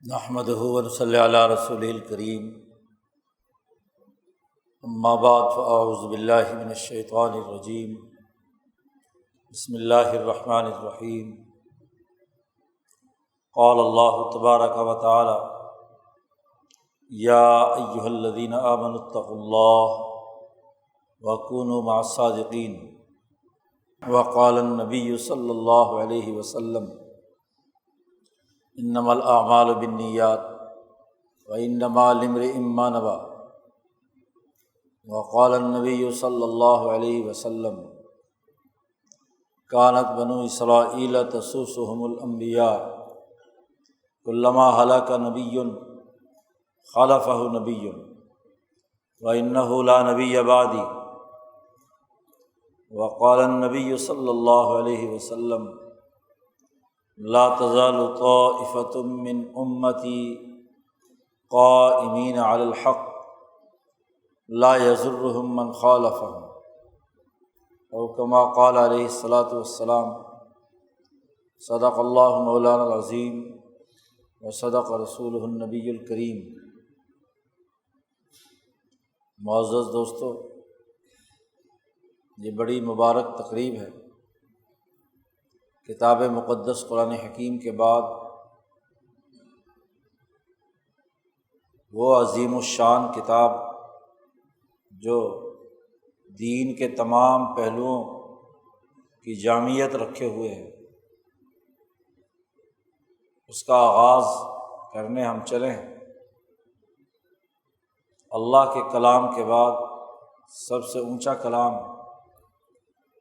نحمدہ ونصلی علی رسولہ الکریم، اما بعد فاعوذ باللہ من الشیطان الرجیم، بسم اللہ الرحمن الرحیم۔ قال اللہ تبارک و تعالی: یا ایھا الذین آمنوا اتقوا اللہ وکونوا مع الصادقین۔ وقال النبی صلی اللہ علیہ وسلم: انما الاعمال بالنیات وانما لامرئ ما نوی۔ وقال النبی صلی اللہ علیہ وسلم: کانت بنو اسرائیل تسوسهم الانبیاء کلما ہلک نبی خلفہ نبی وانہ لا نبی بعدی۔ وقال النبی صلی اللہ علیہ وسلم: لا تزال طائفة من امتی قائمین علی الحق لا یضرهم من خالفهم، او کما قال علیہ الصلاۃ والسلام۔ صدق اللہ مولانا العظیم وصدق رسولہ النبی الکریم۔ معزز دوستو، یہ بڑی مبارک تقریب ہے۔ کتاب مقدس قرآن حکیم کے بعد وہ عظیم الشان کتاب جو دین کے تمام پہلوؤں کی جامعیت رکھے ہوئے ہے، اس کا آغاز کرنے ہم چلے ہیں۔ اللہ کے کلام کے بعد سب سے اونچا کلام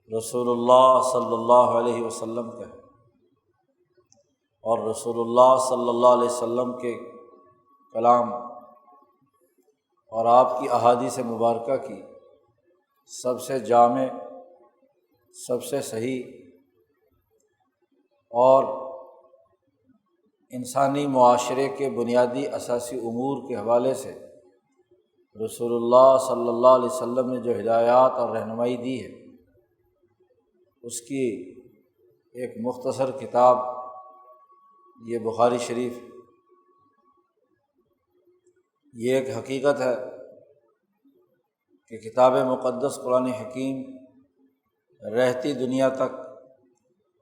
رسول اللہ صلی اللہ علیہ وسلم کا ہے، اور رسول اللہ صلی اللہ علیہ وسلم کے کلام اور آپ کی احادیث مبارکہ کی سب سے جامع، سب سے صحیح اور انسانی معاشرے کے بنیادی اساسی امور کے حوالے سے رسول اللہ صلی اللہ علیہ وسلم نے جو ہدایات اور رہنمائی دی ہے، اس کی ایک مختصر کتاب یہ بخاری شریف۔ یہ ایک حقیقت ہے کہ کتاب مقدس قرآن حکیم رہتی دنیا تک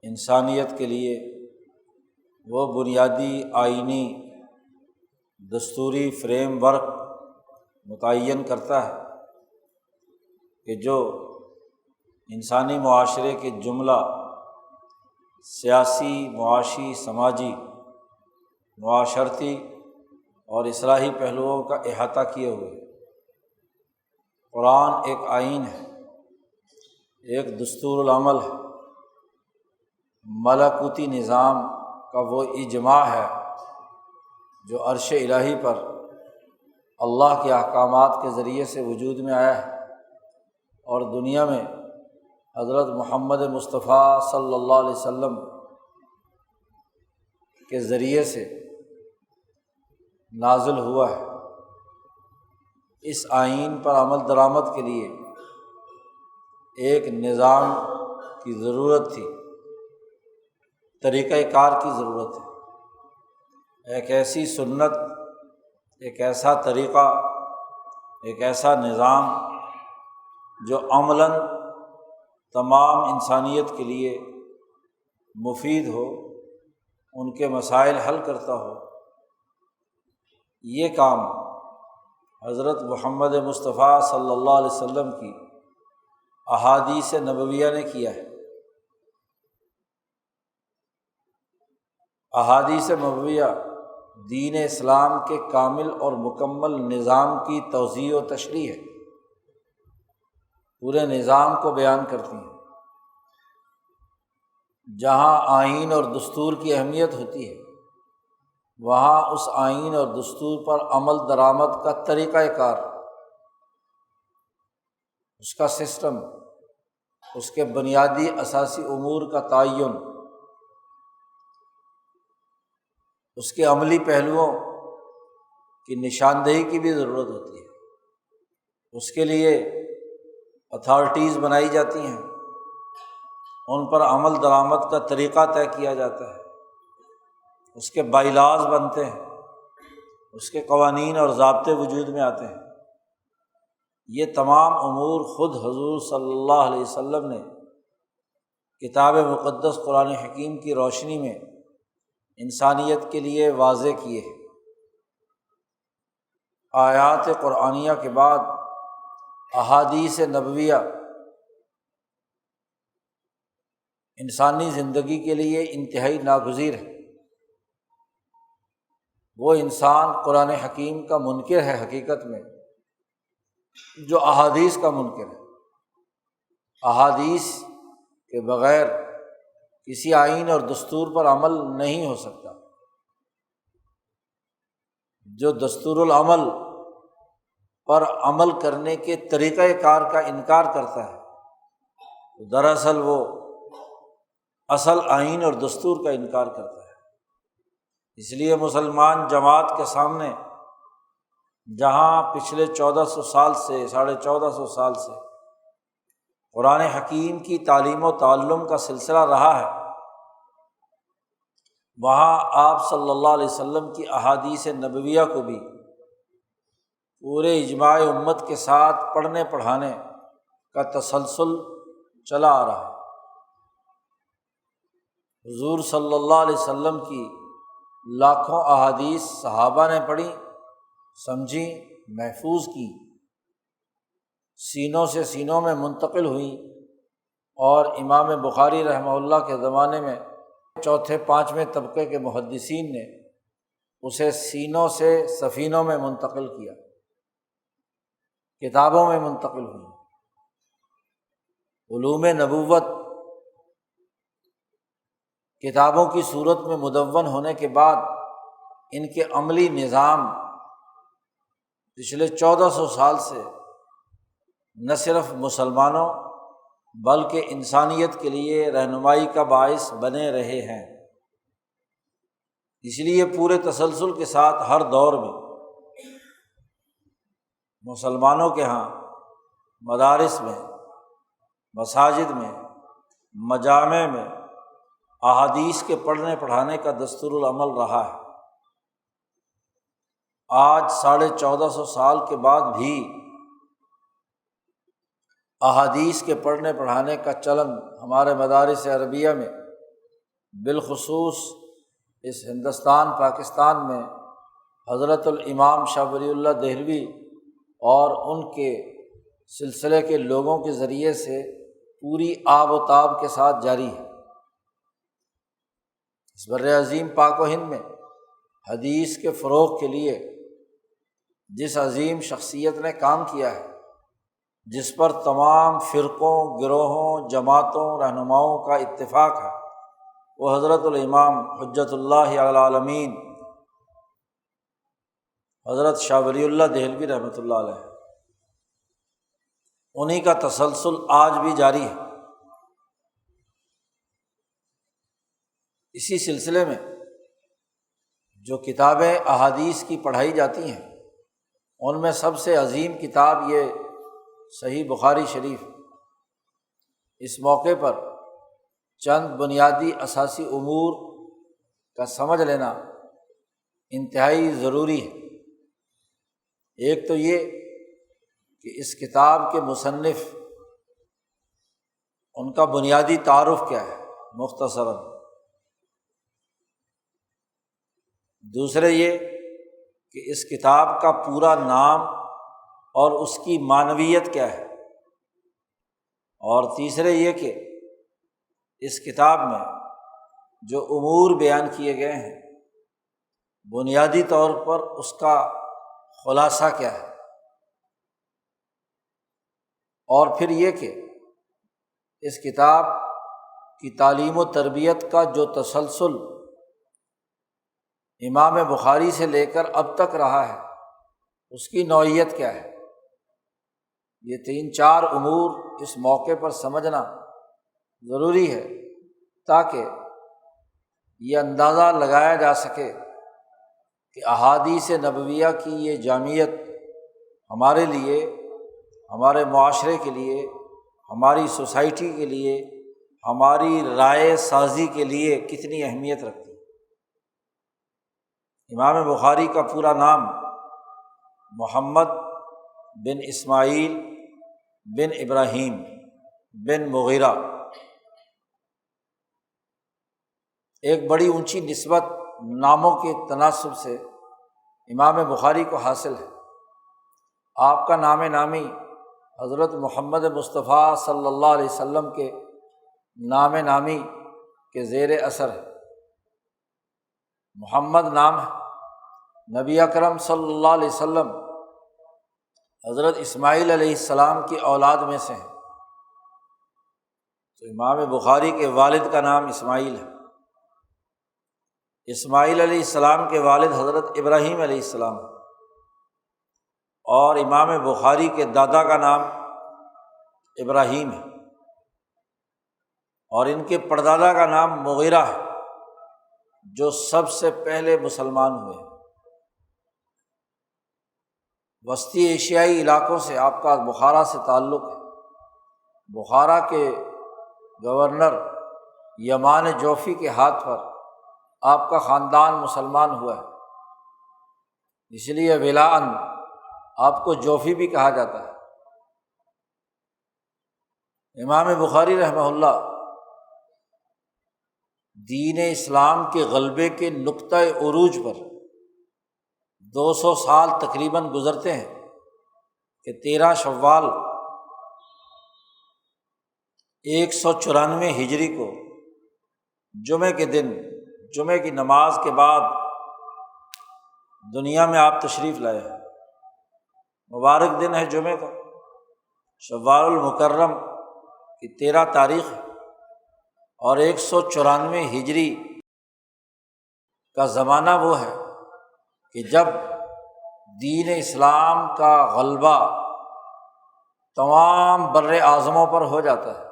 انسانیت کے لیے وہ بنیادی آئینی دستوری فریم ورک متعین کرتا ہے کہ جو انسانی معاشرے کے جملہ سیاسی، معاشی، سماجی، معاشرتی اور اصلاحی پہلوؤں کا احاطہ کیے ہوئے۔ قرآن ایک آئین ہے، ایک دستور العمل ہے، ملکوتی نظام کا وہ اجماع ہے جو عرش الہی پر اللہ کے احکامات کے ذریعے سے وجود میں آیا ہے، اور دنیا میں حضرت محمد مصطفیٰ صلی اللہ علیہ وسلم کے ذریعے سے نازل ہوا ہے۔ اس آئین پر عمل درآمد کے لیے ایک نظام کی ضرورت تھی، طریقہ کار کی ضرورت ہے، ایک ایسی سنت، ایک ایسا طریقہ، ایک ایسا نظام جو عملاً تمام انسانیت کے لیے مفید ہو، ان کے مسائل حل کرتا ہو۔ یہ کام حضرت محمد مصطفیٰ صلی اللہ علیہ وسلم کی احادیث نبویہ نے کیا ہے۔ احادیث نبویہ دین اسلام کے کامل اور مکمل نظام کی توضیح و تشریح ہے، پورے نظام کو بیان کرتی ہیں۔ جہاں آئین اور دستور کی اہمیت ہوتی ہے، وہاں اس آئین اور دستور پر عمل درآمد کا طریقہ کار، اس کا سسٹم، اس کے بنیادی اساسی امور کا تعین، اس کے عملی پہلوؤں کی نشاندہی کی بھی ضرورت ہوتی ہے۔ اس کے لیے اتھارٹیز بنائی جاتی ہیں، ان پر عمل درآمد کا طریقہ طے کیا جاتا ہے، اس کے بائی لاز بنتے ہیں، اس کے قوانین اور ضابطے وجود میں آتے ہیں۔ یہ تمام امور خود حضور صلی اللہ علیہ وسلم نے کتاب مقدس قرآن حکیم کی روشنی میں انسانیت کے لیے واضح کیے ہیں۔ آیات قرآنیہ کے بعد احادیث نبویہ انسانی زندگی کے لیے انتہائی ناگزیر ہے۔ وہ انسان قرآن حکیم کا منکر ہے حقیقت میں جو احادیث کا منکر ہے۔ احادیث کے بغیر کسی آئین اور دستور پر عمل نہیں ہو سکتا۔ جو دستور العمل پر عمل کرنے کے طریقہ کار کا انکار کرتا ہے دراصل وہ اصل آئین اور دستور کا انکار کرتا ہے۔ اس لیے مسلمان جماعت کے سامنے جہاں پچھلے 1400 سال سے 1450 سال سے قرآن حکیم کی تعلیم و تعلم کا سلسلہ رہا ہے، وہاں آپ صلی اللہ علیہ وسلم کی احادیث نبویہ کو بھی پورے اجماع امت کے ساتھ پڑھنے پڑھانے کا تسلسل چلا آ رہا ہے۔ حضور صلی اللہ علیہ وسلم کی لاکھوں احادیث صحابہ نے پڑھی، سمجھی، محفوظ کی، سینوں سے سینوں میں منتقل ہوئیں، اور امام بخاری رحمہ اللہ کے زمانے میں چوتھے پانچویں طبقے کے محدثین نے اسے سینوں سے سفینوں میں منتقل کیا، کتابوں میں منتقل ہوئی۔ علوم نبوت کتابوں کی صورت میں مدون ہونے کے بعد ان کے عملی نظام پچھلے 1400 سال سے نہ صرف مسلمانوں بلکہ انسانیت کے لیے رہنمائی کا باعث بنے رہے ہیں۔ اس لیے پورے تسلسل کے ساتھ ہر دور میں مسلمانوں کے ہاں مدارس میں، مساجد میں، مجامع میں احادیث کے پڑھنے پڑھانے کا دستور العمل رہا ہے۔ آج 1450 سال کے بعد بھی احادیث کے پڑھنے پڑھانے کا چلن ہمارے مدارس عربیہ میں، بالخصوص اس ہندوستان پاکستان میں حضرت الامام شاہ ولی اللہ دہلوی اور ان کے سلسلے کے لوگوں کے ذریعے سے پوری آب و تاب کے ساتھ جاری ہے۔ اس بر عظیم پاک و ہند میں حدیث کے فروغ کے لیے جس عظیم شخصیت نے کام کیا ہے، جس پر تمام فرقوں، گروہوں، جماعتوں، رہنماؤں کا اتفاق ہے، وہ حضرت الامام حجت اللہ علی العالمین حضرت شاہ ولی اللہ دہلوی رحمۃ اللہ علیہ، انہی کا تسلسل آج بھی جاری ہے۔ اسی سلسلے میں جو کتابیں احادیث کی پڑھائی جاتی ہیں ان میں سب سے عظیم کتاب یہ صحیح بخاری شریف۔ اس موقع پر چند بنیادی اساسی امور کا سمجھ لینا انتہائی ضروری ہے۔ ایک تو یہ کہ اس کتاب کے مصنف ان کا بنیادی تعارف کیا ہے مختصراً، دوسرے یہ کہ اس کتاب کا پورا نام اور اس کی معنویت کیا ہے، اور تیسرے یہ کہ اس کتاب میں جو امور بیان کیے گئے ہیں بنیادی طور پر اس کا خلاصہ کیا ہے، اور پھر یہ کہ اس کتاب کی تعلیم و تربیت کا جو تسلسل امام بخاری سے لے کر اب تک رہا ہے اس کی نوعیت کیا ہے۔ یہ 3-4 امور اس موقع پر سمجھنا ضروری ہے تاکہ یہ اندازہ لگایا جا سکے کہ احادیث نبویہ کی یہ جامعیت ہمارے لیے، ہمارے معاشرے کے لیے، ہماری سوسائٹی کے لیے، ہماری رائے سازی کے لیے کتنی اہمیت رکھتی ہے۔ امام بخاری کا پورا نام محمد بن اسماعیل بن ابراہیم بن مغیرہ، ایک بڑی اونچی نسبت ناموں کے تناسب سے امام بخاری کو حاصل ہے۔ آپ کا نام نامی حضرت محمد مصطفیٰ صلی اللہ علیہ وسلم کے نام نامی کے زیر اثر ہے۔ محمد نام ہے، نبی اکرم صلی اللہ علیہ وسلم حضرت اسماعیل علیہ السلام کی اولاد میں سے ہیں، تو امام بخاری کے والد کا نام اسماعیل ہے۔ اسماعیل علیہ السلام کے والد حضرت ابراہیم علیہ السلام، اور امام بخاری کے دادا کا نام ابراہیم ہے، اور ان کے پردادا کا نام مغیرہ ہے، جو سب سے پہلے مسلمان ہوئے ہیں۔ وسطی ایشیائی علاقوں سے آپ کا بخارا سے تعلق ہے۔ بخارا کے گورنر یمان جوفی کے ہاتھ پر آپ کا خاندان مسلمان ہوا ہے، اس لیے ولاً آپ کو جوفی بھی کہا جاتا ہے۔ امام بخاری رحمہ اللہ دین اسلام کے غلبے کے نقطۂ عروج پر 200 سال تقریباً گزرتے ہیں کہ 13 شوال 194 ہجری کو جمعے کے دن، جمعے کی نماز کے بعد دنیا میں آپ تشریف لائے ہیں۔ مبارک دن ہے جمعے کا، شوال المکرم کی 13 تاریخ ہے، اور 194 ہجری کا زمانہ وہ ہے کہ جب دین اسلام کا غلبہ تمام بر اعظموں پر ہو جاتا ہے۔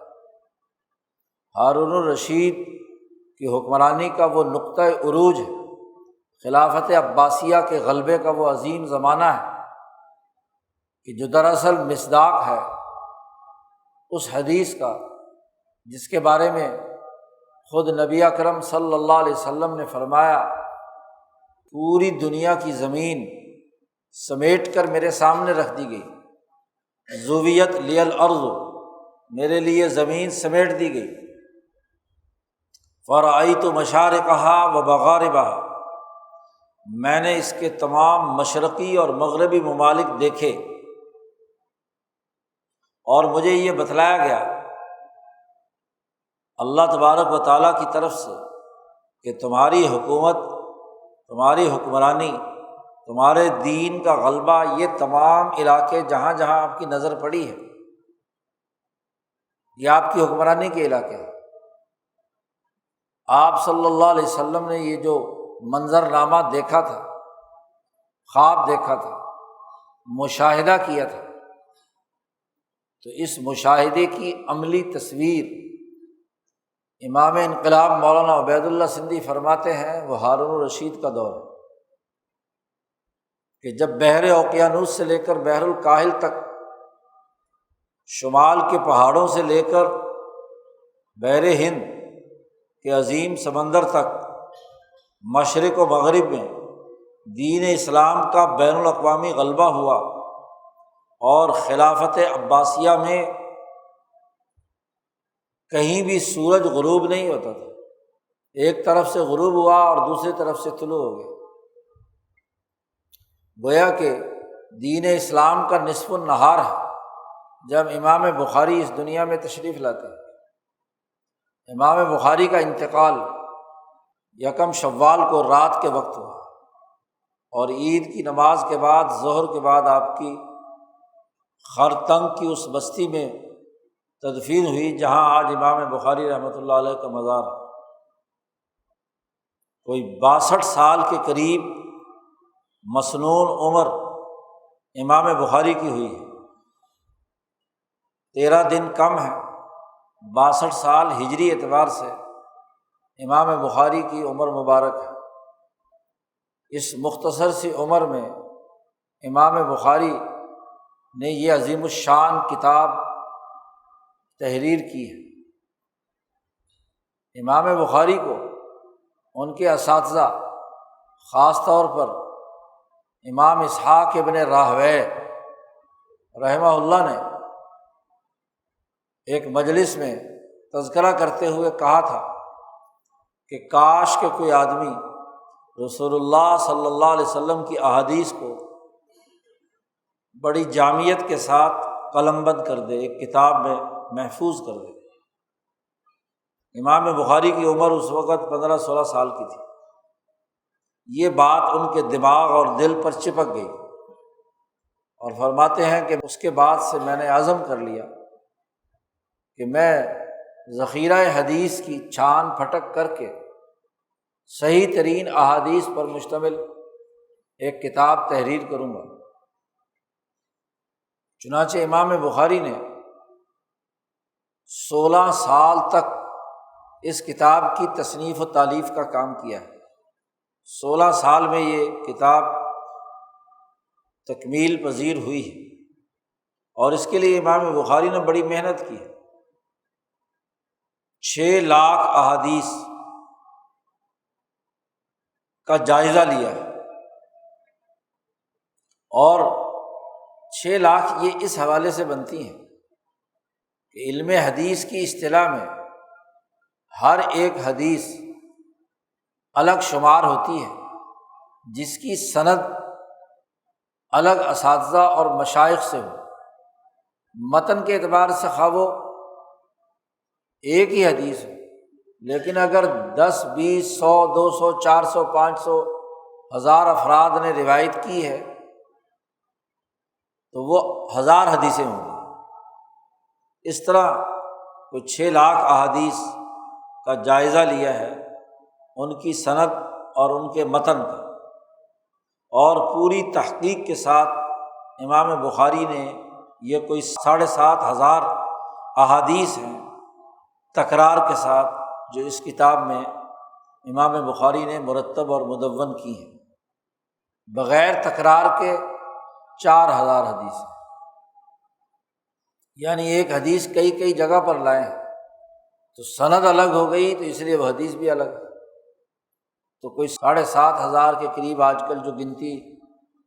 ہارون الرشید کی حکمرانی کا وہ نقطۂ عروج ہے، خلافت عباسیہ کے غلبے کا وہ عظیم زمانہ ہے کہ جو دراصل مصداق ہے اس حدیث کا جس کے بارے میں خود نبی اکرم صلی اللہ علیہ وسلم نے فرمایا، پوری دنیا کی زمین سمیٹ کر میرے سامنے رکھ دی گئی، زویت لی الارض، میرے لیے زمین سمیٹ دی گئی، فرأیت مشارقہا و مغاربہا، میں نے اس کے تمام مشرقی اور مغربی ممالک دیکھے، اور مجھے یہ بتلایا گیا اللہ تبارک و تعالیٰ کی طرف سے کہ تمہاری حکومت، تمہاری حکمرانی، تمہارے دین کا غلبہ، یہ تمام علاقے جہاں جہاں آپ کی نظر پڑی ہے یہ آپ کی حکمرانی کے علاقے ہیں۔ آپ صلی اللہ علیہ وسلم نے یہ جو منظرنامہ دیکھا تھا، خواب دیکھا تھا، مشاہدہ کیا تھا، تو اس مشاہدے کی عملی تصویر امام انقلاب مولانا عبید اللہ سندھی فرماتے ہیں وہ ہارون الرشید کا دور ہے کہ جب بحر اوقیانوس سے لے کر بحر الکاہل تک، شمال کے پہاڑوں سے لے کر بحر ہند کے عظیم سمندر تک، مشرق و مغرب میں دین اسلام کا بین الاقوامی غلبہ ہوا، اور خلافت عباسیہ میں کہیں بھی سورج غروب نہیں ہوتا تھا، ایک طرف سے غروب ہوا اور دوسری طرف سے طلوع ہو گیا، گویا کہ دین اسلام کا نصف النہار ہے جب امام بخاری اس دنیا میں تشریف لاتے ہیں۔ امام بخاری کا انتقال 1 شوال کو رات کے وقت ہوا، اور عید کی نماز کے بعد ظہر کے بعد آپ کی خرطنگ کی اس بستی میں تدفین ہوئی جہاں آج امام بخاری رحمۃ اللہ علیہ کا مزار ہے۔ کوئی 62 سال کے قریب مسنون عمر امام بخاری کی ہوئی ہے، 13 دن کم ہے، 62 سال ہجری اعتبار سے امام بخاری کی عمر مبارک ہے۔ اس مختصر سی عمر میں امام بخاری نے یہ عظیم الشان کتاب تحریر کی ہے۔ امام بخاری کو ان کے اساتذہ خاص طور پر امام اسحاق ابن راہویہ رحمہ اللہ نے ایک مجلس میں تذکرہ کرتے ہوئے کہا تھا کہ کاش کہ کوئی آدمی رسول اللہ صلی اللہ علیہ وسلم کی احادیث کو بڑی جامعیت کے ساتھ قلم بند کر دے، ایک کتاب میں محفوظ کر دے۔ امام بخاری کی عمر اس وقت 15-16 سال کی تھی۔ یہ بات ان کے دماغ اور دل پر چپک گئی اور فرماتے ہیں کہ اس کے بعد سے میں نے عزم کر لیا کہ میں ذخیرہ حدیث کی چھان پھٹک کر کے صحیح ترین احادیث پر مشتمل ایک کتاب تحریر کروں گا۔ چنانچہ امام بخاری نے 16 سال تک اس کتاب کی تصنیف و تالیف کا کام کیا ہے۔ 16 سال میں یہ کتاب تکمیل پذیر ہوئی ہے، اور اس کے لیے امام بخاری نے بڑی محنت کی ہے۔ 6 لاکھ احادیث کا جائزہ لیا ہے، اور 6 لاکھ یہ اس حوالے سے بنتی ہیں کہ علم حدیث کی اصطلاح میں ہر ایک حدیث الگ شمار ہوتی ہے جس کی سند الگ اساتذہ اور مشائخ سے ہو۔ متن کے اعتبار سے خواہ وہ ایک ہی حدیث ہو، لیکن اگر 10 20 100 200 400 500 1000 افراد نے روایت کی ہے تو وہ 1000 حدیثیں ہوں گی۔ اس طرح کوئی 6 لاکھ احادیث کا جائزہ لیا ہے، ان کی سند اور ان کے متن کا، اور پوری تحقیق کے ساتھ امام بخاری نے یہ کوئی 7,500 احادیث ہیں تکرار کے ساتھ جو اس کتاب میں امام بخاری نے مرتب اور مدون کی ہیں۔ بغیر تکرار کے 4,000 حدیث ہیں، یعنی ایک حدیث کئی جگہ پر لائے ہیں تو سند الگ ہو گئی، تو اس لیے وہ حدیث بھی الگ ہے۔ تو کوئی 7,500 کے قریب آج کل جو گنتی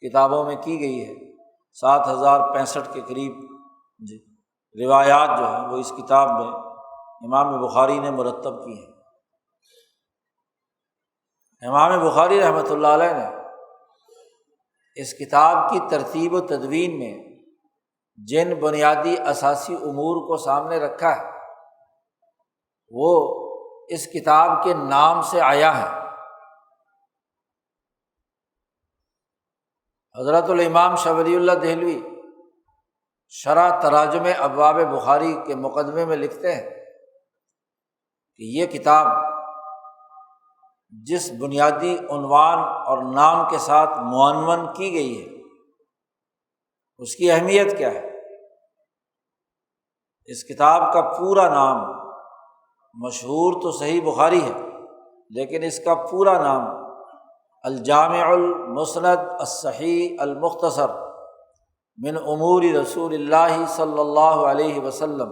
کتابوں میں کی گئی ہے، 7,065 کے قریب روایات جو ہیں وہ اس کتاب میں امام بخاری نے مرتب کی ہیں۔ امام بخاری رحمۃ اللہ علیہ نے اس کتاب کی ترتیب و تدوین میں جن بنیادی اساسی امور کو سامنے رکھا ہے وہ اس کتاب کے نام سے آیا ہے۔ حضرت الامام شاہ ولی اللہ دہلوی شرح تراجم ابواب بخاری کے مقدمے میں لکھتے ہیں کہ یہ کتاب جس بنیادی عنوان اور نام کے ساتھ معنون کی گئی ہے اس کی اہمیت کیا ہے۔ اس کتاب کا پورا نام مشہور تو صحیح بخاری ہے، لیکن اس کا پورا نام الجامع المسند الصحیح المختصر من امور رسول اللہ صلی اللہ علیہ وسلم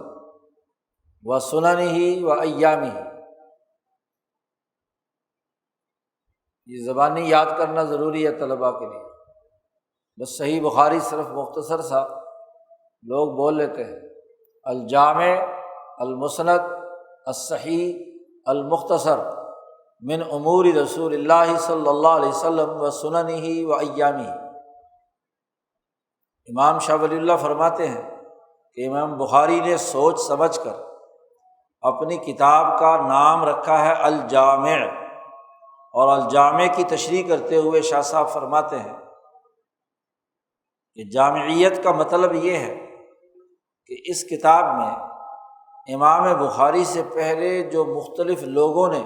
و سننہ و ایامہ۔ یہ زبانی یاد کرنا ضروری ہے طلباء کے لیے، بس صحیح بخاری صرف مختصر سا لوگ بول لیتے ہیں، الجامع المسند الصحیح المختصر من امور رسول اللہ صلی اللہ علیہ وسلم و سننہ و ایامہ۔ امام شاہ ولی اللہ فرماتے ہیں کہ امام بخاری نے سوچ سمجھ کر اپنی کتاب کا نام رکھا ہے الجامع، اور الجامع کی تشریح کرتے ہوئے شاہ صاحب فرماتے ہیں کہ جامعیت کا مطلب یہ ہے کہ اس کتاب میں امام بخاری سے پہلے جو مختلف لوگوں نے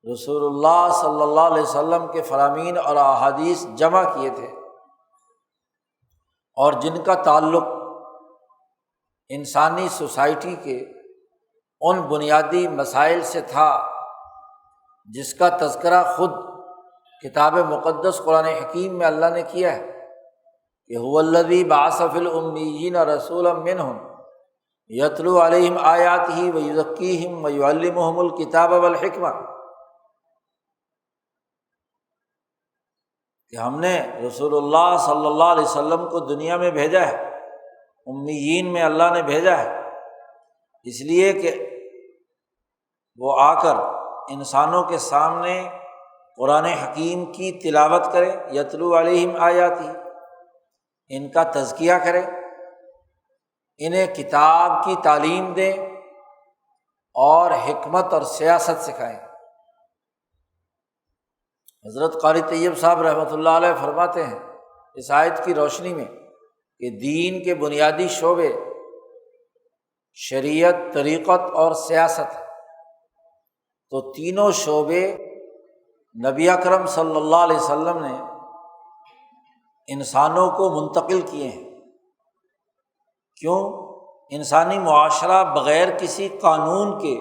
رسول اللہ صلی اللہ علیہ وسلم کے فرامین اور احادیث جمع کیے تھے اور جن کا تعلق انسانی سوسائٹی کے ان بنیادی مسائل سے تھا جس کا تذکرہ خود کتاب مقدس قرآن حکیم میں اللہ نے کیا ہے کہ هو الذی بعث فی الامیین رسولا منہم یتلو علیہم آیاتہ ویزکیہم ویعلمہم الکتاب والحکمہ۔ کہ ہم نے رسول اللہ صلی اللہ علیہ وسلم کو دنیا میں بھیجا ہے، امیین میں اللہ نے بھیجا ہے، اس لیے کہ وہ آ کر انسانوں کے سامنے قرآن حکیم کی تلاوت کرے، یتلو علیہم آیاتی، ان کا تزکیہ کرے، انہیں کتاب کی تعلیم دیں اور حکمت اور سیاست سکھائیں۔ حضرت قاری طیب صاحب رحمۃ اللہ علیہ فرماتے ہیں اس آیت کی روشنی میں کہ دین کے بنیادی شعبے شریعت، طریقت اور سیاست، تو تینوں شعبے نبی اکرم صلی اللہ علیہ وسلم نے انسانوں کو منتقل کیے ہیں۔ کیوں؟ انسانی معاشرہ بغیر کسی قانون کے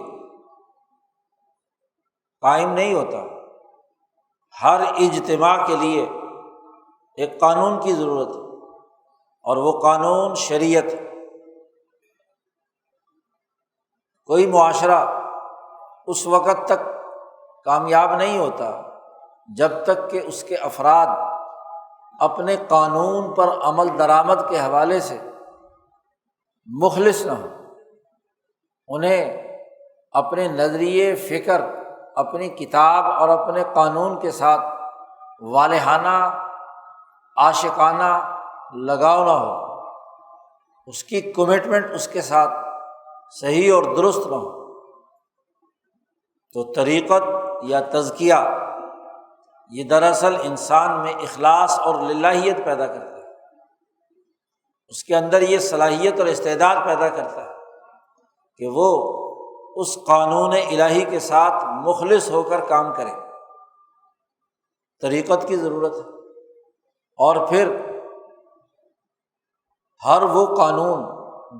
قائم نہیں ہوتا، ہر اجتماع کے لیے ایک قانون کی ضرورت ہے، اور وہ قانون شریعت ہے۔ کوئی معاشرہ اس وقت تک کامیاب نہیں ہوتا جب تک کہ اس کے افراد اپنے قانون پر عمل درآمد کے حوالے سے مخلص نہ ہوں، انہیں اپنے نظریے فکر، اپنی کتاب اور اپنے قانون کے ساتھ والہانہ عاشقانہ لگاؤ نہ ہو، اس کی کمٹمنٹ اس کے ساتھ صحیح اور درست نہ ہو، تو طریقت یا تزکیہ یہ دراصل انسان میں اخلاص اور للہیت پیدا کرتا ہے، اس کے اندر یہ صلاحیت اور استعداد پیدا کرتا ہے کہ وہ اس قانون الہی کے ساتھ مخلص ہو کر کام کرے۔ طریقت کی ضرورت ہے، اور پھر ہر وہ قانون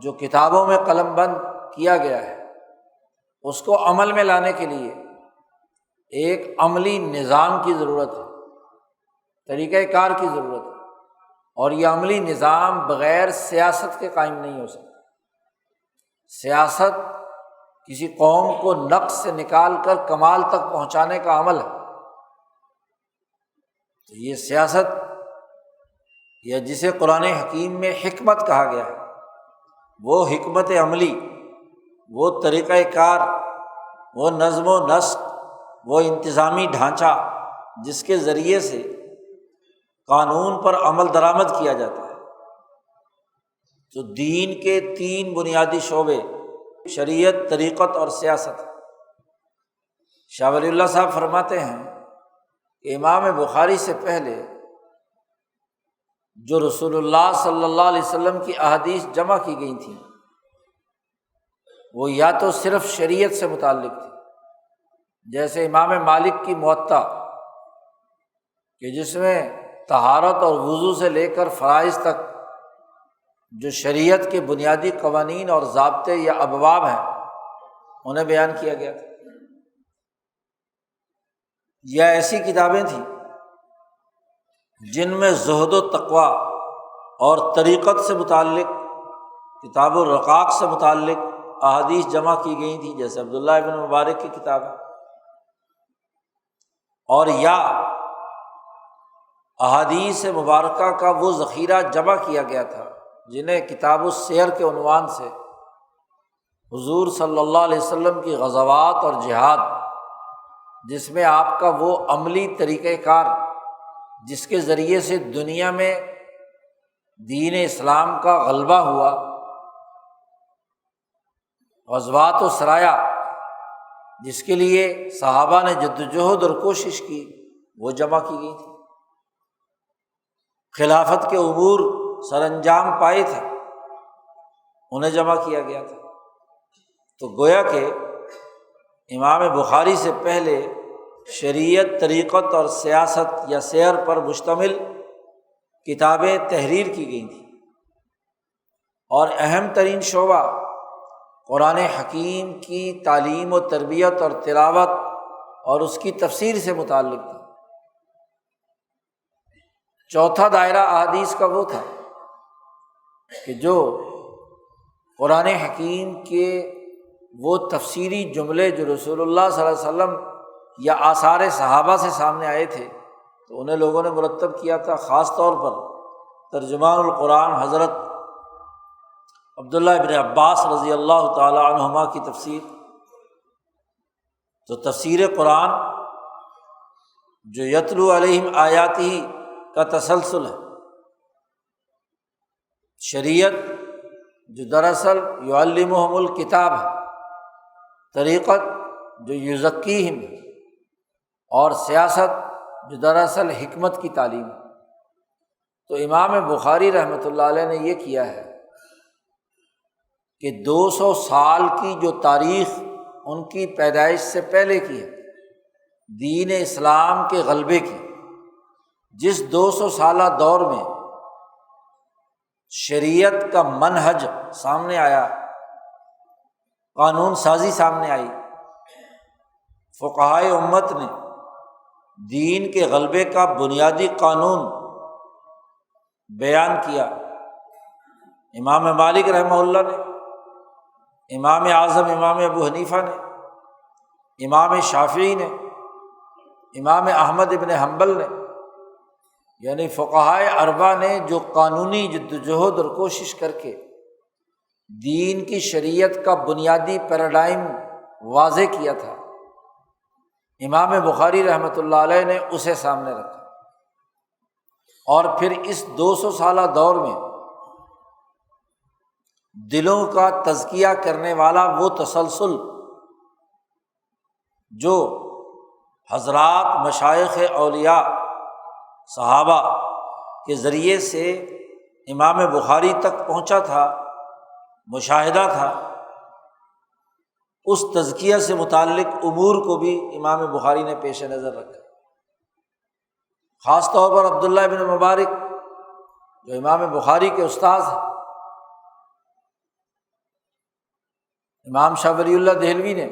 جو کتابوں میں قلم بند کیا گیا ہے اس کو عمل میں لانے کے لیے ایک عملی نظام کی ضرورت ہے، طریقہ کار کی ضرورت ہے، اور یہ عملی نظام بغیر سیاست کے قائم نہیں ہو سکتا۔ سیاست کسی قوم کو نقص سے نکال کر کمال تک پہنچانے کا عمل ہے، تو یہ سیاست یا جسے قرآن حکیم میں حکمت کہا گیا ہے، وہ حکمت عملی، وہ طریقہ کار، وہ نظم و نسق، وہ انتظامی ڈھانچہ جس کے ذریعے سے قانون پر عمل درآمد کیا جاتا ہے۔ تو دین کے تین بنیادی شعبے شریعت، طریقت اور سیاست۔ شاہ ولی اللہ صاحب فرماتے ہیں کہ امام بخاری سے پہلے جو رسول اللہ صلی اللہ علیہ وسلم کی احادیث جمع کی گئی تھیں وہ یا تو صرف شریعت سے متعلق تھی، جیسے امام مالک کی موطا کہ جس میں طہارت اور وضو سے لے کر فرائض تک جو شریعت کے بنیادی قوانین اور ضابطے یا ابواب ہیں انہیں بیان کیا گیا تھا، یا ایسی کتابیں تھیں جن میں زہد و تقویٰ اور طریقت سے متعلق، کتاب الرقاق سے متعلق احادیث جمع کی گئی تھیں، جیسے عبداللہ ابن مبارک کی کتاب ہے، اور یا احادیث مبارکہ کا وہ ذخیرہ جمع کیا گیا تھا جنہیں کتاب السیر کے عنوان سے حضور صلی اللہ علیہ وسلم کی غزوات اور جہاد، جس میں آپ کا وہ عملی طریقہ کار جس کے ذریعے سے دنیا میں دین اسلام کا غلبہ ہوا، غزوات و سرایا جس کے لیے صحابہ نے جدوجہد اور کوشش کی، وہ جمع کی گئی تھی، خلافت کے امور سر انجام پائے تھے انہیں جمع کیا گیا تھا۔ تو گویا کہ امام بخاری سے پہلے شریعت، طریقت اور سیاست یا سیر پر مشتمل کتابیں تحریر کی گئی تھیں، اور اہم ترین شعبہ قرآن حکیم کی تعلیم و تربیت اور تلاوت اور اس کی تفسیر سے متعلق تھا۔ چوتھا دائرہ احادیث کا وہ تھا کہ جو قرآن حکیم کے وہ تفسیری جملے جو رسول اللہ صلی اللہ علیہ وسلم یا آثار صحابہ سے سامنے آئے تھے تو انہیں لوگوں نے مرتب کیا تھا، خاص طور پر ترجمان القرآن حضرت عبداللہ ابن عباس رضی اللہ تعالیٰ عنہما کی تفسیر۔ تو تفسیر قرآن جو یتلو علیہم آیاتہ کا تسلسل ہے، شریعت جو دراصل یعلمہم الکتاب ہے، طریقت جو یزکیہم ہے، اور سیاست جو دراصل حکمت کی تعلیم ہے۔ تو امام بخاری رحمۃ اللہ علیہ نے یہ کیا ہے کہ 200 سال کی جو تاریخ ان کی پیدائش سے پہلے کی ہے، دین اسلام کے غلبے کی، جس 200 سالہ دور میں شریعت کا منہج سامنے آیا، قانون سازی سامنے آئی، فقہائے امت نے دین کے غلبے کا بنیادی قانون بیان کیا۔ امام مالک رحمہ اللہ نے، امام اعظم امام ابو حنیفہ نے، امام شافعی نے، امام احمد ابن حنبل نے، یعنی فقہائے اربعہ نے جو قانونی جدوجہد اور کوشش کر کے دین کی شریعت کا بنیادی پیراڈائم واضح کیا تھا، امام بخاری رحمۃ اللہ علیہ نے اسے سامنے رکھا۔ اور پھر اس 200 سالہ دور میں دلوں کا تزکیہ کرنے والا وہ تسلسل جو حضرات مشائخ اولیاء صحابہ کے ذریعے سے امام بخاری تک پہنچا تھا، مشاہدہ تھا، اس تزکیہ سے متعلق امور کو بھی امام بخاری نے پیش نظر رکھا۔ خاص طور پر عبداللہ ابن مبارک جو امام بخاری کے استاذ ہیں، امام شاہ ولی اللہ دہلوی نے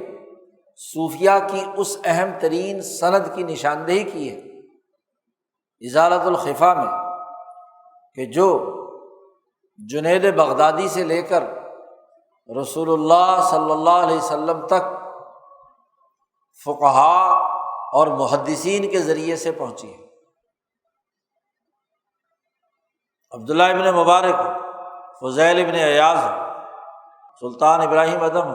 صوفیہ کی اس اہم ترین سند کی نشاندہی کی ہے ازالۃ الخفا میں، کہ جو جنید بغدادی سے لے کر رسول اللہ صلی اللہ علیہ وسلم تک فقہاء اور محدثین کے ذریعے سے پہنچی ہے۔ عبداللہ ابن مبارک، فضیل ابن عیاض، سلطان ابراہیم ادم،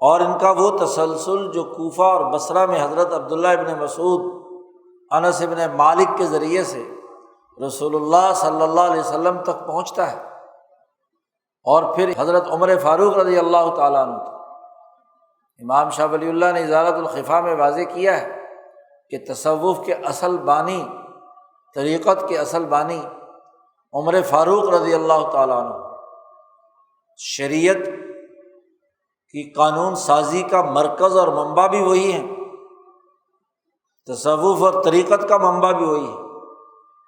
اور ان کا وہ تسلسل جو کوفہ اور بصرہ میں حضرت عبداللہ ابن مسعود، انس ابن مالک کے ذریعے سے رسول اللہ صلی اللہ علیہ وسلم تک پہنچتا ہے، اور پھر حضرت عمر فاروق رضی اللہ تعالیٰ عنہ تک۔ امام شاہ ولی اللہ نے ازالۃ الخفا میں واضح کیا ہے کہ تصوف کے اصل بانی، طریقت کے اصل بانی عمر فاروق رضی اللہ تعالیٰ عنہ، شریعت کی قانون سازی کا مرکز اور منبع بھی وہی ہیں، تصوف اور طریقت کا منبع بھی وہی ہے،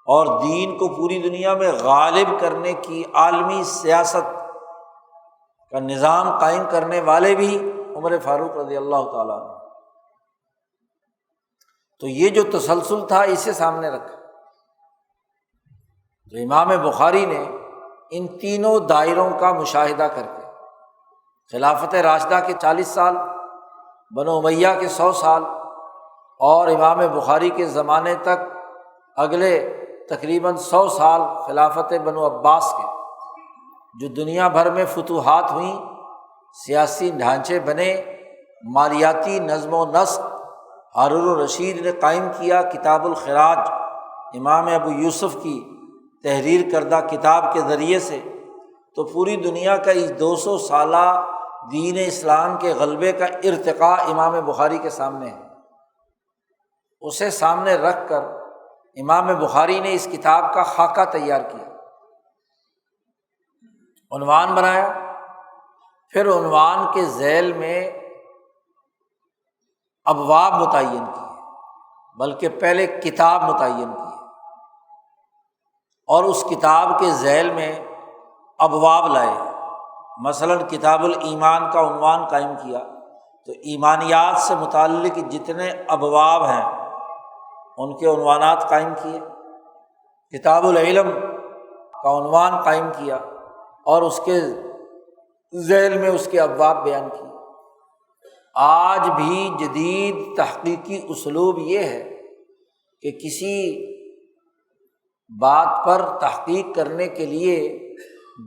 اور دین کو پوری دنیا میں غالب کرنے کی عالمی سیاست کا نظام قائم کرنے والے بھی عمر فاروق رضی اللہ تعالیٰ عنہ۔ تو یہ جو تسلسل تھا اسے سامنے رکھا۔ تو امام بخاری نے ان تینوں دائروں کا مشاہدہ کر کے خلافت راشدہ کے 40 سال، بنو امیہ کے 100 سال، اور امام بخاری کے زمانے تک اگلے تقریباً 100 سال خلافت بنو عباس کے، جو دنیا بھر میں فتوحات ہوئیں، سیاسی ڈھانچے بنے، مالیاتی نظم و نسق ہارون الرشید نے قائم کیا، کتاب الخراج امام ابو یوسف کی تحریر کردہ کتاب کے ذریعے سے، تو پوری دنیا کا اس 200 سالہ دین اسلام کے غلبے کا ارتقاء امام بخاری کے سامنے ہے۔ اسے سامنے رکھ کر امام بخاری نے اس کتاب کا خاکہ تیار کیا، عنوان بنایا، پھر عنوان کے ذیل میں ابواب متعین کیے، بلکہ پہلے کتاب متعین کی، اور اس کتاب کے ذیل میں ابواب لائے۔ مثلاً کتاب الایمان کا عنوان قائم کیا، تو ایمانیات سے متعلق جتنے ابواب ہیں ان کے عنوانات قائم کیے۔ کتاب العلم کا عنوان قائم کیا، اور اس کے ذیل میں اس کے ابواب بیان کیے۔ آج بھی جدید تحقیقی اسلوب یہ ہے کہ کسی بات پر تحقیق کرنے کے لیے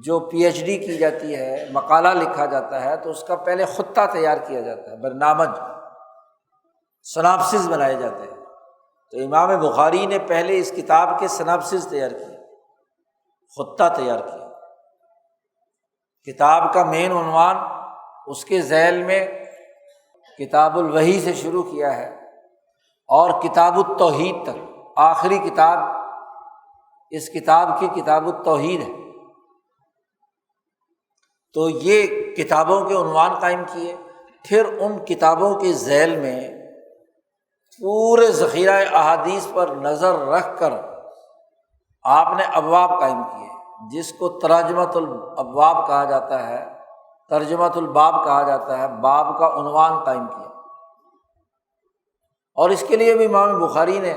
جو پی ایچ ڈی کی جاتی ہے، مقالہ لکھا جاتا ہے، تو اس کا پہلے خطہ تیار کیا جاتا ہے، برنامج، سناپسس بنائے جاتے ہیں۔ تو امام بخاری نے پہلے اس کتاب کے سناپسس تیار کیے، خطہ تیار کیا۔ کتاب کا مین عنوان اس کے ذیل میں کتاب الوحی سے شروع کیا ہے اور کتاب التوحید تک، آخری کتاب اس کتاب کی کتاب التوحید ہے۔ تو یہ کتابوں کے عنوان قائم کیے، پھر ان کتابوں کے ذیل میں پورے ذخیرہ احادیث پر نظر رکھ کر آپ نے ابواب قائم کیے، جس کو تراجمۃ الابواب کہا جاتا ہے، ترجمۃ الباب کہا جاتا ہے، باب کا عنوان قائم کیا۔ اور اس کے لیے بھی امام بخاری نے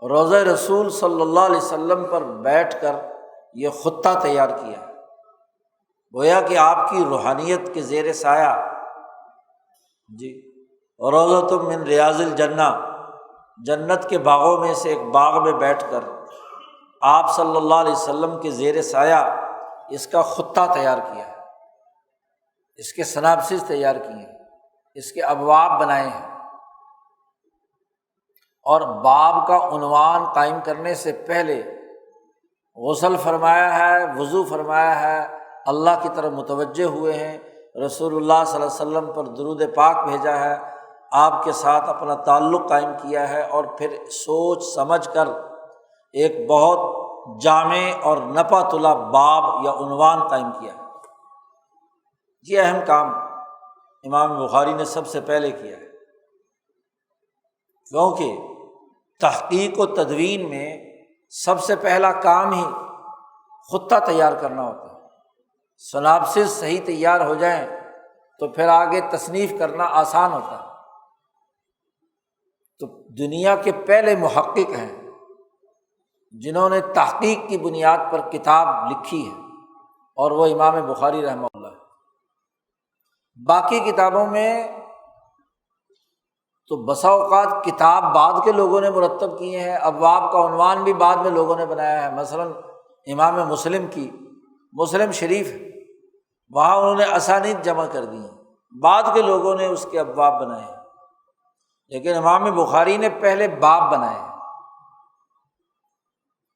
روضہ رسول صلی اللہ علیہ وسلم پر بیٹھ کر یہ خطہ تیار کیا، گویا کہ آپ کی روحانیت کے زیر سایہ جی روضۃ من ریاض الجنہ، جنت کے باغوں میں سے ایک باغ میں بیٹھ کر آپ صلی اللہ علیہ وسلم کے زیر سایہ اس کا خطہ تیار کیا ہے، اس کے سناپسس تیار کیے ہیں، اس کے ابواب بنائے ہیں، اور باب کا عنوان قائم کرنے سے پہلے غسل فرمایا ہے، وضو فرمایا ہے، اللہ کی طرف متوجہ ہوئے ہیں، رسول اللہ صلی اللہ علیہ وسلم پر درود پاک بھیجا ہے، آپ کے ساتھ اپنا تعلق قائم کیا ہے، اور پھر سوچ سمجھ کر ایک بہت جامع اور نپا تلا باب یا عنوان قائم کیا ہے۔ یہ اہم کام امام بخاری نے سب سے پہلے کیا ہے، کیونکہ تحقیق و تدوین میں سب سے پہلا کام ہی خطہ تیار کرنا ہوتا ہے۔ سناپسس صحیح تیار ہو جائیں تو پھر آگے تصنیف کرنا آسان ہوتا ہے۔ تو دنیا کے پہلے محقق ہیں جنہوں نے تحقیق کی بنیاد پر کتاب لکھی ہے، اور وہ امام بخاری رحمہ اللہ ہے۔ باقی کتابوں میں تو بسا اوقات کتاب بعد کے لوگوں نے مرتب کیے ہیں، ابواب کا عنوان بھی بعد میں لوگوں نے بنایا ہے۔ مثلاً امام مسلم کی مسلم شریف ہے، وہاں انہوں نے اسانید جمع کر دی ہیں، بعد کے لوگوں نے اس کے ابواب بنائے ہیں، لیکن امام بخاری نے پہلے باب بنائے ہیں۔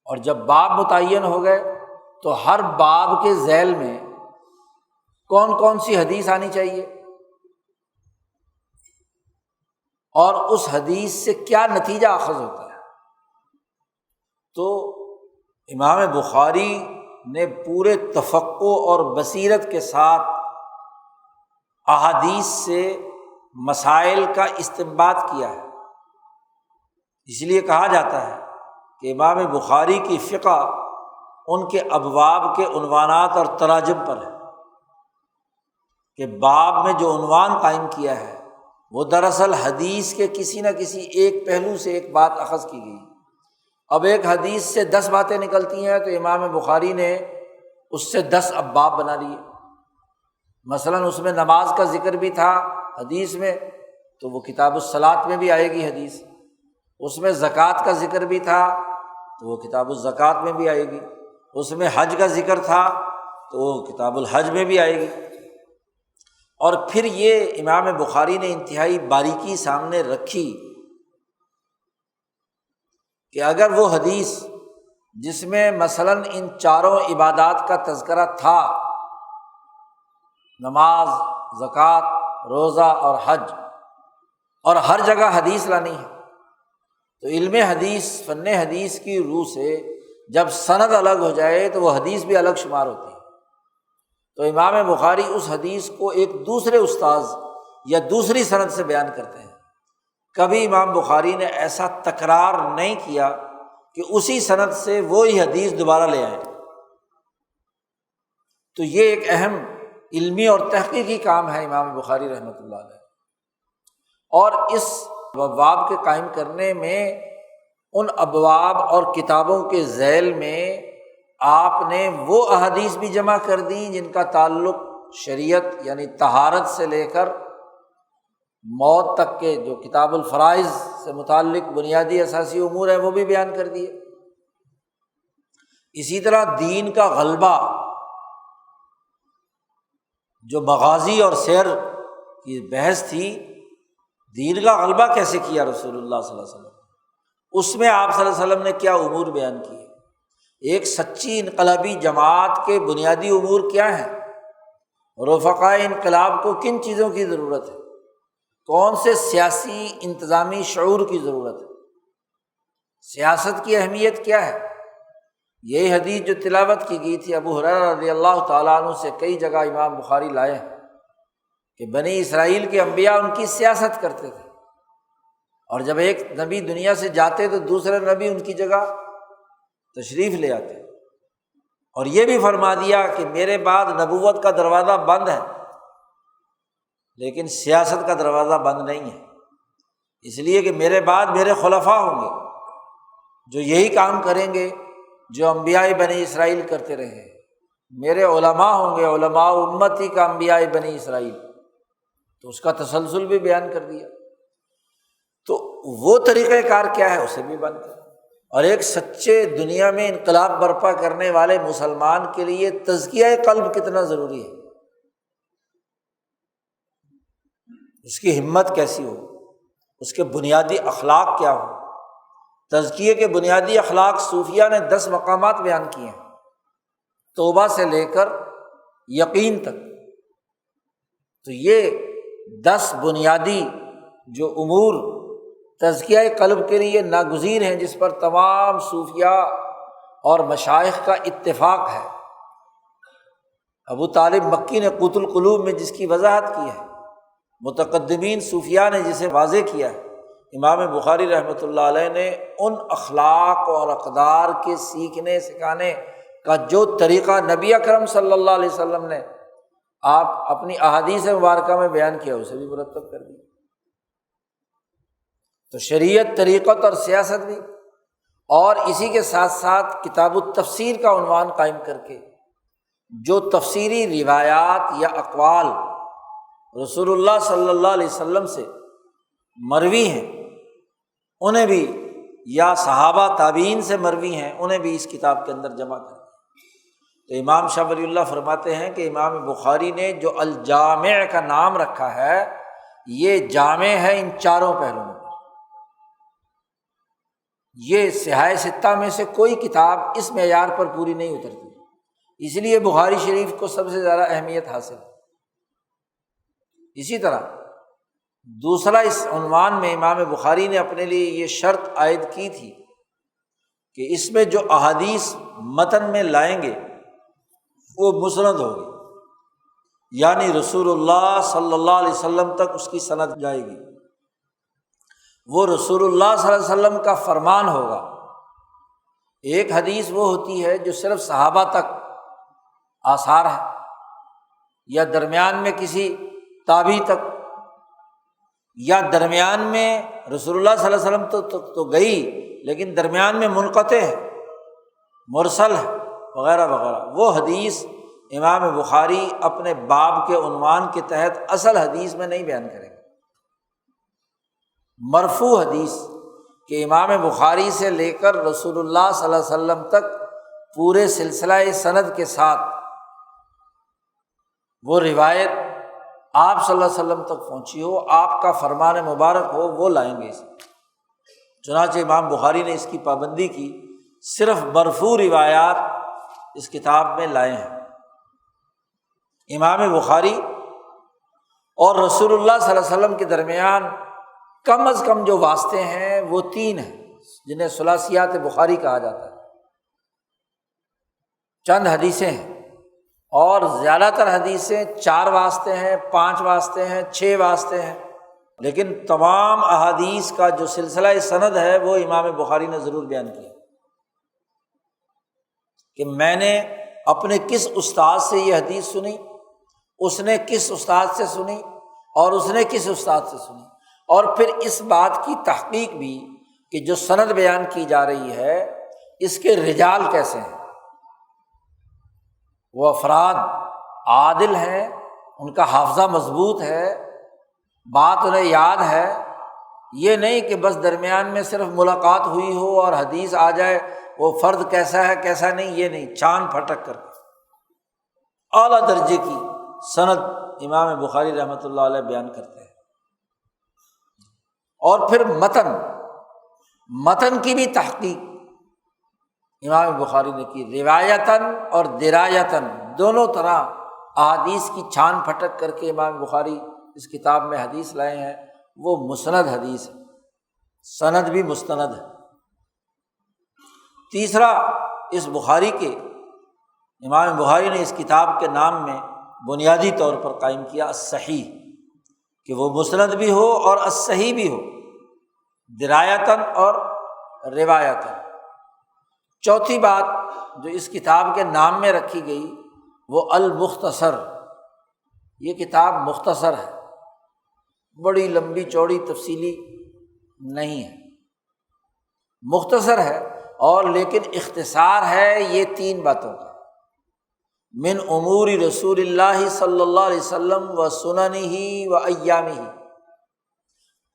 اور جب باب متعین ہو گئے تو ہر باب کے ذیل میں کون کون سی حدیث آنی چاہیے اور اس حدیث سے کیا نتیجہ اخذ ہوتا ہے، تو امام بخاری نے پورے تفقع اور بصیرت کے ساتھ احادیث سے مسائل کا استنباط کیا ہے۔ اس لیے کہا جاتا ہے کہ امام بخاری کی فقہ ان کے ابواب کے عنوانات اور تراجم پر ہے، کہ باب میں جو عنوان قائم کیا ہے وہ دراصل حدیث کے کسی نہ کسی ایک پہلو سے ایک بات اخذ کی گئی۔ اب ایک حدیث سے 10 باتیں نکلتی ہیں تو امام بخاری نے اس سے 10 ابواب بنا لیے۔ مثلاً اس میں نماز کا ذکر بھی تھا حدیث میں، تو وہ کتاب الصلاۃ میں بھی آئے گی حدیث۔ اس میں زکوٰۃ کا ذکر بھی تھا تو وہ کتاب الزکوٰۃ میں بھی آئے گی۔ اس میں حج کا ذکر تھا تو وہ کتاب الحج میں بھی آئے گی۔ اور پھر یہ امام بخاری نے انتہائی باریکی سامنے رکھی کہ اگر وہ حدیث جس میں مثلاً ان چاروں عبادات کا تذکرہ تھا، نماز، زکوٰۃ، روزہ اور حج، اور ہر جگہ حدیث لانی ہے، تو علم حدیث، فن حدیث کی روح سے جب سند الگ ہو جائے تو وہ حدیث بھی الگ شمار ہوتی ہے۔ تو امام بخاری اس حدیث کو ایک دوسرے استاذ یا دوسری سند سے بیان کرتے ہیں۔ کبھی امام بخاری نے ایسا تکرار نہیں کیا کہ اسی سند سے وہی حدیث دوبارہ لے آئیں۔ تو یہ ایک اہم علمی اور تحقیقی کام ہے امام بخاری رحمۃ اللہ علیہ۔ اور اس ابواب کے قائم کرنے میں ان ابواب اور کتابوں کے ذیل میں آپ نے وہ احادیث بھی جمع کر دیں جن کا تعلق شریعت یعنی طہارت سے لے کر موت تک کے جو کتاب الفرائض سے متعلق بنیادی اساسی امور ہیں وہ بھی بیان کر دیے۔ اسی طرح دین کا غلبہ، جو مغازی اور سیر کی بحث تھی، دین کا غلبہ کیسے کیا رسول اللہ صلی اللہ علیہ وسلم، اس میں آپ صلی اللہ علیہ وسلم نے کیا امور بیان کیے۔ ایک سچی انقلابی جماعت کے بنیادی امور کیا ہیں، رفقائے انقلاب کو کن چیزوں کی ضرورت ہے، کون سے سیاسی انتظامی شعور کی ضرورت ہے، سیاست کی اہمیت کیا ہے۔ یہی حدیث جو تلاوت کی گئی تھی ابو ہریرہ رضی اللہ تعالیٰ عنہ سے کئی جگہ امام بخاری لائے ہیں کہ بنی اسرائیل کے انبیاء ان کی سیاست کرتے تھے، اور جب ایک نبی دنیا سے جاتے تو دوسرے نبی ان کی جگہ تشریف لے آتے، اور یہ بھی فرما دیا کہ میرے بعد نبوت کا دروازہ بند ہے لیکن سیاست کا دروازہ بند نہیں ہے، اس لیے کہ میرے بعد میرے خلفاء ہوں گے جو یہی کام کریں گے جو انبیاء بنی اسرائیل کرتے رہے ہیں، میرے علماء ہوں گے، علماء امتی کا انبیاء بنی اسرائیل، تو اس کا تسلسل بھی بیان کر دیا۔ تو وہ طریقہ کار کیا ہے اسے بھی بیان کر، اور ایک سچے دنیا میں انقلاب برپا کرنے والے مسلمان کے لیے تزکیہ قلب کتنا ضروری ہے، اس کی ہمت کیسی ہو، اس کے بنیادی اخلاق کیا ہو۔ تزکیے کے بنیادی اخلاق صوفیہ نے 10 مقامات بیان کیے ہیں، توبہ سے لے کر یقین تک۔ تو یہ 10 بنیادی جو امور تزکیہ قلب کے لیے ناگزیر ہیں، جس پر تمام صوفیہ اور مشائخ کا اتفاق ہے۔ ابو طالب مکی نے قوت القلوب میں جس کی وضاحت کی ہے، متقدمین صوفیہ نے جسے واضح کیا ہے، امام بخاری رحمۃ اللہ علیہ نے ان اخلاق اور اقدار کے سیکھنے سکھانے کا جو طریقہ نبی اکرم صلی اللہ علیہ وسلم نے آپ اپنی احادیث مبارکہ میں بیان کیا اسے بھی مرتب کر دیا۔ تو شریعت، طریقت اور سیاست بھی، اور اسی کے ساتھ ساتھ کتاب التفسیر کا عنوان قائم کر کے جو تفسیری روایات یا اقوال رسول اللہ صلی اللہ علیہ وسلم سے مروی ہیں انہیں بھی، یا صحابہ تابعین سے مروی ہیں انہیں بھی اس کتاب کے اندر جمع کر دیا۔ تو امام شاہ ولی اللہ فرماتے ہیں کہ امام بخاری نے جو الجامع کا نام رکھا ہے، یہ جامع ہے ان چاروں پہلوؤں پر۔ یہ صحاح ستہ میں سے کوئی کتاب اس معیار پر پوری نہیں اترتی، اس لیے بخاری شریف کو سب سے زیادہ اہمیت حاصل ہے۔ اسی طرح دوسرا اس عنوان میں امام بخاری نے اپنے لیے یہ شرط عائد کی تھی کہ اس میں جو احادیث متن میں لائیں گے وہ مسند ہوگی، یعنی رسول اللہ صلی اللہ علیہ وسلم تک اس کی سند جائے گی، وہ رسول اللہ صلی اللہ علیہ وسلم کا فرمان ہوگا۔ ایک حدیث وہ ہوتی ہے جو صرف صحابہ تک آثار ہے، یا درمیان میں کسی تابعی تک، یا درمیان میں رسول اللہ صلی اللہ علیہ وسلم تو گئی لیکن درمیان میں منقطع ہے، مرسل ہے، وغیرہ وغیرہ۔ وہ حدیث امام بخاری اپنے باب کے عنوان کے تحت اصل حدیث میں نہیں بیان کریں گے۔ مرفوع حدیث کہ امام بخاری سے لے کر رسول اللہ صلی اللہ علیہ وسلم تک پورے سلسلہ سند کے ساتھ وہ روایت آپ صلی اللہ علیہ وسلم تک پہنچی ہو، آپ کا فرمان مبارک ہو، وہ لائیں گے اس میں۔ چنانچہ امام بخاری نے اس کی پابندی کی، صرف مرفوع روایات اس کتاب میں لائے ہیں۔ امام بخاری اور رسول اللہ صلی اللہ علیہ وسلم کے درمیان کم از کم جو واسطے ہیں وہ 3 ہیں، جنہیں ثلاثیات بخاری کہا جاتا ہے۔ چند حدیثیں ہیں، اور زیادہ تر حدیثیں 4 واسطے ہیں، 5 واسطے ہیں، 6 واسطے ہیں، لیکن تمام احادیث کا جو سلسلہ سند ہے وہ امام بخاری نے ضرور بیان کیا کہ میں نے اپنے کس استاد سے یہ حدیث سنی، اس نے کس استاد سے سنی، اور اس نے کس استاد سے سنی، اور پھر اس بات کی تحقیق بھی کہ جو سند بیان کی جا رہی ہے اس کے رجال کیسے ہیں، وہ افراد عادل ہیں، ان کا حافظہ مضبوط ہے، بات انہیں یاد ہے، یہ نہیں کہ بس درمیان میں صرف ملاقات ہوئی ہو اور حدیث آ جائے وہ فرد کیسا ہے کیسا نہیں، یہ نہیں، چھان پھٹک کر اعلیٰ درجے کی سند امام بخاری رحمۃ اللہ علیہ بیان کرتے ہیں۔ اور پھر متن کی بھی تحقیق امام بخاری نے کی، روایتاً اور درایتاً دونوں طرح احادیث کی چھان پھٹک کر کے امام بخاری اس کتاب میں حدیث لائے ہیں، وہ مسند حدیث ہے، سند بھی مستند ہے۔ تیسرا، اس بخاری کے امام بخاری نے اس کتاب کے نام میں بنیادی طور پر قائم کیا الصحیح، کہ وہ مسند بھی ہو اور الصحیح بھی ہو، درایتاً اور روایتاً۔ چوتھی بات جو اس کتاب کے نام میں رکھی گئی وہ المختصر، یہ کتاب مختصر ہے، بڑی لمبی چوڑی تفصیلی نہیں ہے، مختصر ہے، اور لیکن اختصار ہے یہ 3 باتوں کا، من امور رسول اللہ صلی اللہ علیہ وسلم و سننہ و ایامہ۔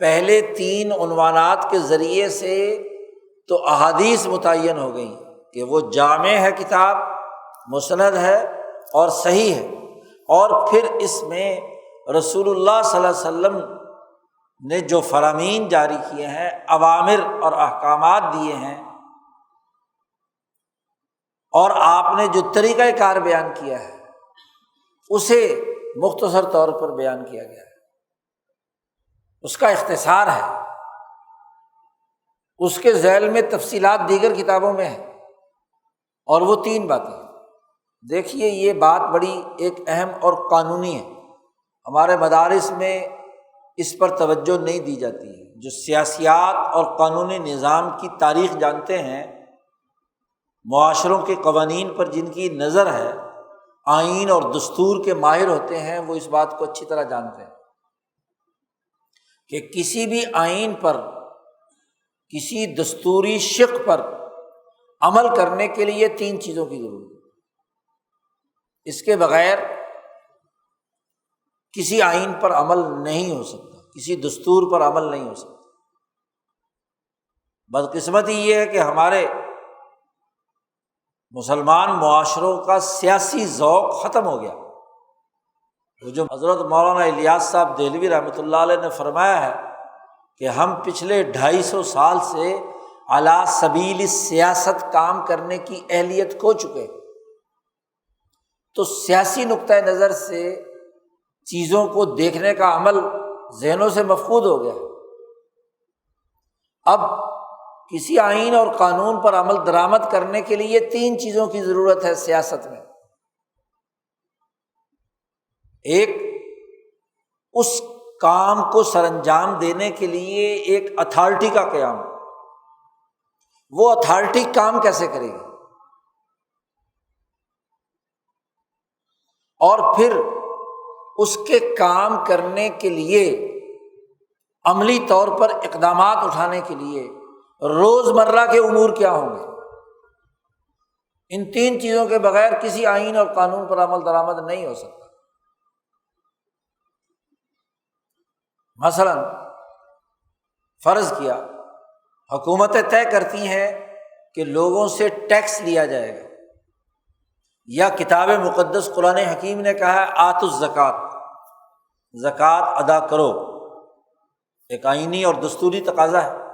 پہلے 3 عنوانات کے ذریعے سے تو احادیث متعین ہو گئیں کہ وہ جامع ہے، کتاب مسند ہے اور صحیح ہے، اور پھر اس میں رسول اللہ صلی اللہ علیہ وسلم نے جو فرامین جاری کیے ہیں، اوامر اور احکامات دیے ہیں، اور آپ نے جو طریقہ کار بیان کیا ہے اسے مختصر طور پر بیان کیا گیا ہے، اس کا اختصار ہے، اس کے ذیل میں تفصیلات دیگر کتابوں میں ہے، اور وہ 3 باتیں۔ دیکھیے یہ بات بڑی ایک اہم اور قانونی ہے، ہمارے مدارس میں اس پر توجہ نہیں دی جاتی ہے۔ جو سیاسیات اور قانونی نظام کی تاریخ جانتے ہیں، معاشروں کے قوانین پر جن کی نظر ہے، آئین اور دستور کے ماہر ہوتے ہیں، وہ اس بات کو اچھی طرح جانتے ہیں کہ کسی بھی آئین پر، کسی دستوری شق پر عمل کرنے کے لیے 3 چیزوں کی ضرورت ہے، اس کے بغیر کسی آئین پر عمل نہیں ہو سکتا، کسی دستور پر عمل نہیں ہو سکتا۔ بدقسمتی یہ ہے کہ ہمارے مسلمان معاشروں کا سیاسی ذوق ختم ہو گیا۔ وہ جو حضرت مولانا الیاس صاحب دہلوی رحمۃ اللہ علیہ نے فرمایا ہے کہ ہم پچھلے 250 سال سے علی سبیل سیاست کام کرنے کی اہلیت کھو چکے، تو سیاسی نقطۂ نظر سے چیزوں کو دیکھنے کا عمل ذہنوں سے مفقود ہو گیا۔ اب کسی آئین اور قانون پر عمل درآمد کرنے کے لیے 3 چیزوں کی ضرورت ہے سیاست میں۔ ایک، اس کام کو سر انجام دینے کے لیے ایک اتھارٹی کا قیام، وہ اتھارٹی کام کیسے کرے گی، اور پھر اس کے کام کرنے کے لیے عملی طور پر اقدامات اٹھانے کے لیے روزمرہ کے امور کیا ہوں گے۔ ان 3 چیزوں کے بغیر کسی آئین اور قانون پر عمل درآمد نہیں ہو سکتا۔ مثلاً فرض کیا حکومتیں طے کرتی ہیں کہ لوگوں سے ٹیکس لیا جائے گا، یا کتاب مقدس قرآن حکیم نے کہا ہے آتوا الزکوٰۃ، زکوٰۃ ادا کرو، ایک آئینی اور دستوری تقاضا ہے۔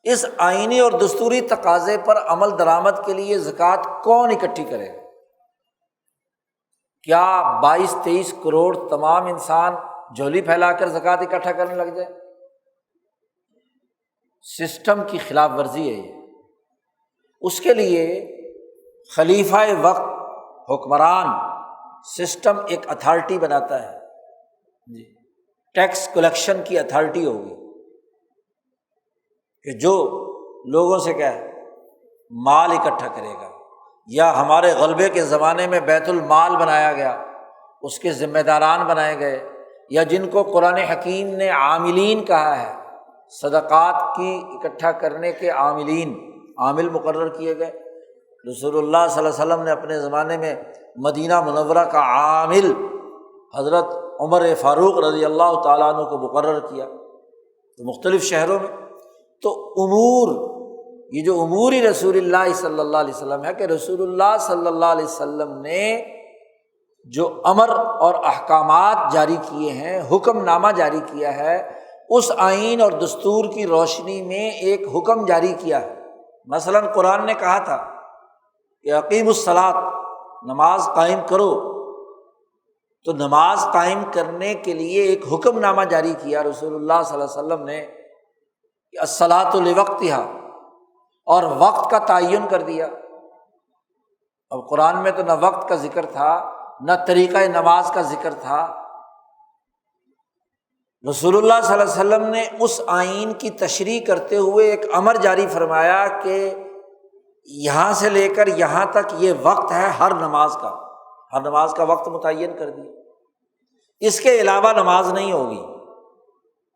اس آئینی اور دستوری تقاضے پر عمل درآمد کے لیے زکوٰۃ کون اکٹھی کرے گا؟ کیا 22-23 کروڑ تمام انسان جھولی پھیلا کر زکوٰۃ اکٹھا کرنے لگ جائے؟ سسٹم کی خلاف ورزی ہے یہ۔ اس کے لیے خلیفہ وقت حکمران سسٹم ایک اتھارٹی بناتا ہے، جی ٹیکس کلیکشن کی اتھارٹی ہوگی، کہ جو لوگوں سے کیا ہے مال اکٹھا کرے گا، یا ہمارے غلبے کے زمانے میں بیت المال بنایا گیا، اس کے ذمہ داران بنائے گئے، یا جن کو قرآن حکیم نے عاملین کہا ہے، صدقات کی اکٹھا کرنے کے عامل مقرر کیے گئے۔ رسول اللہ صلی اللہ علیہ وسلم نے اپنے زمانے میں مدینہ منورہ کا عامل حضرت عمر فاروق رضی اللہ تعالیٰ عنہ کو مقرر کیا تو مختلف شہروں میں، تو امور، یہ جو امور رسول اللہ صلی اللہ علیہ وسلم ہے کہ رسول اللہ صلی اللہ علیہ وسلم نے جو امر اور احکامات جاری کیے ہیں، حکم نامہ جاری کیا ہے، اس آئین اور دستور کی روشنی میں ایک حکم جاری کیا ہے۔ مثلاً قرآن نے کہا تھا کہ اقیموا الصلاۃ، نماز قائم کرو، تو نماز قائم کرنے کے لیے ایک حکم نامہ جاری کیا رسول اللہ صلی اللہ علیہ وسلم نے کہ الصلاۃ لوقتہا، اور وقت کا تعین کر دیا۔ اب قرآن میں تو نہ وقت کا ذکر تھا نہ طریقہ نماز کا ذکر تھا، رسول اللہ صلی اللہ علیہ وسلم نے اس آئین کی تشریح کرتے ہوئے ایک امر جاری فرمایا کہ یہاں سے لے کر یہاں تک یہ وقت ہے ہر نماز کا وقت متعین کر دیا، اس کے علاوہ نماز نہیں ہوگی۔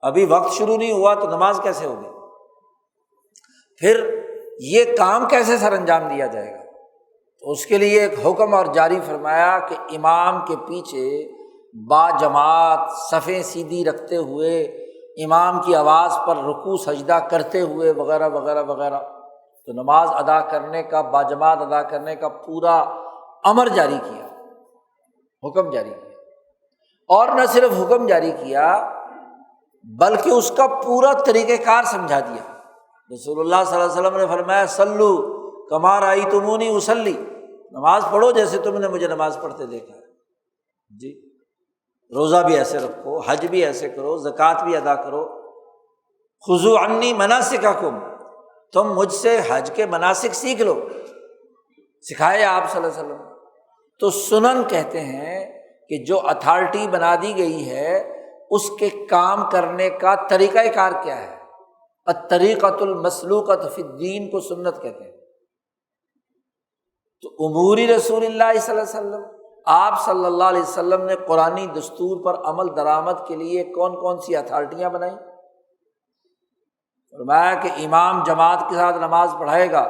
ابھی وقت شروع نہیں ہوا تو نماز کیسے ہوگی؟ پھر یہ کام کیسے سر انجام دیا جائے گا؟ تو اس کے لیے ایک حکم اور جاری فرمایا کہ امام کے پیچھے با جماعت صفیں سیدھی رکھتے ہوئے، امام کی آواز پر رکوع سجدہ کرتے ہوئے وغیرہ وغیرہ وغیرہ، تو نماز ادا کرنے کا، با جماعت ادا کرنے کا پورا امر جاری کیا، حکم جاری کیا۔ اور نہ صرف حکم جاری کیا بلکہ اس کا پورا طریقہ کار سمجھا دیا۔ رسول اللہ صلی اللہ علیہ وسلم نے فرمایا صلو کما رأیتمونی اصلی، نماز پڑھو جیسے تم نے مجھے نماز پڑھتے دیکھا ہے جی۔ روزہ بھی ایسے رکھو، حج بھی ایسے کرو، زکوٰۃ بھی ادا کرو۔ خذوا عنی مناسککم، تم مجھ سے حج کے مناسک سیکھ لو، سکھائے آپ صلی اللہ علیہ وسلم۔ تو سنن کہتے ہیں کہ جو اتھارٹی بنا دی گئی ہے اس کے کام کرنے کا طریقہ کار کیا ہے، الطریقۃ المسلوقۃ فی الدین کو سنت کہتے ہیں۔ تو امور رسول اللہ صلی اللہ علیہ وسلم، آپ صلی اللہ علیہ وسلم نے قرآنی دستور پر عمل درآمد کے لیے کون کون سی اتھارٹیاں بنائیں؟ فرمایا کہ امام جماعت کے ساتھ نماز پڑھائے گا،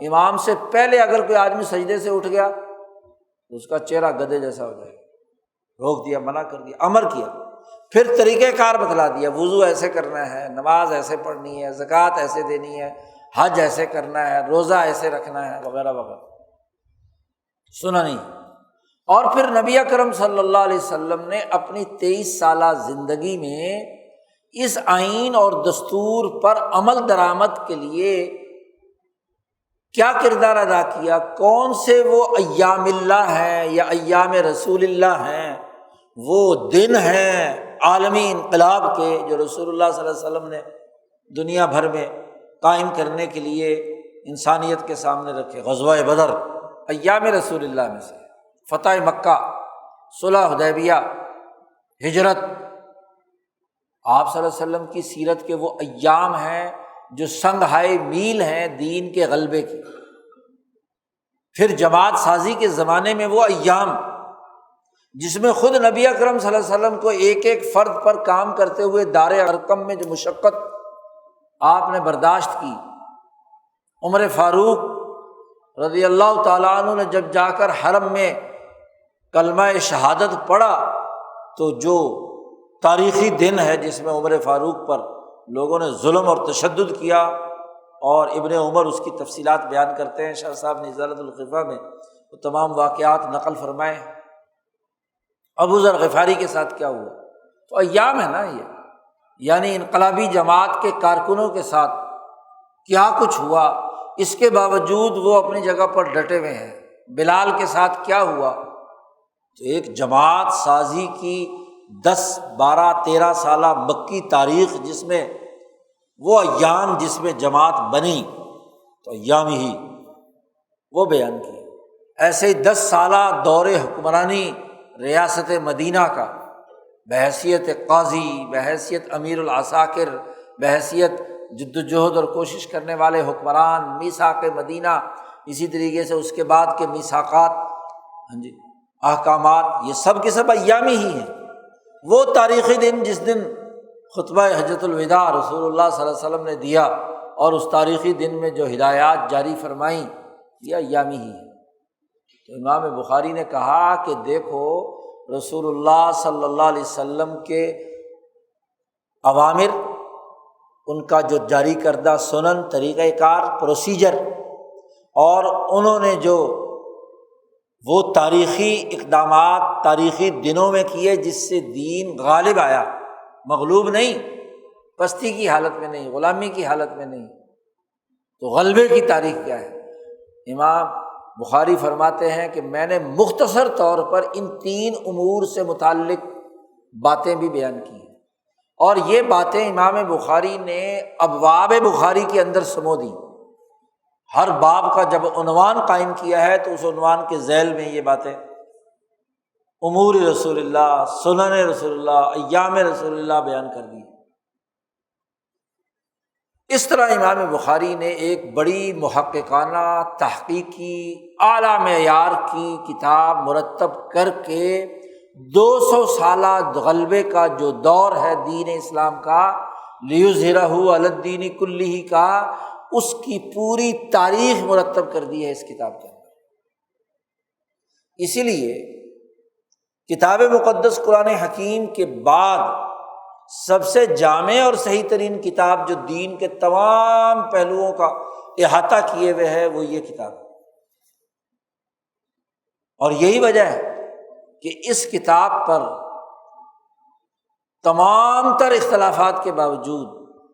امام سے پہلے اگر کوئی آدمی سجدے سے اٹھ گیا تو اس کا چہرہ گدھے جیسا ہو جائے گا۔ روک دیا، منع کر دیا، امر کیا۔ پھر طریقہ کار بتلا دیا، وضو ایسے کرنا ہے، نماز ایسے پڑھنی ہے، زکوٰۃ ایسے دینی ہے، حج ایسے کرنا ہے، روزہ ایسے رکھنا ہے، وغیرہ وغیرہ۔ سنا نہیں۔ اور پھر نبی اکرم صلی اللہ علیہ وسلم نے اپنی 23 سالہ زندگی میں اس آئین اور دستور پر عمل درآمد کے لیے کیا کردار ادا کیا؟ کون سے وہ ایام اللہ ہیں یا ایام رسول اللہ ہیں، وہ دن ہیں عالمی انقلاب کے جو رسول اللہ صلی اللہ علیہ وسلم نے دنیا بھر میں قائم کرنے کے لیے انسانیت کے سامنے رکھے۔ غزوہ بدر ایام رسول اللہ میں سے، فتح مکہ، صلح حدیبیہ، ہجرت، آپ صلی اللہ علیہ وسلم کی سیرت کے وہ ایام ہیں جو سنگھائے میل ہیں دین کے غلبے کی۔ پھر جماعت سازی کے زمانے میں وہ ایام جس میں خود نبی اکرم صلی اللہ علیہ وسلم کو ایک ایک فرد پر کام کرتے ہوئے دار ارقم میں جو مشقت آپ نے برداشت کی، عمر فاروق رضی اللہ تعالیٰ عنہ نے جب جا کر حرم میں کلمہ شہادت پڑھا تو جو تاریخی دن ہے جس میں عمر فاروق پر لوگوں نے ظلم اور تشدد کیا، اور ابن عمر اس کی تفصیلات بیان کرتے ہیں، شاہ صاحب نے اظہارۃ الخفا میں وہ تمام واقعات نقل فرمائے ہیں۔ ابو ذر غفاری کے ساتھ کیا ہوا، تو ایام ہے نا یہ، یعنی انقلابی جماعت کے کارکنوں کے ساتھ کیا کچھ ہوا، اس کے باوجود وہ اپنی جگہ پر ڈٹے ہوئے ہیں۔ بلال کے ساتھ کیا ہوا، تو ایک جماعت سازی کی 10 12 13 سالہ مکی تاریخ جس میں وہ ایام جس میں جماعت بنی، تو ایام ہی وہ بیان کیے۔ ایسے ہی 10 سالہ دور حکمرانی ریاست مدینہ کا بحیثیت قاضی، بحیثیت امیر العساکر، بحیثیت جد و جہد اور کوشش کرنے والے حکمران، میثاق مدینہ، اسی طریقے سے اس کے بعد کے میثاقات، احکامات، یہ سب کے سب ایامی ہی ہیں۔ وہ تاریخی دن جس دن خطبہ حجۃ الوداع رسول اللہ صلی اللہ علیہ وسلم نے دیا اور اس تاریخی دن میں جو ہدایات جاری فرمائیں، یہ ایامی ہی ہے۔ تو امام بخاری نے کہا کہ دیکھو رسول اللہ صلی اللہ علیہ وسلم کے اوامر، ان کا جو جاری کردہ سنن، طریقہ کار، پروسیجر، اور انہوں نے جو وہ تاریخی اقدامات تاریخی دنوں میں کیے جس سے دین غالب آیا، مغلوب نہیں، پستی کی حالت میں نہیں، غلامی کی حالت میں نہیں، تو غلبے کی تاریخ کیا ہے؟ امام بخاری فرماتے ہیں کہ میں نے مختصر طور پر ان 3 امور سے متعلق باتیں بھی بیان کی ہیں، اور یہ باتیں امام بخاری نے ابواب بخاری کے اندر سمو دی۔ ہر باب کا جب عنوان قائم کیا ہے تو اس عنوان کے ذیل میں یہ باتیں امور رسول اللہ، سنن رسول اللہ، ایام رسول اللہ بیان کر دی۔ اس طرح امام بخاری نے ایک بڑی محققانہ تحقیقی اعلیٰ معیار کی کتاب مرتب کر کے 200 سالہ غلبے کا جو دور ہے دین اسلام کا، لیظہرہ علی الدین کلہ کا، اس کی پوری تاریخ مرتب کر دی ہے اس کتاب کے اندر۔ اسی لیے کتاب مقدس قرآن حکیم کے بعد سب سے جامع اور صحیح ترین کتاب جو دین کے تمام پہلوؤں کا احاطہ کیے ہوئے ہے وہ یہ کتاب ہے۔ اور یہی وجہ ہے کہ اس کتاب پر تمام تر اختلافات کے باوجود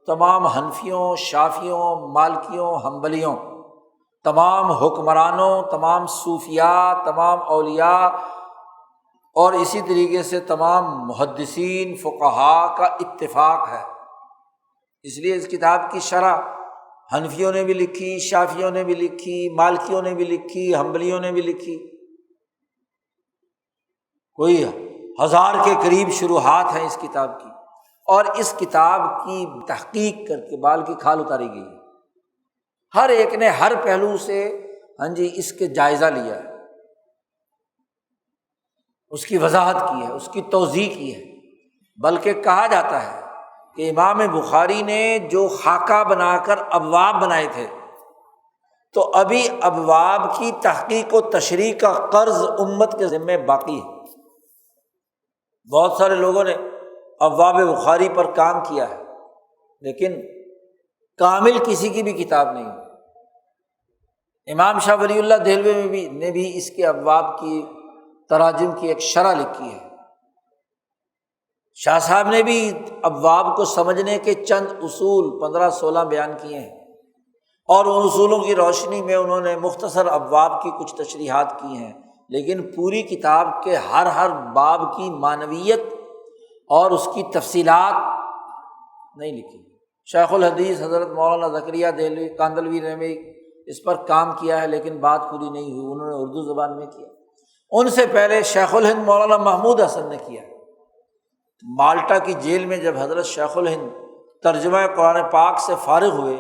تمام حنفیوں، شافعیوں، مالکیوں، حنبلیوں، تمام حکمرانوں، تمام صوفیاء، تمام اولیاء اور اسی طریقے سے تمام محدثین، فقہاء کا اتفاق ہے۔ اس لیے اس کتاب کی شرح حنفیوں نے بھی لکھی، شافعیوں نے بھی لکھی، مالکیوں نے بھی لکھی، حنبلیوں نے بھی لکھی، کوئی 1000 کے قریب شروحات ہیں اس کتاب کی، اور اس کتاب کی تحقیق کر کے بال کی کھال اتاری گئی ہے۔ ہر ایک نے ہر پہلو سے اس کے جائزہ لیا ہے، اس کی وضاحت کی ہے، اس کی توضیح کی ہے۔ بلکہ کہا جاتا ہے کہ امام بخاری نے جو خاکہ بنا کر ابواب بنائے تھے تو ابھی ابواب کی تحقیق و تشریح کا قرض امت کے ذمہ باقی ہے۔ بہت سارے لوگوں نے ابواب بخاری پر کام کیا ہے، لیکن کامل کسی کی بھی کتاب نہیں۔ امام شاہ ولی اللہ دہلوی نے بھی اس کے ابواب کی تراجم کی ایک شرح لکھی ہے۔ شاہ صاحب نے بھی ابواب کو سمجھنے کے چند اصول 15-16 بیان کیے ہیں، اور ان اصولوں کی روشنی میں انہوں نے مختصر ابواب کی کچھ تشریحات کی ہیں، لیکن پوری کتاب کے ہر باب کی معنویت اور اس کی تفصیلات نہیں لکھی۔ شیخ الحدیث حضرت مولانا زکریا دہلوی کاندلوی نے بھی اس پر کام کیا ہے، لیکن بات پوری نہیں ہوئی، انہوں نے اردو زبان میں کیا۔ ان سے پہلے شیخ الہند مولانا محمود حسن نے کیا۔ مالٹا کی جیل میں جب حضرت شیخ الہند ترجمہ قرآن پاک سے فارغ ہوئے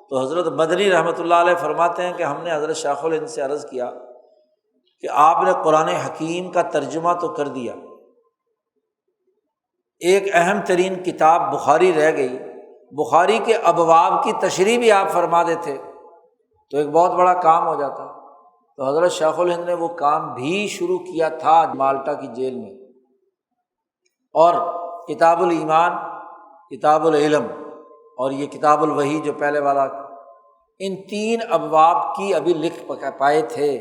تو حضرت مدنی رحمۃ اللہ علیہ فرماتے ہیں کہ ہم نے حضرت شیخ الہند سے عرض کیا کہ آپ نے قرآن حکیم کا ترجمہ تو کر دیا، ایک اہم ترین کتاب بخاری رہ گئی، بخاری کے ابواب کی تشریح بھی آپ فرما دیتے تو ایک بہت بڑا کام ہو جاتا۔ تو حضرت شیخ الہند نے وہ کام بھی شروع کیا تھا مالٹا کی جیل میں، اور کتاب الایمان، کتاب العلم اور یہ کتاب الوحی جو پہلے والا، ان 3 ابواب کی ابھی لکھ پائے تھے۔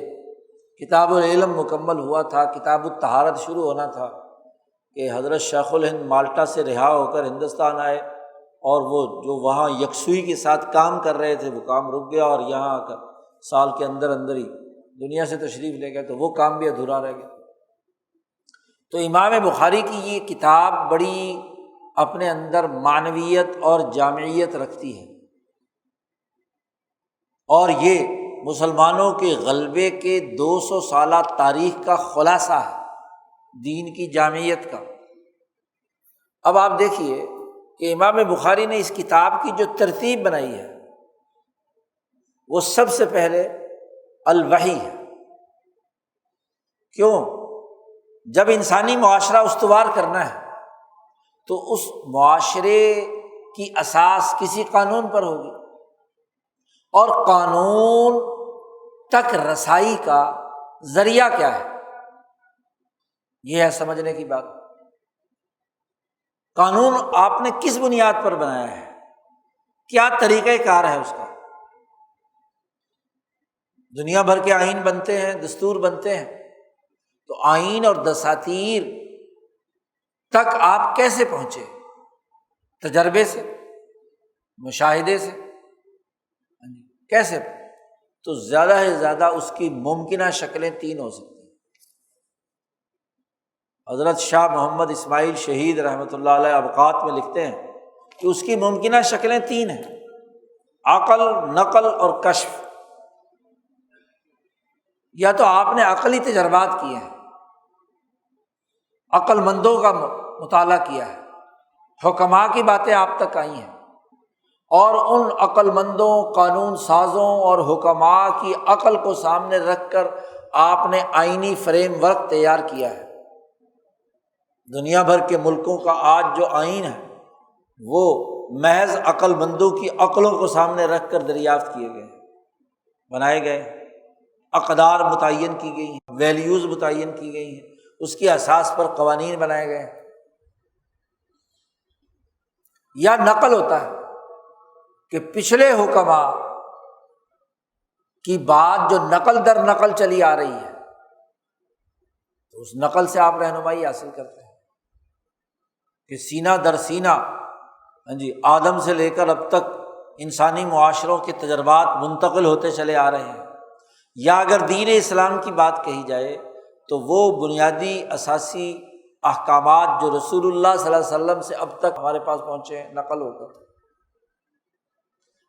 کتاب العلم مکمل ہوا تھا، کتاب الطہارت شروع ہونا تھا کہ حضرت شیخ الہند مالٹا سے رہا ہو کر ہندوستان آئے، اور وہ جو وہاں یکسوئی کے ساتھ کام کر رہے تھے وہ کام رک گیا، اور یہاں آ کر سال کے اندر ہی دنیا سے تشریف لے گئے، تو وہ کام بھی ادھورا رہ گیا۔ تو امام بخاری کی یہ کتاب بڑی اپنے اندر معنویت اور جامعیت رکھتی ہے، اور یہ مسلمانوں کے غلبے کے 200 سالہ تاریخ کا خلاصہ ہے، دین کی جامعیت کا۔ اب آپ دیکھیے کہ امام بخاری نے اس کتاب کی جو ترتیب بنائی ہے وہ سب سے پہلے الوحی ہے۔ کیوں؟ جب انسانی معاشرہ استوار کرنا ہے تو اس معاشرے کی اساس کسی قانون پر ہوگی، اور قانون تک رسائی کا ذریعہ کیا ہے؟ یہ ہے سمجھنے کی بات۔ قانون آپ نے کس بنیاد پر بنایا ہے، کیا طریقہ کار ہے اس کا؟ دنیا بھر کے آئین بنتے ہیں، دستور بنتے ہیں، تو آئین اور دساتیر تک آپ کیسے پہنچے؟ تجربے سے، مشاہدے سے، کیسے؟ تو زیادہ سے زیادہ اس کی ممکنہ شکلیں تین ہو سکتی ہیں۔ حضرت شاہ محمد اسماعیل شہید رحمۃ اللہ علیہ ابقات میں لکھتے ہیں کہ اس کی ممکنہ شکلیں تین ہیں: عقل، نقل اور کشف۔ یا تو آپ نے عقلی تجربات کیے ہیں، عقل مندوں کا مطالعہ کیا ہے، حکماء کی باتیں آپ تک آئی ہیں، اور ان عقل مندوں، قانون سازوں اور حکماء کی عقل کو سامنے رکھ کر آپ نے آئینی فریم ورک تیار کیا ہے۔ دنیا بھر کے ملکوں کا آج جو آئین ہے وہ محض عقل مندوں کی عقلوں کو سامنے رکھ کر دریافت کیے گئے ہیں، بنائے گئے ہیں، اقدار متعین کی گئی ہیں، ویلیوز متعین کی گئی ہیں، اس کی اساس پر قوانین بنائے گئے ہیں۔ یا نقل ہوتا ہے کہ پچھلے حکماء کی بات جو نقل در نقل چلی آ رہی ہے، تو اس نقل سے آپ رہنمائی حاصل کرتے ہیں کہ سینہ در سینہ آدم سے لے کر اب تک انسانی معاشروں کے تجربات منتقل ہوتے چلے آ رہے ہیں۔ یا اگر دین اسلام کی بات کہی جائے تو وہ بنیادی اساسی احکامات جو رسول اللہ صلی اللہ علیہ وسلم سے اب تک ہمارے پاس پہنچے ہیں نقل ہو کر۔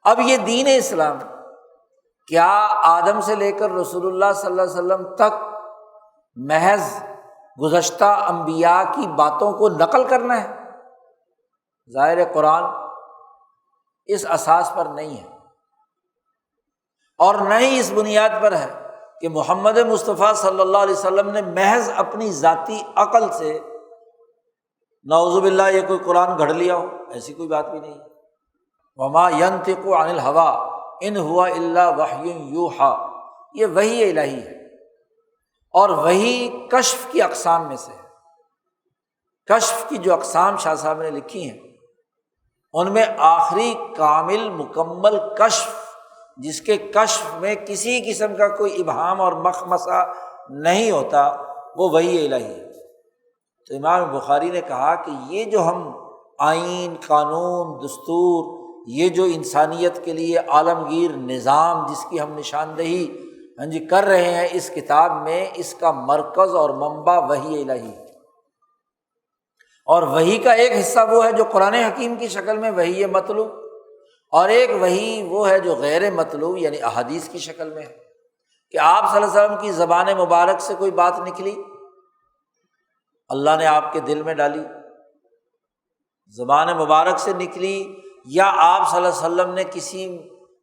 اب یہ دین اسلام کیا آدم سے لے کر رسول اللہ صلی اللہ علیہ وسلم تک محض گزشتہ انبیاء کی باتوں کو نقل کرنا ہے؟ ظاہر قرآن اس اساس پر نہیں ہے، اور نہ ہی اس بنیاد پر ہے کہ محمد مصطفیٰ صلی اللہ علیہ وسلم نے محض اپنی ذاتی عقل سے نعوذ باللہ یہ کوئی قرآن گھڑ لیا ہو، ایسی کوئی بات بھی نہیں۔ وما ینطق عن الہوی ان ہوا الا وحی یوحی، یہ وحی الہی ہے، اور وحی کشف کی اقسام میں سے ہے۔ کشف کی جو اقسام شاہ صاحب نے لکھی ہیں ان میں آخری کامل مکمل کشف، جس کے کشف میں کسی قسم کا کوئی ابہام اور مخمصہ نہیں ہوتا، وہ وحی الہی ہے۔ تو امام بخاری نے کہا کہ یہ جو ہم آئین، قانون، دستور، یہ جو انسانیت کے لیے عالمگیر نظام جس کی ہم نشاندہی کر رہے ہیں اس کتاب میں، اس کا مرکز اور منبع وحی الہی ہے۔ اور وحی کا ایک حصہ وہ ہے جو قرآن حکیم کی شکل میں وحی مطلوب، اور ایک وحی وہ ہے جو غیر مطلوب یعنی احادیث کی شکل میں ہے، کہ آپ صلی اللہ علیہ وسلم کی زبان مبارک سے کوئی بات نکلی، اللہ نے آپ کے دل میں ڈالی، زبان مبارک سے نکلی، یا آپ صلی اللہ علیہ وسلم نے کسی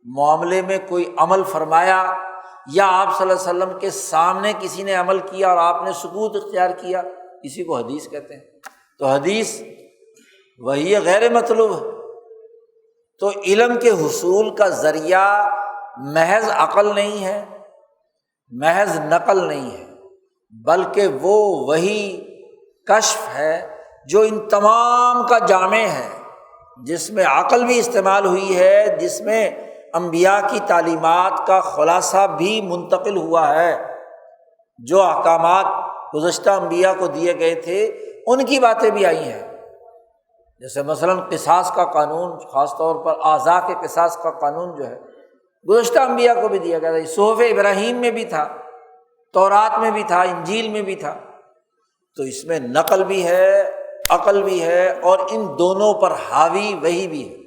معاملے میں کوئی عمل فرمایا، یا آپ صلی اللہ علیہ وسلم کے سامنے کسی نے عمل کیا اور آپ نے سکوت اختیار کیا، اسی کو حدیث کہتے ہیں۔ تو حدیث وحی غیر مطلوب ہے۔ تو علم کے حصول کا ذریعہ محض عقل نہیں ہے، محض نقل نہیں ہے، بلکہ وہ وحی کشف ہے جو ان تمام کا جامع ہے، جس میں عقل بھی استعمال ہوئی ہے، جس میں انبیاء کی تعلیمات کا خلاصہ بھی منتقل ہوا ہے، جو احکامات گزشتہ انبیاء کو دیے گئے تھے ان کی باتیں بھی آئی ہیں۔ جیسے مثلاً قصاص کا قانون، خاص طور پر اعضاء کے قصاص کا قانون جو ہے گزشتہ انبیاء کو بھی دیا گیا تھا، صحف ابراہیم میں بھی تھا، تورات میں بھی تھا، انجیل میں بھی تھا۔ تو اس میں نقل بھی ہے، عقل بھی ہے، اور ان دونوں پر حاوی وحی بھی ہے۔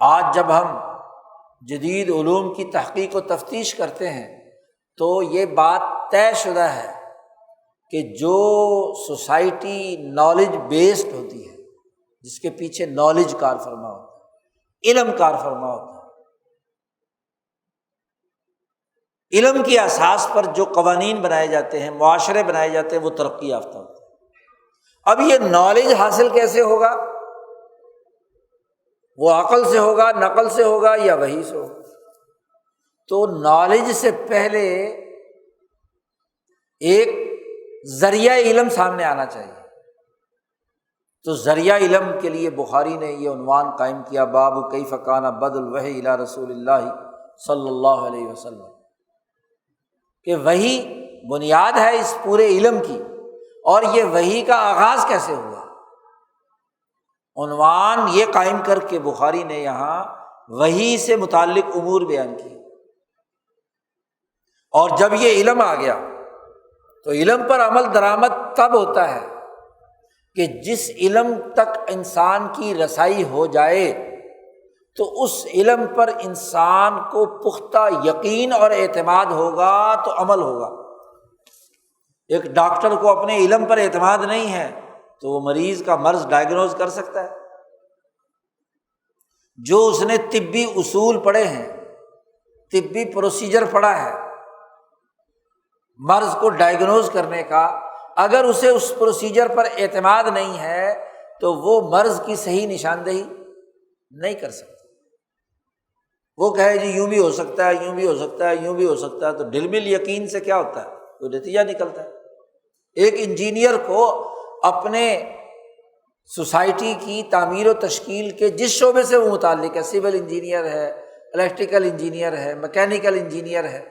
آج جب ہم جدید علوم کی تحقیق و تفتیش کرتے ہیں تو یہ بات طے شدہ ہے کہ جو سوسائٹی نالج بیسڈ ہوتی ہے، جس کے پیچھے نالج کار فرما ہوتا ہے، علم کار فرما ہوتا ہے، علم کی اساس پر جو قوانین بنائے جاتے ہیں، معاشرے بنائے جاتے ہیں، وہ ترقی یافتہ ہوتے ہیں۔ اب یہ نالج حاصل کیسے ہوگا؟ وہ عقل سے ہوگا، نقل سے ہوگا، یا وحی سے ہوگا؟ تو نالج سے پہلے ایک ذریعہ علم سامنے آنا چاہیے۔ تو ذریعہ علم کے لیے بخاری نے یہ عنوان قائم کیا، باب کیف کان بدء الوحی الی رسول اللہ صلی اللہ علیہ وسلم، کہ وحی بنیاد ہے اس پورے علم کی، اور یہ وحی کا آغاز کیسے ہوا۔ عنوان یہ قائم کر کے بخاری نے یہاں وحی سے متعلق امور بیان کیے، اور جب یہ علم آ گیا تو علم پر عمل درآمد تب ہوتا ہے کہ جس علم تک انسان کی رسائی ہو جائے تو اس علم پر انسان کو پختہ یقین اور اعتماد ہوگا تو عمل ہوگا۔ ایک ڈاکٹر کو اپنے علم پر اعتماد نہیں ہے تو وہ مریض کا مرض ڈائگنوز کر سکتا ہے؟ جو اس نے طبی اصول پڑھے ہیں، طبی پروسیجر پڑھا ہے مرض کو ڈائگنوز کرنے کا، اگر اسے اس پروسیجر پر اعتماد نہیں ہے تو وہ مرض کی صحیح نشاندہی نہیں کر سکتا۔ وہ کہے جی یوں بھی ہو سکتا ہے، یوں بھی ہو سکتا ہے، یوں بھی ہو سکتا ہے، تو ڈلمل یقین سے کیا ہوتا ہے؟ کوئی نتیجہ نکلتا ہے۔ ایک انجینئر کو اپنے سوسائٹی کی تعمیر و تشکیل کے جس شعبے سے وہ متعلق ہے، سول انجینئر ہے، الیکٹریکل انجینئر ہے، میکینیکل انجینئر ہے،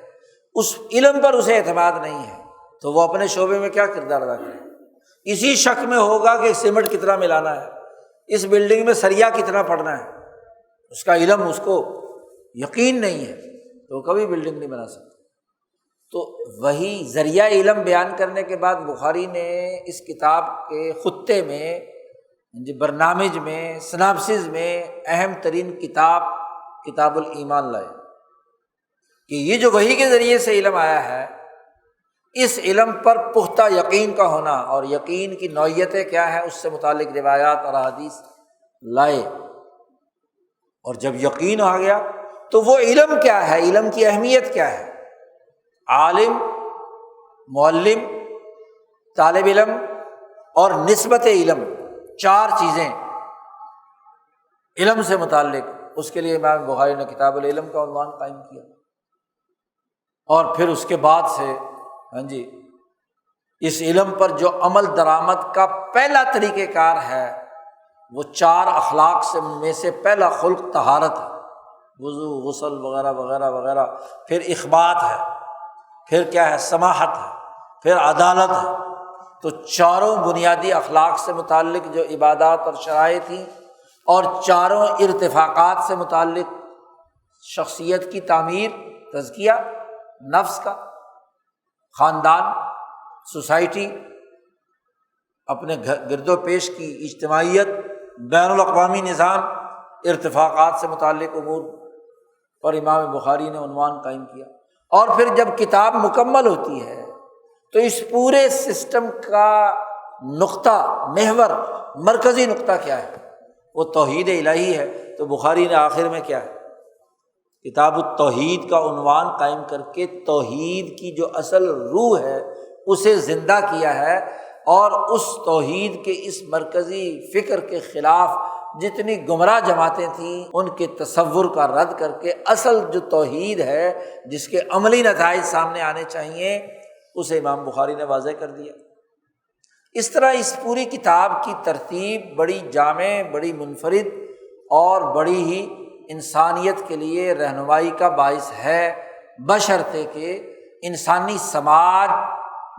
اس علم پر اسے اعتماد نہیں ہے تو وہ اپنے شعبے میں کیا کردار ادا کرے؟ اسی شک میں ہوگا کہ سیمنٹ کتنا ملانا ہے، اس بلڈنگ میں سریا کتنا پڑنا ہے، اس کا علم اس کو یقین نہیں ہے تو وہ کبھی بلڈنگ نہیں بنا سکتا۔ تو وہی ذریعہ علم بیان کرنے کے بعد بخاری نے اس کتاب کے خطے میں، برنامج میں، سناپسز میں اہم ترین کتاب الایمان لائے کہ یہ جو وحی کے ذریعے سے علم آیا ہے، اس علم پر پختہ یقین کا ہونا اور یقین کی نوعیتیں کیا ہے اس سے متعلق روایات اور احادیث لائے۔ اور جب یقین آ گیا تو وہ علم کیا ہے، علم کی اہمیت کیا ہے، عالم، معلم، طالب علم اور نسبت علم، چار چیزیں علم سے متعلق، اس کے لیے امام بخاری نے کتاب العلم کا عنوان قائم کیا۔ اور پھر اس کے بعد سے اس علم پر جو عمل درآمد کا پہلا طریقہ کار ہے وہ چار اخلاق سے میں سے پہلا خلق طہارت ہے، وضو، غسل وغیرہ وغیرہ وغیرہ، پھر اخبات ہے، پھر کیا ہے، سماحت ہے، پھر عدالت ہے۔ تو چاروں بنیادی اخلاق سے متعلق جو عبادات اور شرائع تھیں، اور چاروں ارتفاقات سے متعلق شخصیت کی تعمیر، تزکیہ نفس کا، خاندان، سوسائٹی، اپنے گرد و پیش کی اجتماعیت، بین الاقوامی نظام، ارتفاقات سے متعلق امور پر امام بخاری نے عنوان قائم کیا۔ اور پھر جب کتاب مکمل ہوتی ہے تو اس پورے سسٹم کا نقطہ، محور، مرکزی نقطہ کیا ہے؟ وہ توحید الہی ہے۔ تو بخاری نے آخر میں کیا ہے، کتاب التوحید کا عنوان قائم کر کے توحید کی جو اصل روح ہے اسے زندہ کیا ہے، اور اس توحید کے اس مرکزی فکر کے خلاف جتنی گمراہ جماعتیں تھیں ان کے تصور کا رد کر کے اصل جو توحید ہے جس کے عملی نتائج سامنے آنے چاہیے اسے امام بخاری نے واضح کر دیا۔ اس طرح اس پوری کتاب کی ترتیب بڑی جامع، بڑی منفرد اور بڑی ہی انسانیت کے لیے رہنمائی کا باعث ہے، بشرطے کہ انسانی سماج،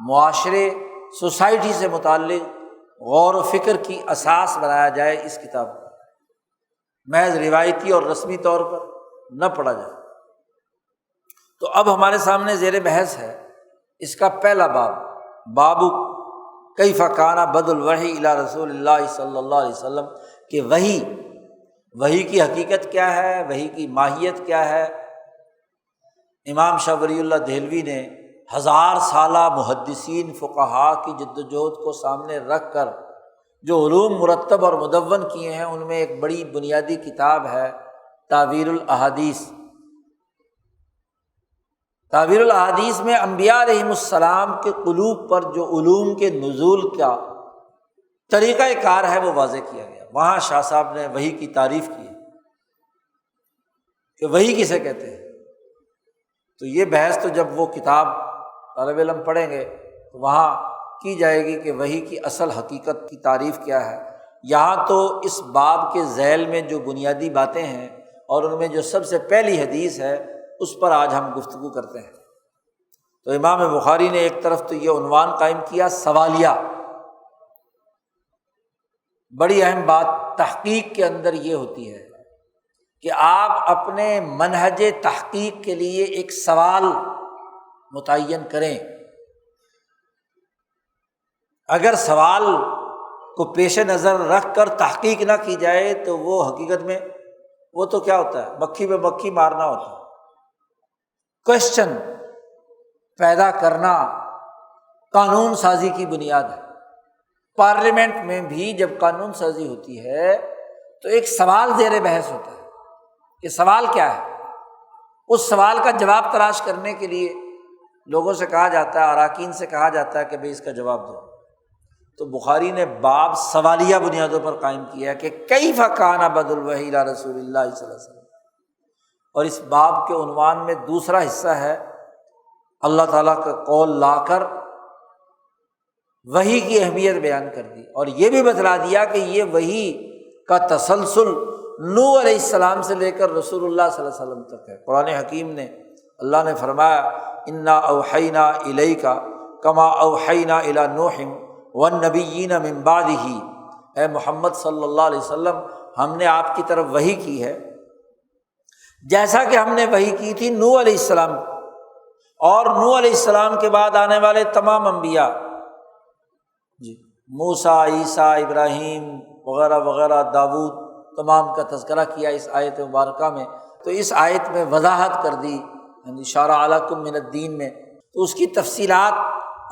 معاشرے، سوسائٹی سے متعلق غور و فکر کی اساس بنایا جائے اس کتاب کو، محض روایتی اور رسمی طور پر نہ پڑھا جائے۔ تو اب ہمارے سامنے زیر بحث ہے اس کا پہلا باب کیف کان بدء الوحی الی رسول اللہ صلی اللہ علیہ وسلم، کہ وحی کی حقیقت کیا ہے، وحی کی ماہیت کیا ہے۔ امام شاہ ولی اللہ دہلوی نے 1000 سالہ محدثین فقہاء کی جدوجہد کو سامنے رکھ کر جو علوم مرتب اور مدون کیے ہیں ان میں ایک بڑی بنیادی کتاب ہے تعبیر الاحادیث۔ تعبیر الاحادیث میں انبیاء علیہم السلام کے قلوب پر جو علوم کے نزول کا طریقہ کار ہے وہ واضح کیا گیا۔ وہاں شاہ صاحب نے وحی کی تعریف کی کہ وحی کسے کہتے ہیں۔ تو یہ بحث تو جب وہ کتاب طالب علم پڑھیں گے تو وہاں کی جائے گی کہ وحی کی اصل حقیقت کی تعریف کیا ہے۔ یہاں تو اس باب کے ذیل میں جو بنیادی باتیں ہیں اور ان میں جو سب سے پہلی حدیث ہے اس پر آج ہم گفتگو کرتے ہیں۔ تو امام بخاری نے ایک طرف تو یہ عنوان قائم کیا سوالیہ، بڑی اہم بات تحقیق کے اندر یہ ہوتی ہے کہ آپ اپنے منہج تحقیق کے لیے ایک سوال متعین کریں۔ اگر سوال کو پیش نظر رکھ کر تحقیق نہ کی جائے تو وہ حقیقت میں وہ تو کیا ہوتا ہے، مکھی پہ مکھی مارنا ہوتا ہے۔ کوشچن پیدا کرنا قانون سازی کی بنیاد ہے۔ پارلیمنٹ میں بھی جب قانون سازی ہوتی ہے تو ایک سوال زیر بحث ہوتا ہے کہ سوال کیا ہے، اس سوال کا جواب تلاش کرنے کے لیے لوگوں سے کہا جاتا ہے، اراکین سے کہا جاتا ہے کہ بھئی اس کا جواب دو۔ تو بخاری نے باب سوالیہ بنیادوں پر قائم کیا ہے کہ کیف کان بدء الوحی الی رسول اللہ صلی اللہ علیہ وسلم، اور اس باب کے عنوان میں دوسرا حصہ ہے اللہ تعالیٰ کا قول لا کر وحی کی اہمیت بیان کر دی، اور یہ بھی بتلا دیا کہ یہ وحی کا تسلسل نوح علیہ السلام سے لے کر رسول اللہ صلی اللہ علیہ وسلم تک ہے۔ قرآن حکیم نے اللہ نے فرمایا انا اوحینا الیک کما اوحینا الی نوح والنبیین من بعدہ، اے محمد صلی اللہ علیہ وسلم ہم نے آپ کی طرف وحی کی ہے جیسا کہ ہم نے وحی کی تھی نوح علیہ السلام اور نوح علیہ السلام کے بعد آنے والے تمام انبیاء، جی موسیٰ، عیسیٰ، ابراہیم وغیرہ وغیرہ، داؤد، تمام کا تذکرہ کیا اس آیت مبارکہ میں۔ تو اس آیت میں وضاحت کر دی شرع لکم من الدین میں، تو اس کی تفصیلات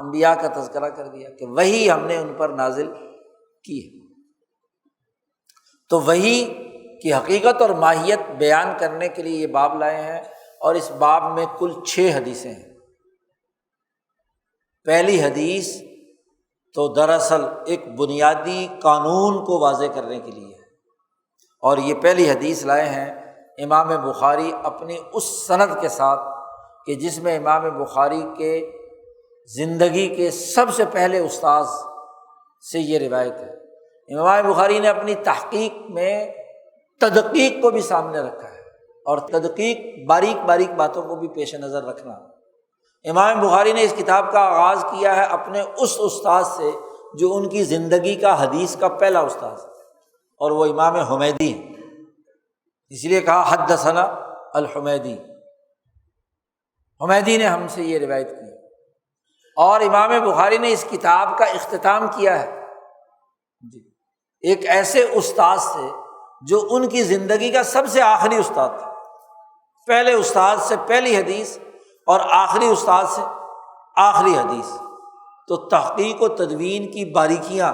انبیاء کا تذکرہ کر دیا کہ وحی ہم نے ان پر نازل کی ہے۔ تو وحی کی حقیقت اور ماہیت بیان کرنے کے لیے یہ باب لائے ہیں، اور اس باب میں کل 6 حدیثیں ہیں۔ پہلی حدیث تو دراصل ایک بنیادی قانون کو واضح کرنے کے لیے ہے، اور یہ پہلی حدیث لائے ہیں امام بخاری اپنی اس سند کے ساتھ کہ جس میں امام بخاری کے زندگی کے سب سے پہلے استاذ سے یہ روایت ہے۔ امام بخاری نے اپنی تحقیق میں تدقیق کو بھی سامنے رکھا ہے، اور تدقیق باریک باریک باتوں کو بھی پیش نظر رکھنا۔ امام بخاری نے اس کتاب کا آغاز کیا ہے اپنے اس استاذ سے جو ان کی زندگی کا حدیث کا پہلا استاذ ہے، اور وہ امام حمیدی ہے، اس لیے کہا حدثنا الحمیدی، حمیدی نے ہم سے یہ روایت کی۔ اور امام بخاری نے اس کتاب کا اختتام کیا ہے ایک ایسے استاد سے جو ان کی زندگی کا سب سے آخری استاد تھا، پہلے استاد سے پہلی حدیث اور آخری استاد سے آخری حدیث۔ تو تحقیق و تدوین کی باریکیاں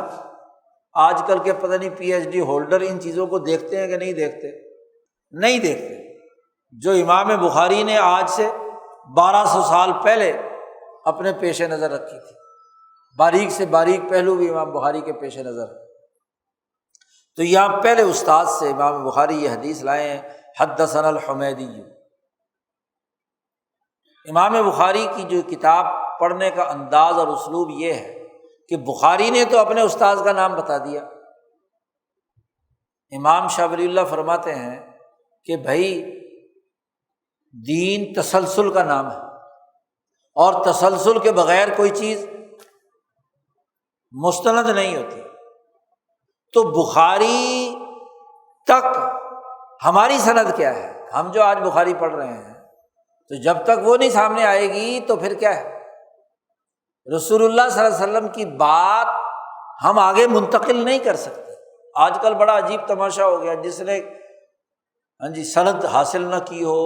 آج کل کے پتہ نہیں پی ایچ ڈی ہولڈر ان چیزوں کو دیکھتے ہیں کہ نہیں دیکھتے؟ نہیں دیکھتے۔ جو امام بخاری نے آج سے 1200 سال پہلے اپنے پیش نظر رکھی تھی، باریک سے باریک پہلو بھی امام بخاری کے پیش نظر۔ تو یہاں پہلے استاد سے امام بخاری یہ حدیث لائے ہیں حدثنا الحمیدی۔ امام بخاری کی جو کتاب پڑھنے کا انداز اور اسلوب یہ ہے کہ بخاری نے تو اپنے استاد کا نام بتا دیا۔ امام شاہ ولی اللہ فرماتے ہیں کہ بھائی دین تسلسل کا نام ہے، اور تسلسل کے بغیر کوئی چیز مستند نہیں ہوتی۔ تو بخاری تک ہماری سند کیا ہے؟ ہم جو آج بخاری پڑھ رہے ہیں، تو جب تک وہ نہیں سامنے آئے گی تو پھر کیا ہے؟ رسول اللہ صلی اللہ علیہ وسلم کی بات ہم آگے منتقل نہیں کر سکتے۔ آج کل بڑا عجیب تماشا ہو گیا، جس نے سند حاصل نہ کی ہو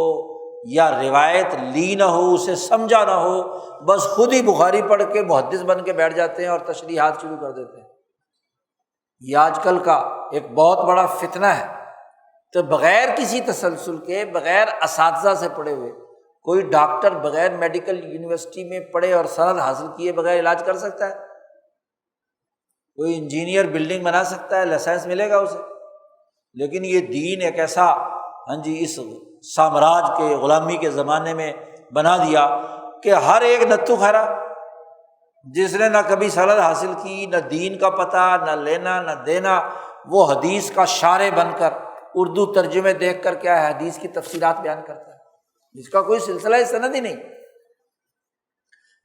یا روایت لی نہ ہو، اسے سمجھا نہ ہو، بس خود ہی بخاری پڑھ کے محدث بن کے بیٹھ جاتے ہیں اور تشریحات شروع کر دیتے ہیں۔ یہ آج کل کا ایک بہت بڑا فتنہ ہے۔ تو بغیر کسی تسلسل کے، بغیر اساتذہ سے پڑھے ہوئے، کوئی ڈاکٹر بغیر میڈیکل یونیورسٹی میں پڑھے اور سند حاصل کیے بغیر علاج کر سکتا ہے؟ کوئی انجینئر بلڈنگ بنا سکتا ہے، لائسنس ملے گا اسے؟ لیکن یہ دین ایک ایسا اس سامراج کے غلامی کے زمانے میں بنا دیا کہ ہر ایک نتو خیرہ جس نے نہ کبھی سند حاصل کی، نہ دین کا پتہ، نہ لینا نہ دینا، وہ حدیث کا شارح بن کر اردو ترجمے دیکھ کر کیا ہے حدیث کی تفسیرات بیان کرتا ہے، جس کا کوئی سلسلہ سند ہی نہیں۔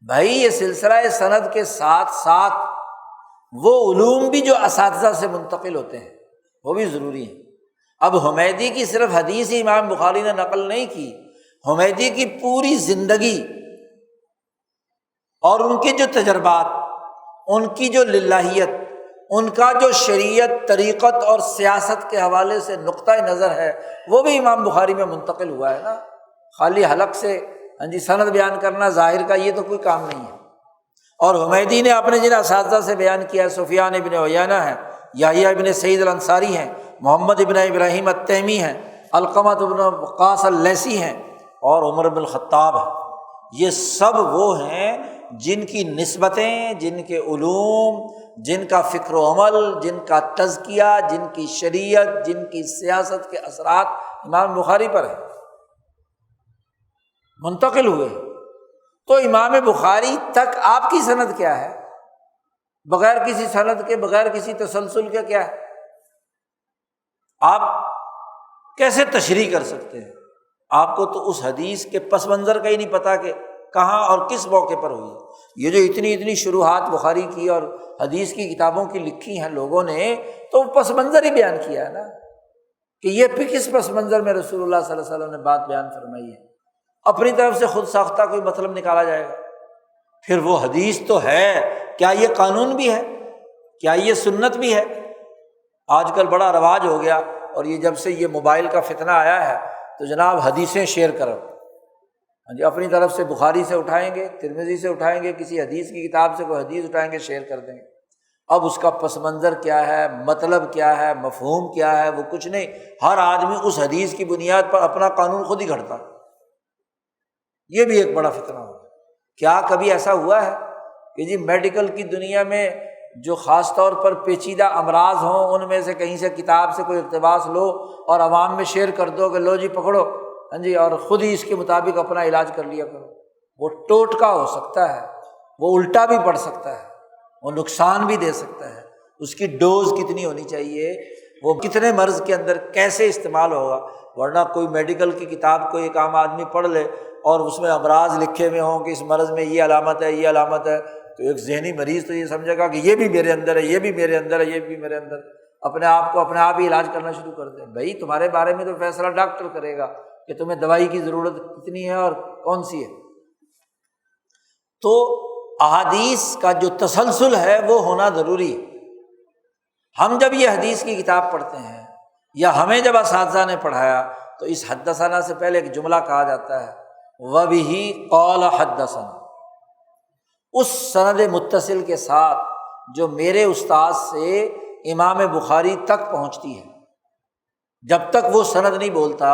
بھائی یہ سلسلہ سند کے ساتھ ساتھ وہ علوم بھی جو اساتذہ سے منتقل ہوتے ہیں وہ بھی ضروری ہیں۔ اب حمیدی کی صرف حدیث ہی امام بخاری نے نقل نہیں کی، حمیدی کی پوری زندگی اور ان کے جو تجربات، ان کی جو للہیت، ان کا جو شریعت، طریقت اور سیاست کے حوالے سے نقطۂ نظر ہے، وہ بھی امام بخاری میں منتقل ہوا ہے نا۔ خالی حلق سے سند بیان کرنا ظاہر کا یہ تو کوئی کام نہیں ہے۔ اور حمیدی نے اپنے جن اساتذہ سے بیان کیا ہے، سفیان ابن عیینہ ہیں، یحییٰ ابن سعید الانصاری ہیں، محمد ابن ابراہیم التیمی ہیں، علقمہ ابن وقاص اللیثی ہیں اور عمر بن الخطاب ہیں۔ یہ سب وہ ہیں جن کی نسبتیں، جن کے علوم، جن کا فکر و عمل، جن کا تزکیہ، جن کی شریعت، جن کی سیاست کے اثرات امام بخاری پر ہیں، منتقل ہوئے۔ تو امام بخاری تک آپ کی سند کیا ہے؟ بغیر کسی سند کے، بغیر کسی تسلسل کے کیا ہے؟ آپ کیسے تشریح کر سکتے ہیں؟ آپ کو تو اس حدیث کے پس منظر کا ہی نہیں پتا کہ کہاں اور کس موقع پر ہوئی۔ یہ جو اتنی شروحات بخاری کی اور حدیث کی کتابوں کی لکھی ہیں لوگوں نے، تو پس منظر ہی بیان کیا ہے نا، کہ یہ پھر کس پس منظر میں رسول اللہ صلی اللہ علیہ وسلم نے بات بیان فرمائی ہے۔ اپنی طرف سے خود ساختہ کوئی مطلب نکالا جائے گا؟ پھر وہ حدیث تو ہے، کیا یہ قانون بھی ہے؟ کیا یہ سنت بھی ہے؟ آج کل بڑا رواج ہو گیا، اور یہ جب سے یہ موبائل کا فتنہ آیا ہے تو جناب حدیثیں شیئر کرو، اپنی طرف سے بخاری سے اٹھائیں گے، ترمذی سے اٹھائیں گے، کسی حدیث کی کتاب سے کوئی حدیث اٹھائیں گے، شیئر کر دیں گے۔ اب اس کا پس منظر کیا ہے، مطلب کیا ہے، مفہوم کیا ہے، وہ کچھ نہیں۔ ہر آدمی اس حدیث کی بنیاد پر اپنا قانون خود ہی گھڑتا ہے۔ یہ بھی ایک بڑا فتنہ ہو۔ کیا کبھی ایسا ہوا ہے کہ جی میڈیکل کی دنیا میں جو خاص طور پر پیچیدہ امراض ہوں، ان میں سے کہیں سے کتاب سے کوئی اقتباس لو اور عوام میں شیئر کر دو کہ لو جی پکڑو، اور خود ہی اس کے مطابق اپنا علاج کر لیا کرو؟ وہ ٹوٹکا ہو سکتا ہے، وہ الٹا بھی پڑ سکتا ہے، وہ نقصان بھی دے سکتا ہے۔ اس کی ڈوز کتنی ہونی چاہیے، وہ کتنے مرض کے اندر کیسے استعمال ہوگا؟ ورنہ کوئی میڈیکل کی کتاب کو ایک عام آدمی پڑھ لے اور اس میں امراض لکھے ہوئے ہوں کہ اس مرض میں یہ علامت ہے، یہ علامت ہے، تو ایک ذہنی مریض تو یہ سمجھے گا کہ یہ بھی میرے اندر ہے، یہ بھی میرے اندر ہے، یہ بھی میرے اندر، اپنے آپ کو اپنے آپ ہی علاج کرنا شروع کر دیں۔ بھائی تمہارے بارے میں تو فیصلہ ڈاکٹر کرے گا کہ تمہیں دوائی کی ضرورت کتنی ہے اور کون سی ہے۔ تو احادیث کا جو تسلسل ہے وہ ہونا ضروری ہے۔ ہم جب یہ حدیث کی کتاب پڑھتے ہیں یا ہمیں جب اساتذہ نے پڑھایا تو اس حدثنا سے پہلے ایک جملہ کہا جاتا ہے، وَبِهِ قَالَ حَدَّثَنَا، اس سند متصل کے ساتھ جو میرے استاد سے امام بخاری تک پہنچتی ہے۔ جب تک وہ سند نہیں بولتا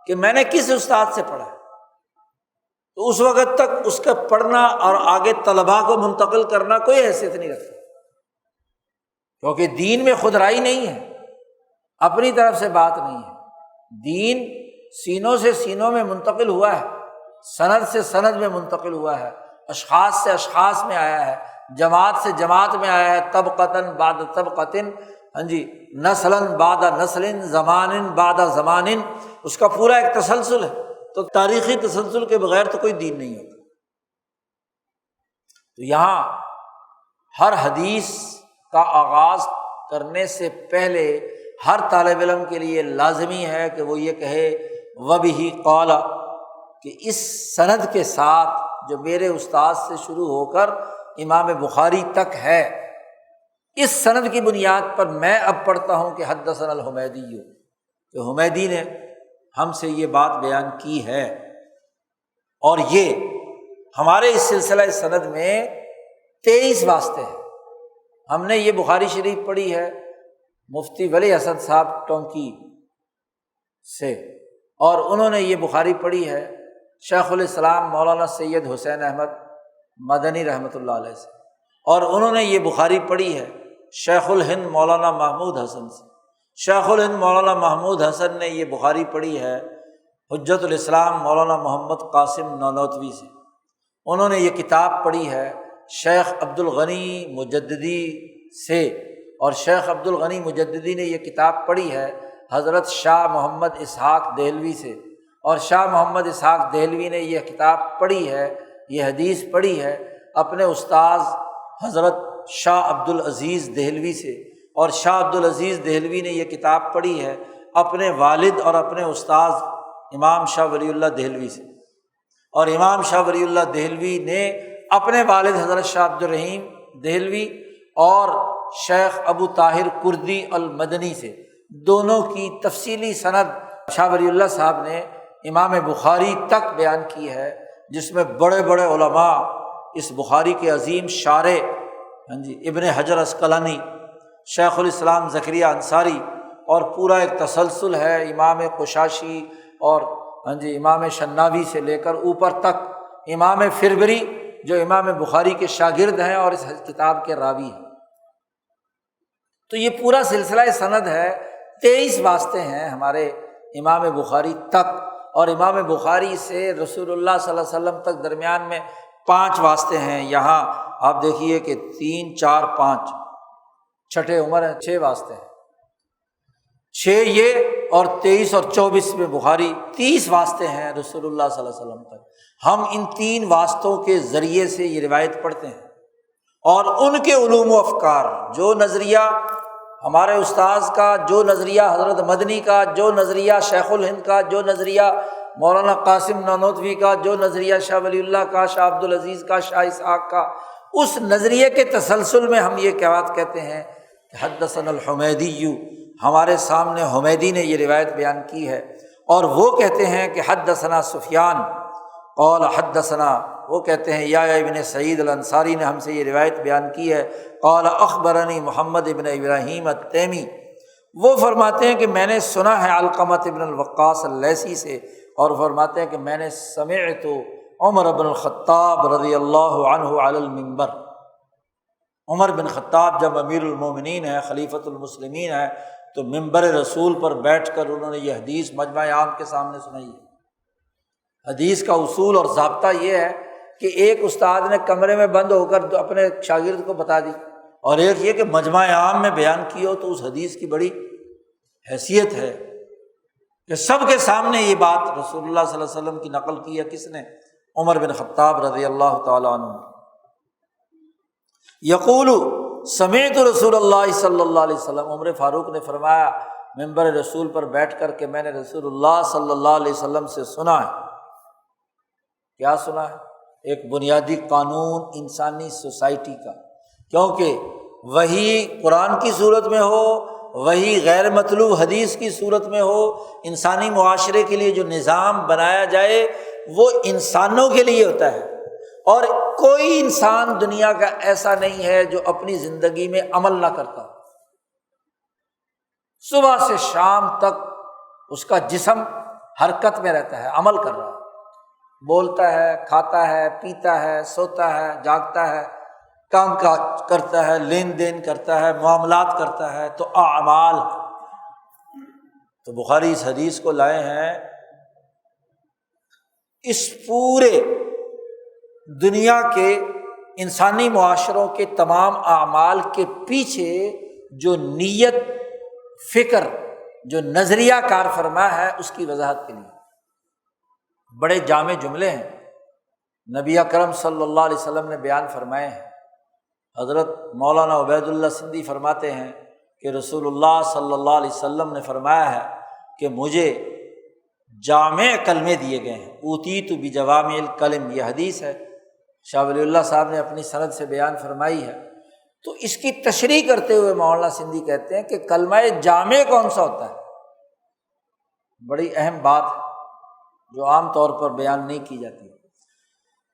کہ میں نے کس استاد سے پڑھا، تو اس وقت تک اس کا پڑھنا اور آگے طلباء کو منتقل کرنا کوئی حیثیت نہیں رکھتا، کیونکہ دین میں خود رائی نہیں ہے، اپنی طرف سے بات نہیں ہے۔ دین سینوں سے سینوں میں منتقل ہوا ہے، سند سے سند میں منتقل ہوا ہے، اشخاص سے اشخاص میں آیا ہے، جماعت سے جماعت میں آیا ہے، طبقتاً بعد طبقتاً، نسلاً بعد نسل، زماناً بعد زمان، اس کا پورا ایک تسلسل ہے۔ تو تاریخی تسلسل کے بغیر تو کوئی دین نہیں ہوتا۔ تو یہاں ہر حدیث کا آغاز کرنے سے پہلے ہر طالب علم کے لیے لازمی ہے کہ وہ یہ کہے وَبِهِ قَالَ، کہ اس سند کے ساتھ جو میرے استاد سے شروع ہو کر امام بخاری تک ہے، اس سند کی بنیاد پر میں اب پڑھتا ہوں کہ حدثنا الحمیدی، کہ حمیدی نے ہم سے یہ بات بیان کی ہے۔ اور یہ ہمارے اس سلسلہ سند میں 23 واسطے ہیں۔ ہم نے یہ بخاری شریف پڑھی ہے مفتی ولی حسن صاحب ٹونکی سے، اور انہوں نے یہ بخاری پڑھی ہے شیخ الاسلام مولانا سید حسین احمد مدنی رحمۃ اللہ علیہ سے، اور انہوں نے یہ بخاری پڑھی ہے شیخ الہند مولانا محمود حسن سے۔ شیخ الہند مولانا محمود حسن نے یہ بخاری پڑھی ہے حجت الاسلام مولانا محمد قاسم نانوتوی سے۔ انہوں نے یہ کتاب پڑھی ہے شیخ عبد الغنی مجددی سے، اور شیخ عبد الغنی مجددی نے یہ کتاب پڑھی ہے حضرت شاہ محمد اسحاق دہلوی سے، اور شاہ محمد اسحاق دہلوی نے یہ کتاب پڑھی ہے، یہ حدیث پڑھی ہے اپنے استاذ حضرت شاہ عبد العزیز دہلوی سے، اور شاہ عبد العزیز دہلوی نے یہ کتاب پڑھی ہے اپنے والد اور اپنے استاذ امام شاہ ولی اللہ دہلوی سے، اور امام شاہ ولی اللہ دہلوی نے اپنے والد حضرت شاہ عبد الرحیم دہلوی اور شیخ ابو طاہر کردی المدنی سے، دونوں کی تفصیلی سند شاہ ولی اللہ صاحب نے امام بخاری تک بیان کی ہے، جس میں بڑے بڑے علماء اس بخاری کے عظیم شارح ابن حجر عسقلانی، شیخ الاسلام زکریہ انصاری، اور پورا ایک تسلسل ہے امام قشاشی اور امام شناوی سے لے کر اوپر تک امام فربری جو امام بخاری کے شاگرد ہیں اور اس کتاب کے راوی ہیں۔ تو یہ پورا سلسلہ سند ہے، 23 واسطے ہیں ہمارے امام بخاری تک، اور امام بخاری سے رسول اللہ صلی اللہ علیہ وسلم تک درمیان میں 5 واسطے ہیں۔ یہاں آپ دیکھیے کہ 3 4 5 چھٹے عمر ہیں، 6 واسطے ہیں، 6 یہ اور 23 اور 24 میں بخاری، 30 واسطے ہیں رسول اللہ صلی اللہ علیہ وسلم تک۔ ہم ان 3 واسطوں کے ذریعے سے یہ روایت پڑھتے ہیں، اور ان کے علوم و افکار، جو نظریہ ہمارے استاذ کا، جو نظریہ حضرت مدنی کا، جو نظریہ شیخ الہند کا، جو نظریہ مولانا قاسم نانوتوی کا، جو نظریہ شاہ ولی اللہ کا، شاہ عبد العزیز کا، شاہ اسحاق کا، اس نظریے کے تسلسل میں ہم یہ بات کہتے ہیں کہ حدثنا الحمیدی، ہمارے سامنے حمیدی نے یہ روایت بیان کی ہے، اور وہ کہتے ہیں کہ حدثنا سفیان قال حدثنا، وہ کہتے ہیں یا ابن سعید الانصاری نے ہم سے یہ روایت بیان کی ہے، قال اخبرنی محمد ابن ابراہیم التیمی، وہ فرماتے ہیں کہ میں نے سنا ہے علقمۃ ابن الوقاص اللیثی سے، اور فرماتے ہیں کہ میں نے سمعت عمر بن الخطاب رضی اللہ عنہ علی المنبر، عمر بن خطاب جب امیر المومنین ہے، خلیفۃ المسلمین ہے، تو منبر رسول پر بیٹھ کر انہوں نے یہ حدیث مجمع عام کے سامنے سنائی ہے۔ حدیث کا اصول اور ضابطہ یہ ہے کہ ایک استاد نے کمرے میں بند ہو کر اپنے شاگرد کو بتا دی، اور ایک یہ کہ مجمع عام میں بیان کی ہو، تو اس حدیث کی بڑی حیثیت ہے کہ سب کے سامنے یہ بات رسول اللہ صلی اللہ علیہ وسلم کی نقل کی ہے۔ کس نے؟ عمر بن خطاب رضی اللہ تعالیٰ عنہ۔ یقول سمعت رسول اللہ صلی اللہ علیہ وسلم، عمر فاروق نے فرمایا منبر رسول پر بیٹھ کر کہ میں نے رسول اللہ صلی اللہ علیہ وسلم سے سنا ہے۔ کیا سنا ہے؟ ایک بنیادی قانون انسانی سوسائٹی کا، کیونکہ وہی قرآن کی صورت میں ہو، وہی غیر مطلوب حدیث کی صورت میں ہو، انسانی معاشرے کے لیے جو نظام بنایا جائے وہ انسانوں کے لیے ہوتا ہے، اور کوئی انسان دنیا کا ایسا نہیں ہے جو اپنی زندگی میں عمل نہ کرتا۔ صبح سے شام تک اس کا جسم حرکت میں رہتا ہے، عمل کر رہا ہے، بولتا ہے، کھاتا ہے، پیتا ہے، سوتا ہے، جاگتا ہے، کام کاج کرتا ہے، لین دین کرتا ہے، معاملات کرتا ہے، تو اعمال ہے۔ تو بخاری اس حدیث کو لائے ہیں اس پورے دنیا کے انسانی معاشروں کے تمام اعمال کے پیچھے جو نیت، فکر، جو نظریہ کار فرما ہے اس کی وضاحت کے لیے بڑے جامع جملے ہیں نبی اکرم صلی اللہ علیہ وسلم نے بیان فرمائے ہیں۔ حضرت مولانا عبید اللہ سندھی فرماتے ہیں کہ رسول اللہ صلی اللہ علیہ وسلم نے فرمایا ہے کہ مجھے جامع کلمے دیے گئے ہیں، اوتیت بجوامع الکلم، یہ حدیث ہے، شاہ ولی اللہ صاحب نے اپنی سند سے بیان فرمائی ہے۔ تو اس کی تشریح کرتے ہوئے مولانا سندھی کہتے ہیں کہ کلمہ جامع کون سا ہوتا ہے؟ بڑی اہم بات ہے جو عام طور پر بیان نہیں کی جاتی۔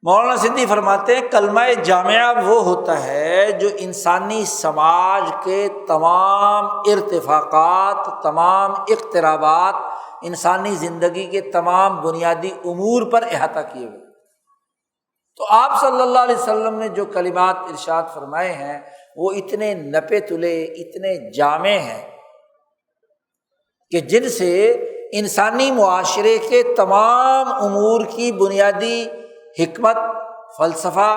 مولانا سندھی فرماتے ہیں کلمہ جامعہ وہ ہوتا ہے جو انسانی سماج کے تمام ارتفاقات، تمام اقترابات، انسانی زندگی کے تمام بنیادی امور پر احاطہ کیے ہوئے۔ تو آپ صلی اللہ علیہ وسلم نے جو کلمات ارشاد فرمائے ہیں وہ اتنے نپے تلے، اتنے جامع ہیں کہ جن سے انسانی معاشرے کے تمام امور کی بنیادی حکمت، فلسفہ،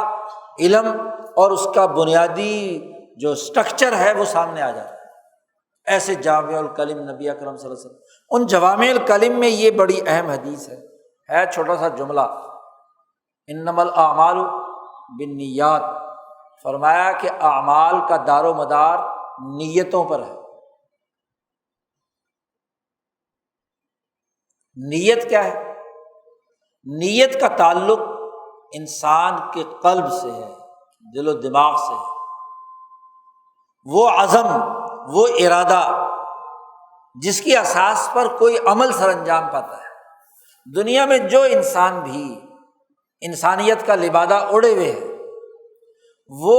علم اور اس کا بنیادی جو سٹرکچر ہے وہ سامنے آ جاتا ہے۔ ایسے جامع الکلم نبی اکرم صلی اللہ علیہ وسلم، ان جوامع الکلم میں یہ بڑی اہم حدیث ہے چھوٹا سا جملہ، انما الاعمال بالنیات، فرمایا کہ اعمال کا دار و مدار نیتوں پر ہے۔ نیت کیا ہے؟ نیت کا تعلق انسان کے قلب سے ہے، دل و دماغ سے ہے۔ وہ عزم، وہ ارادہ جس کی اساس پر کوئی عمل سر انجام پاتا ہے۔ دنیا میں جو انسان بھی انسانیت کا لبادہ اڑے ہوئے ہے، وہ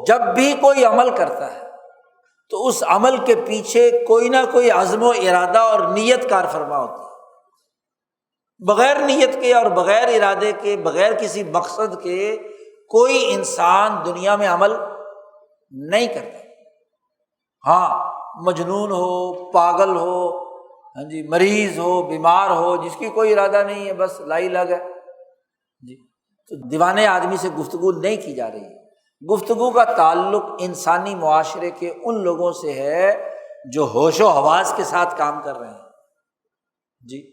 جب بھی کوئی عمل کرتا ہے تو اس عمل کے پیچھے کوئی نہ کوئی عزم و ارادہ اور نیت کار فرما ہوتی ہے۔ بغیر نیت کے اور بغیر ارادے کے، بغیر کسی مقصد کے کوئی انسان دنیا میں عمل نہیں کرتا۔ ہاں، مجنون ہو، پاگل ہو، ہاں جی، مریض ہو، بیمار ہو، جس کی کوئی ارادہ نہیں ہے، بس لائی لگ ہے جی، تو دیوانے آدمی سے گفتگو نہیں کی جا رہی ہے۔ گفتگو کا تعلق انسانی معاشرے کے ان لوگوں سے ہے جو ہوش و حواس کے ساتھ کام کر رہے ہیں جی۔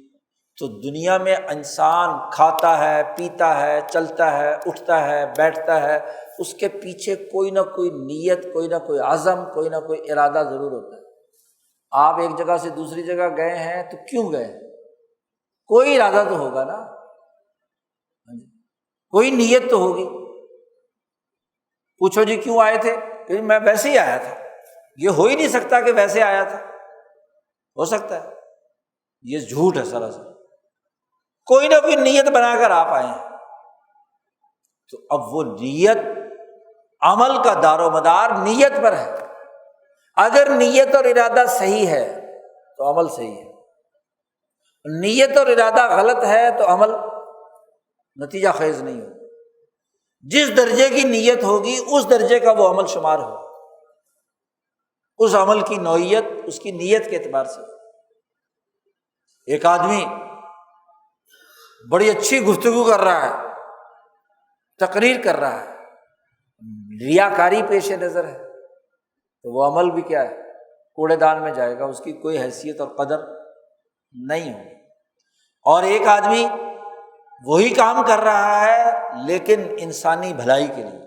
تو دنیا میں انسان کھاتا ہے، پیتا ہے، چلتا ہے، اٹھتا ہے، بیٹھتا ہے، اس کے پیچھے کوئی نہ کوئی نیت، کوئی نہ کوئی عزم، کوئی نہ کوئی ارادہ ضرور ہوتا ہے۔ آپ ایک جگہ سے دوسری جگہ گئے ہیں تو کیوں گئے؟ کوئی ارادہ تو ہوگا نا، کوئی نیت تو ہوگی۔ پوچھو جی کیوں آئے تھے؟ کہ میں ویسے ہی آیا تھا۔ یہ ہو ہی نہیں سکتا کہ ویسے آیا تھا، ہو سکتا ہے؟ یہ جھوٹ ہے سراسر۔ کوئی نہ کوئی نیت بنا کر آپ آئے ہیں، تو اب وہ نیت، عمل کا دار و مدار نیت پر ہے۔ اگر نیت اور ارادہ صحیح ہے تو عمل صحیح ہے، نیت اور ارادہ غلط ہے تو عمل نتیجہ خیز نہیں ہوگا۔ جس درجے کی نیت ہوگی اس درجے کا وہ عمل شمار ہوگا، اس عمل کی نوعیت اس کی نیت کے اعتبار سے۔ ایک آدمی بڑی اچھی گفتگو کر رہا ہے، تقریر کر رہا ہے، ریاکاری پیش نظر ہے، تو وہ عمل بھی کیا ہے؟ کوڑے دان میں جائے گا، اس کی کوئی حیثیت اور قدر نہیں ہوگی۔ اور ایک آدمی وہی کام کر رہا ہے لیکن انسانی بھلائی کے لیے،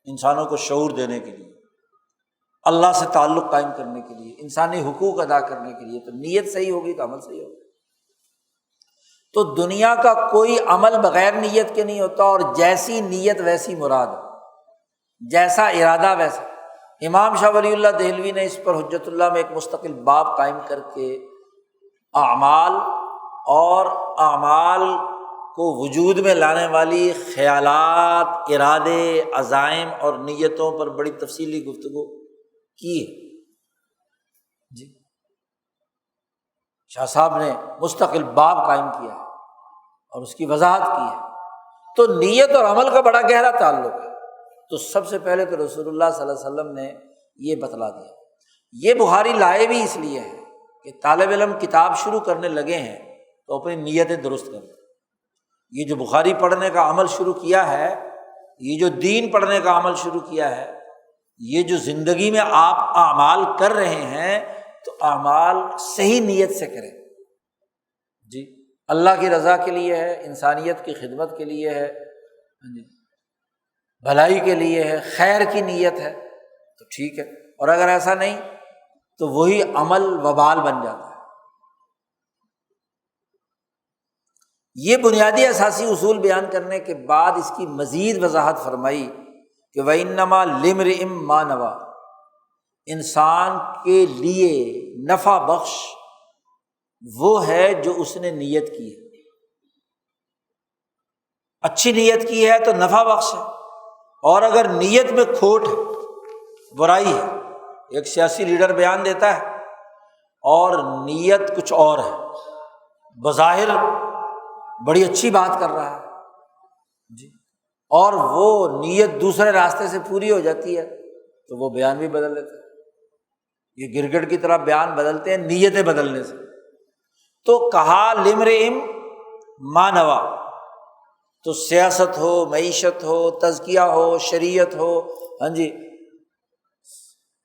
انسانوں کو شعور دینے کے لیے، اللہ سے تعلق قائم کرنے کے لیے، انسانی حقوق ادا کرنے کے لیے، تو نیت صحیح ہوگی تو عمل صحیح ہوگا۔ تو دنیا کا کوئی عمل بغیر نیت کے نہیں ہوتا، اور جیسی نیت ویسی مراد، جیسا ارادہ ویسا۔ امام شاہ ولی اللہ دہلوی نے اس پر حجت اللہ میں ایک مستقل باب قائم کر کے اعمال اور اعمال کو وجود میں لانے والی خیالات، ارادے، عزائم اور نیتوں پر بڑی تفصیلی گفتگو کی جی۔ شاہ صاحب نے مستقل باب قائم کیا ہے اور اس کی وضاحت کی ہے۔ تو نیت اور عمل کا بڑا گہرا تعلق ہے۔ تو سب سے پہلے تو رسول اللہ صلی اللہ علیہ وسلم نے یہ بتلا دیا۔ یہ بخاری لائے بھی اس لیے ہے کہ طالب علم کتاب شروع کرنے لگے ہیں تو اپنی نیتیں درست کریں۔ یہ جو بخاری پڑھنے کا عمل شروع کیا ہے، یہ جو دین پڑھنے کا عمل شروع کیا ہے، یہ جو زندگی میں آپ اعمال کر رہے ہیں تو اعمال صحیح نیت سے کریں جی، اللہ کی رضا کے لیے ہے، انسانیت کی خدمت کے لیے ہے جی، بھلائی کے لیے ہے، خیر کی نیت ہے تو ٹھیک ہے، اور اگر ایسا نہیں تو وہی عمل وبال بن جاتا ہے۔ یہ بنیادی اساسی اصول بیان کرنے کے بعد اس کی مزید وضاحت فرمائی کہ وَإِنَّمَا لِامْرِئٍ مَّا نَوَىٰ، انسان کے لیے نفع بخش وہ ہے جو اس نے نیت کی ہے۔ اچھی نیت کی ہے تو نفع بخش ہے، اور اگر نیت میں کھوٹ ہے، برائی ہے، ایک سیاسی لیڈر بیان دیتا ہے اور نیت کچھ اور ہے، بظاہر بڑی اچھی بات کر رہا ہے جی، اور وہ نیت دوسرے راستے سے پوری ہو جاتی ہے تو وہ بیان بھی بدل دیتا ہے۔ یہ گرگٹ کی طرح بیان بدلتے ہیں نیتیں بدلنے سے۔ تو کہا لِامْرِئٍ مَّا نَوَىٰ، تو سیاست ہو، معیشت ہو، تزکیہ ہو، شریعت ہو، ہاں جی،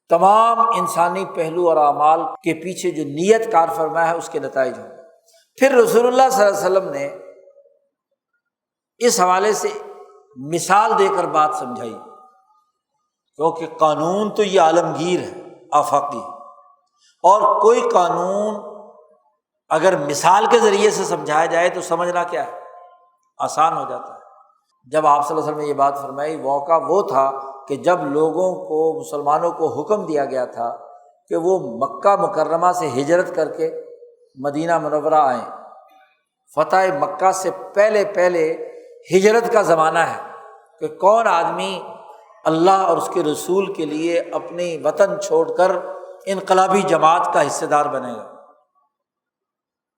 تمام انسانی پہلو اور اعمال کے پیچھے جو نیت کار فرما ہے اس کے نتائج ہوں۔ پھر رسول اللہ صلی اللہ علیہ وسلم نے اس حوالے سے مثال دے کر بات سمجھائی، کیونکہ قانون تو یہ عالمگیر ہے، آفاقی ہے، اور کوئی قانون اگر مثال کے ذریعے سے سمجھایا جائے تو سمجھنا کیا ہے، آسان ہو جاتا ہے۔ جب آپ صلی اللہ علیہ وسلم نے یہ بات فرمائی، موقع وہ تھا کہ جب لوگوں کو، مسلمانوں کو حکم دیا گیا تھا کہ وہ مکہ مکرمہ سے ہجرت کر کے مدینہ منورہ آئیں۔ فتح مکہ سے پہلے پہلے ہجرت کا زمانہ ہے کہ کون آدمی اللہ اور اس کے رسول کے لیے اپنی وطن چھوڑ کر انقلابی جماعت کا حصے دار بنے گا۔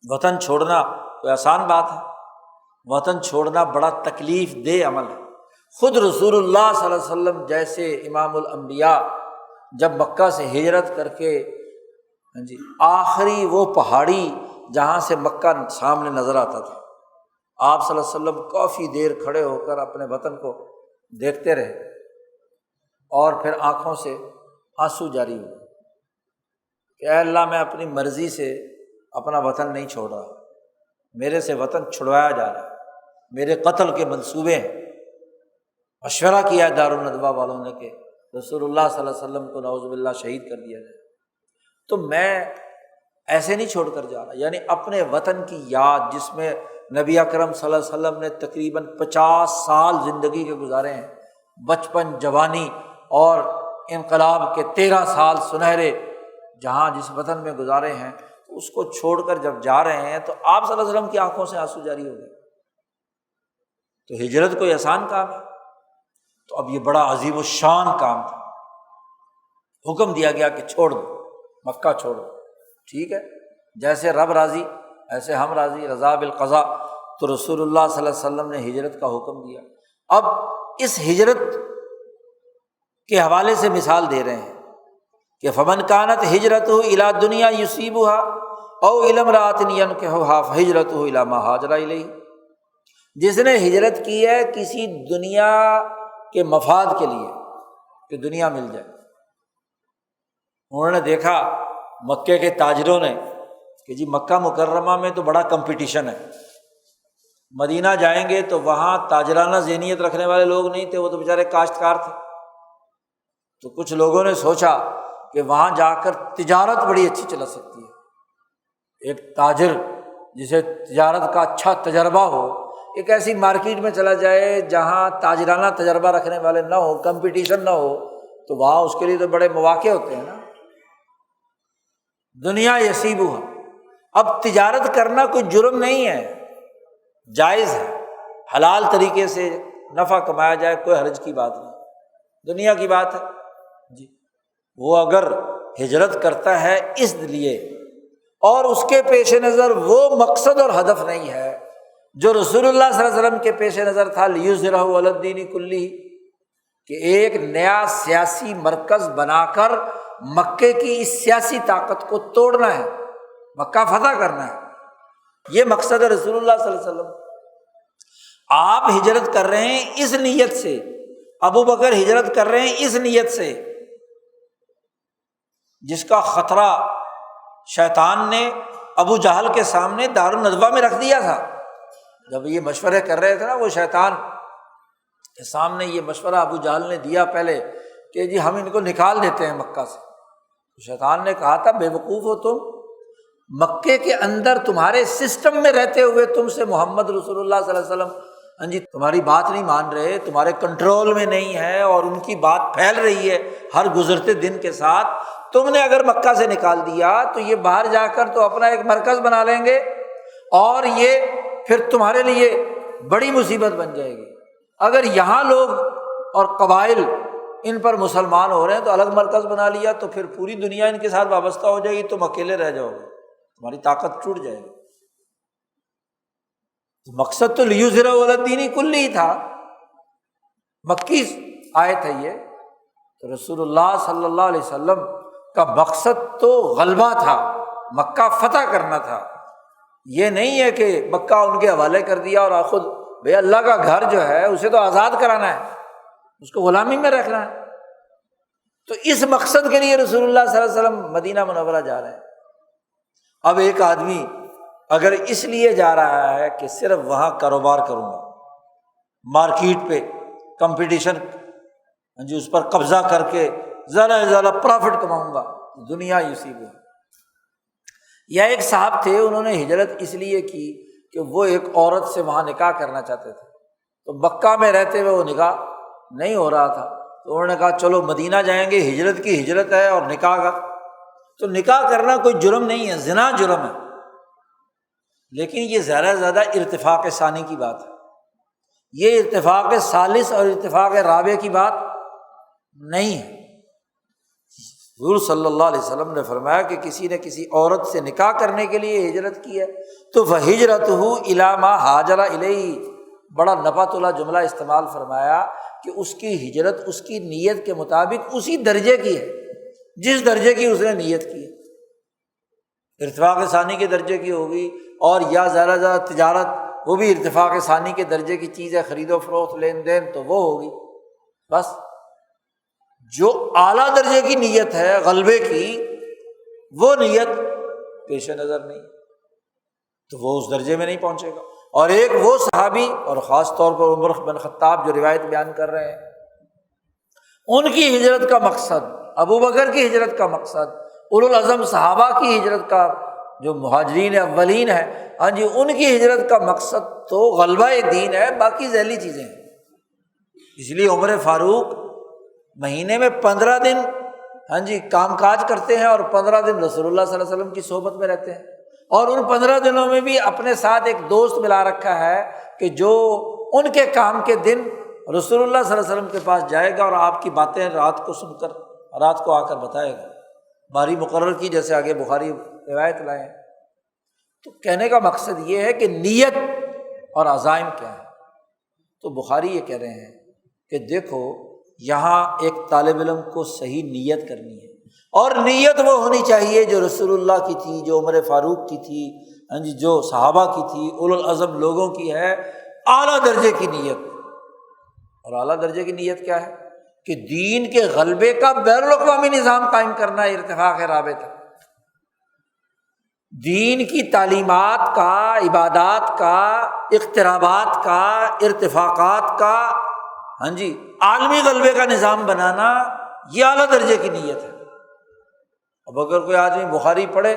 وطن چھوڑنا کوئی آسان بات ہے؟ وطن چھوڑنا بڑا تکلیف دہ عمل ہے۔ خود رسول اللہ صلی اللہ علیہ وسلم جیسے امام الانبیاء جب مکہ سے ہجرت کر کے آخری وہ پہاڑی جہاں سے مکہ سامنے نظر آتا تھا، آپ صلی اللہ علیہ وسلم کافی دیر کھڑے ہو کر اپنے وطن کو دیکھتے رہے، اور پھر آنکھوں سے آنسو جاری ہوئے کہ اے اللہ، میں اپنی مرضی سے اپنا وطن نہیں چھوڑ رہا، میرے سے وطن چھڑوایا جا رہا ہے، میرے قتل کے منصوبے ہیں۔ مشورہ کیا دارالندوہ والوں نے کہ رسول اللہ صلی اللہ علیہ وسلم کو نعوذ باللہ شہید کر دیا جائے، تو میں ایسے نہیں چھوڑ کر جا رہا، یعنی اپنے وطن کی یاد، جس میں نبی اکرم صلی اللہ علیہ وسلم نے تقریباً 50 سال زندگی کے گزارے ہیں، بچپن، جوانی اور انقلاب کے 13 سال سنہرے جہاں جس وطن میں گزارے ہیں، اس کو چھوڑ کر جب جا رہے ہیں تو آپ صلی اللہ علیہ وسلم کی آنکھوں سے آنسو جاری ہو گئے۔ تو ہجرت کوئی آسان کام ہے؟ تو اب یہ بڑا عظیم الشان کام تھا، حکم دیا گیا کہ چھوڑ دو، مکہ چھوڑو۔ ٹھیک ہے، جیسے رب راضی ایسے ہم راضی، رضا بالقضاء۔ تو رسول اللہ صلی اللہ علیہ وسلم نے ہجرت کا حکم دیا۔ اب اس ہجرت کے حوالے سے مثال دے رہے ہیں کہ فمن کانت ہجرتہ الی دنیا یصیبھا او الی امرأۃ ینکحھا فہجرتہ الی ما ہاجر الیہ۔ جس نے ہجرت کی ہے کسی دنیا کے مفاد کے لیے کہ دنیا مل جائے، انہوں نے دیکھا مکے کے تاجروں نے کہ جی مکہ مکرمہ میں تو بڑا کمپٹیشن ہے، مدینہ جائیں گے تو وہاں تاجرانہ ذہنیت رکھنے والے لوگ نہیں تھے، وہ تو بیچارے کاشتکار تھے۔ تو کچھ لوگوں نے سوچا کہ وہاں جا کر تجارت بڑی اچھی چلا سکتی ہے، ایک تاجر جسے تجارت کا اچھا تجربہ ہو، ایک ایسی مارکیٹ میں چلا جائے جہاں تاجرانہ تجربہ رکھنے والے نہ ہو، کمپٹیشن نہ ہو، تو وہاں اس کے لیے تو بڑے مواقع ہوتے ہیں نا۔ دنیا یصیبھا، اب تجارت کرنا کوئی جرم نہیں ہے، جائز ہے، حلال طریقے سے نفع کمایا جائے، کوئی حرج کی بات نہیں، دنیا کی بات ہے جی۔ وہ اگر ہجرت کرتا ہے اس لیے اور اس کے پیش نظر وہ مقصد اور ہدف نہیں ہے جو رسول اللہ صلی اللہ علیہ وسلم کے پیش نظر تھا، لیظہرہ علی الدین کلہ، کہ ایک نیا سیاسی مرکز بنا کر مکے کی اس سیاسی طاقت کو توڑنا ہے، مکہ فتح کرنا ہے، یہ مقصد ہے رسول اللہ صلی اللہ علیہ وسلم۔ آپ ہجرت کر رہے ہیں اس نیت سے، ابو بکر ہجرت کر رہے ہیں اس نیت سے، جس کا خطرہ شیطان نے ابو جہل کے سامنے دارالندوہ میں رکھ دیا تھا۔ جب یہ مشورے کر رہے تھے نا، وہ شیطان کے سامنے یہ مشورہ ابو جہل نے دیا پہلے کہ جی ہم ان کو نکال دیتے ہیں مکہ سے۔ شیطان نے کہا تھا بے وقوف ہو تم، مکے کے اندر تمہارے سسٹم میں رہتے ہوئے تم سے محمد رسول اللہ صلی اللہ علیہ وسلم ہاں جی تمہاری بات نہیں مان رہے، تمہارے کنٹرول میں نہیں ہے، اور ان کی بات پھیل رہی ہے ہر گزرتے دن کے ساتھ۔ تم نے اگر مکہ سے نکال دیا تو یہ باہر جا کر تو اپنا ایک مرکز بنا لیں گے، اور یہ پھر تمہارے لیے بڑی مصیبت بن جائے گی۔ اگر یہاں لوگ اور قبائل ان پر مسلمان ہو رہے ہیں تو الگ مرکز بنا لیا تو پھر پوری دنیا ان کے ساتھ وابستہ ہو جائے گی، تم اکیلے رہ جاؤ گے، تمہاری طاقت ٹوٹ جائے گی۔ تو مقصد تو لیظہرہ علی الدین کلہ تھا، مکی آیت ہے یہ۔ تو رسول اللہ صلی اللہ علیہ وسلم کا مقصد تو غلبہ تھا، مکہ فتح کرنا تھا، یہ نہیں ہے کہ مکہ ان کے حوالے کر دیا اور خود بھئی اللہ کا گھر جو ہے اسے تو آزاد کرانا ہے، اس کو غلامی میں رکھنا ہے۔ تو اس مقصد کے لیے رسول اللہ صلی اللہ علیہ وسلم مدینہ منورہ جا رہے ہیں۔ اب ایک آدمی اگر اس لیے جا رہا ہے کہ صرف وہاں کاروبار کروں گا، مارکیٹ پہ کمپٹیشن اس پر قبضہ کر کے زیادہ سے زیادہ پرافٹ کماؤں گا، دنیا یصیب ہو۔ یا ایک صاحب تھے، انہوں نے ہجرت اس لیے کی کہ وہ ایک عورت سے وہاں نکاح کرنا چاہتے تھے، تو مکہ میں رہتے ہوئے وہ نکاح نہیں ہو رہا تھا، تو انہوں نے کہا چلو مدینہ جائیں گے، ہجرت کی ہجرت ہے اور نکاح کا تو نکاح کرنا کوئی جرم نہیں ہے، زنا جرم ہے، لیکن یہ زیادہ سے زیادہ ارتفاق ثانی کی بات ہے، یہ ارتفاق ثالث اور ارتفاق رابع کی بات نہیں ہے۔ حضور صلی اللہ علیہ وسلم نے فرمایا کہ کسی نے کسی عورت سے نکاح کرنے کے لیے ہجرت کی ہے تو فہجرتہ الی ما ہاجر الیہ، بڑا نپۃ اللہ جملہ استعمال فرمایا کہ اس کی ہجرت اس کی نیت کے مطابق اسی درجے کی ہے جس درجے کی اس نے نیت کی ہے۔ ارتفاق ثانی کے درجے کی ہوگی اور یا زیادہ زیادہ تجارت، وہ بھی ارتفاق ثانی کے درجے کی چیز ہے، خرید و فروخت لین دین، تو وہ ہوگی۔ بس جو اعلیٰ درجے کی نیت ہے غلبے کی، وہ نیت پیش نظر نہیں، تو وہ اس درجے میں نہیں پہنچے گا۔ اور ایک وہ صحابی، اور خاص طور پر عمر بن خطاب جو روایت بیان کر رہے ہیں، ان کی ہجرت کا مقصد، ابو بکر کی ہجرت کا مقصد، اولو العزم صحابہ کی ہجرت کا، جو مہاجرین اولین ہیں، ہاں جی، ان کی ہجرت کا مقصد تو غلبہ دین ہے، باقی ذیلی چیزیں ہیں۔ اس لیے عمر فاروق مہینے میں 15 دن ہاں جی کام کاج کرتے ہیں اور 15 دن رسول اللہ صلی اللہ علیہ وسلم کی صحبت میں رہتے ہیں، اور ان 15 دنوں میں بھی اپنے ساتھ ایک دوست ملا رکھا ہے کہ جو ان کے کام کے دن رسول اللہ صلی اللہ علیہ وسلم کے پاس جائے گا اور آپ کی باتیں رات کو سن کر، رات کو آ کر بتائے گا، باری مقرر کی، جیسے آگے بخاری روایت لائے ہیں۔ تو کہنے کا مقصد یہ ہے کہ نیت اور عزائم کیا ہے۔ تو بخاری یہ کہہ رہے ہیں کہ دیکھو یہاں ایک طالب علم کو صحیح نیت کرنی ہے، اور نیت وہ ہونی چاہیے جو رسول اللہ کی تھی، جو عمر فاروق کی تھی، ہاں جی، جو صحابہ کی تھی، اولو العزم لوگوں کی ہے، اعلیٰ درجے کی نیت۔ اور اعلیٰ درجے کی نیت کیا ہے کہ دین کے غلبے کا بین الاقوامی نظام قائم کرنا ہے، ارتفاق رابع تک، دین کی تعلیمات کا، عبادات کا، اقترابات کا، ارتفاقات کا، ہاں جی، عالمی غلبے کا نظام بنانا، یہ اعلیٰ درجے کی نیت ہے۔ اب اگر کوئی آدمی بخاری پڑھے،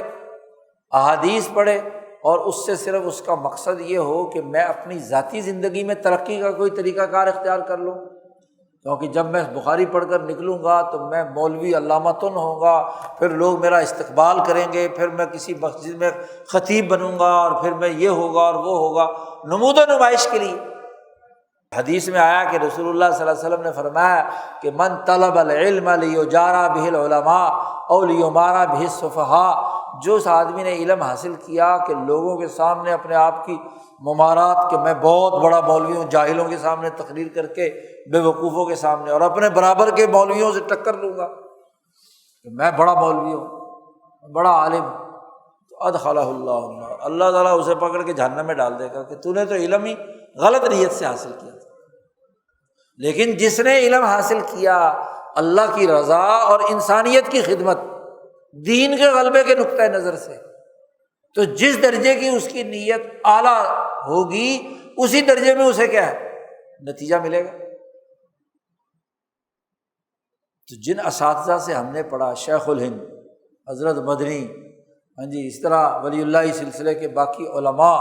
احادیث پڑھے، اور اس سے صرف اس کا مقصد یہ ہو کہ میں اپنی ذاتی زندگی میں ترقی کا کوئی طریقہ کار اختیار کر لوں، کیونکہ جب میں بخاری پڑھ کر نکلوں گا تو میں مولوی علامہ تن ہوں گا، پھر لوگ میرا استقبال کریں گے، پھر میں کسی مسجد میں خطیب بنوں گا، اور پھر میں یہ ہوگا اور وہ ہوگا، نمود و نمائش کے لیے۔ حدیث میں آیا کہ رسول اللہ صلی اللہ علیہ وسلم نے فرمایا کہ من طلب العلم لیجارا بہ العلماء او لیمارا بہ السفہاء، جو اس آدمی نے علم حاصل کیا کہ لوگوں کے سامنے اپنے آپ کی ممارات، کہ میں بہت بڑا مولوی ہوں، جاہلوں کے سامنے تقریر کر کے، بے وقوفوں کے سامنے، اور اپنے برابر کے مولویوں سے ٹکر لوں گا کہ میں بڑا مولوی ہوں، بڑا عالم ہوں، تو ادخلہ اللہ النار، اللہ تعالیٰ اسے پکڑ کے جہنم میں ڈال دے گا کہ تو نے تو علم ہی غلط نیت سے حاصل کیا تھا۔ لیکن جس نے علم حاصل کیا اللہ کی رضا اور انسانیت کی خدمت، دین کے غلبے کے نقطۂ نظر سے، تو جس درجے کی اس کی نیت اعلیٰ ہوگی، اسی درجے میں اسے کیا ہے نتیجہ ملے گا۔ تو جن اساتذہ سے ہم نے پڑھا، شیخ الہند حضرت مدنی، ہاں جی، اس طرح ولی اللہ سلسلے کے باقی علماء،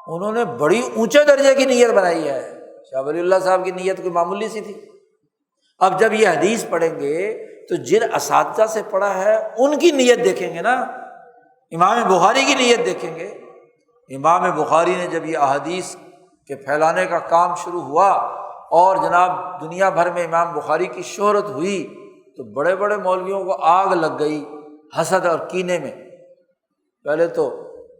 انہوں نے بڑی اونچے درجے کی نیت بنائی ہے۔ شاہ ولی اللہ صاحب کی نیت کوئی معمولی سی تھی۔ اب جب یہ حدیث پڑھیں گے تو جن اساتذہ سے پڑھا ہے ان کی نیت دیکھیں گے نا، امام بخاری کی نیت دیکھیں گے۔ امام بخاری نے جب یہ احادیث کے پھیلانے کا کام شروع ہوا اور جناب دنیا بھر میں امام بخاری کی شہرت ہوئی، تو بڑے بڑے مولویوں کو آگ لگ گئی حسد اور کینے میں۔ پہلے تو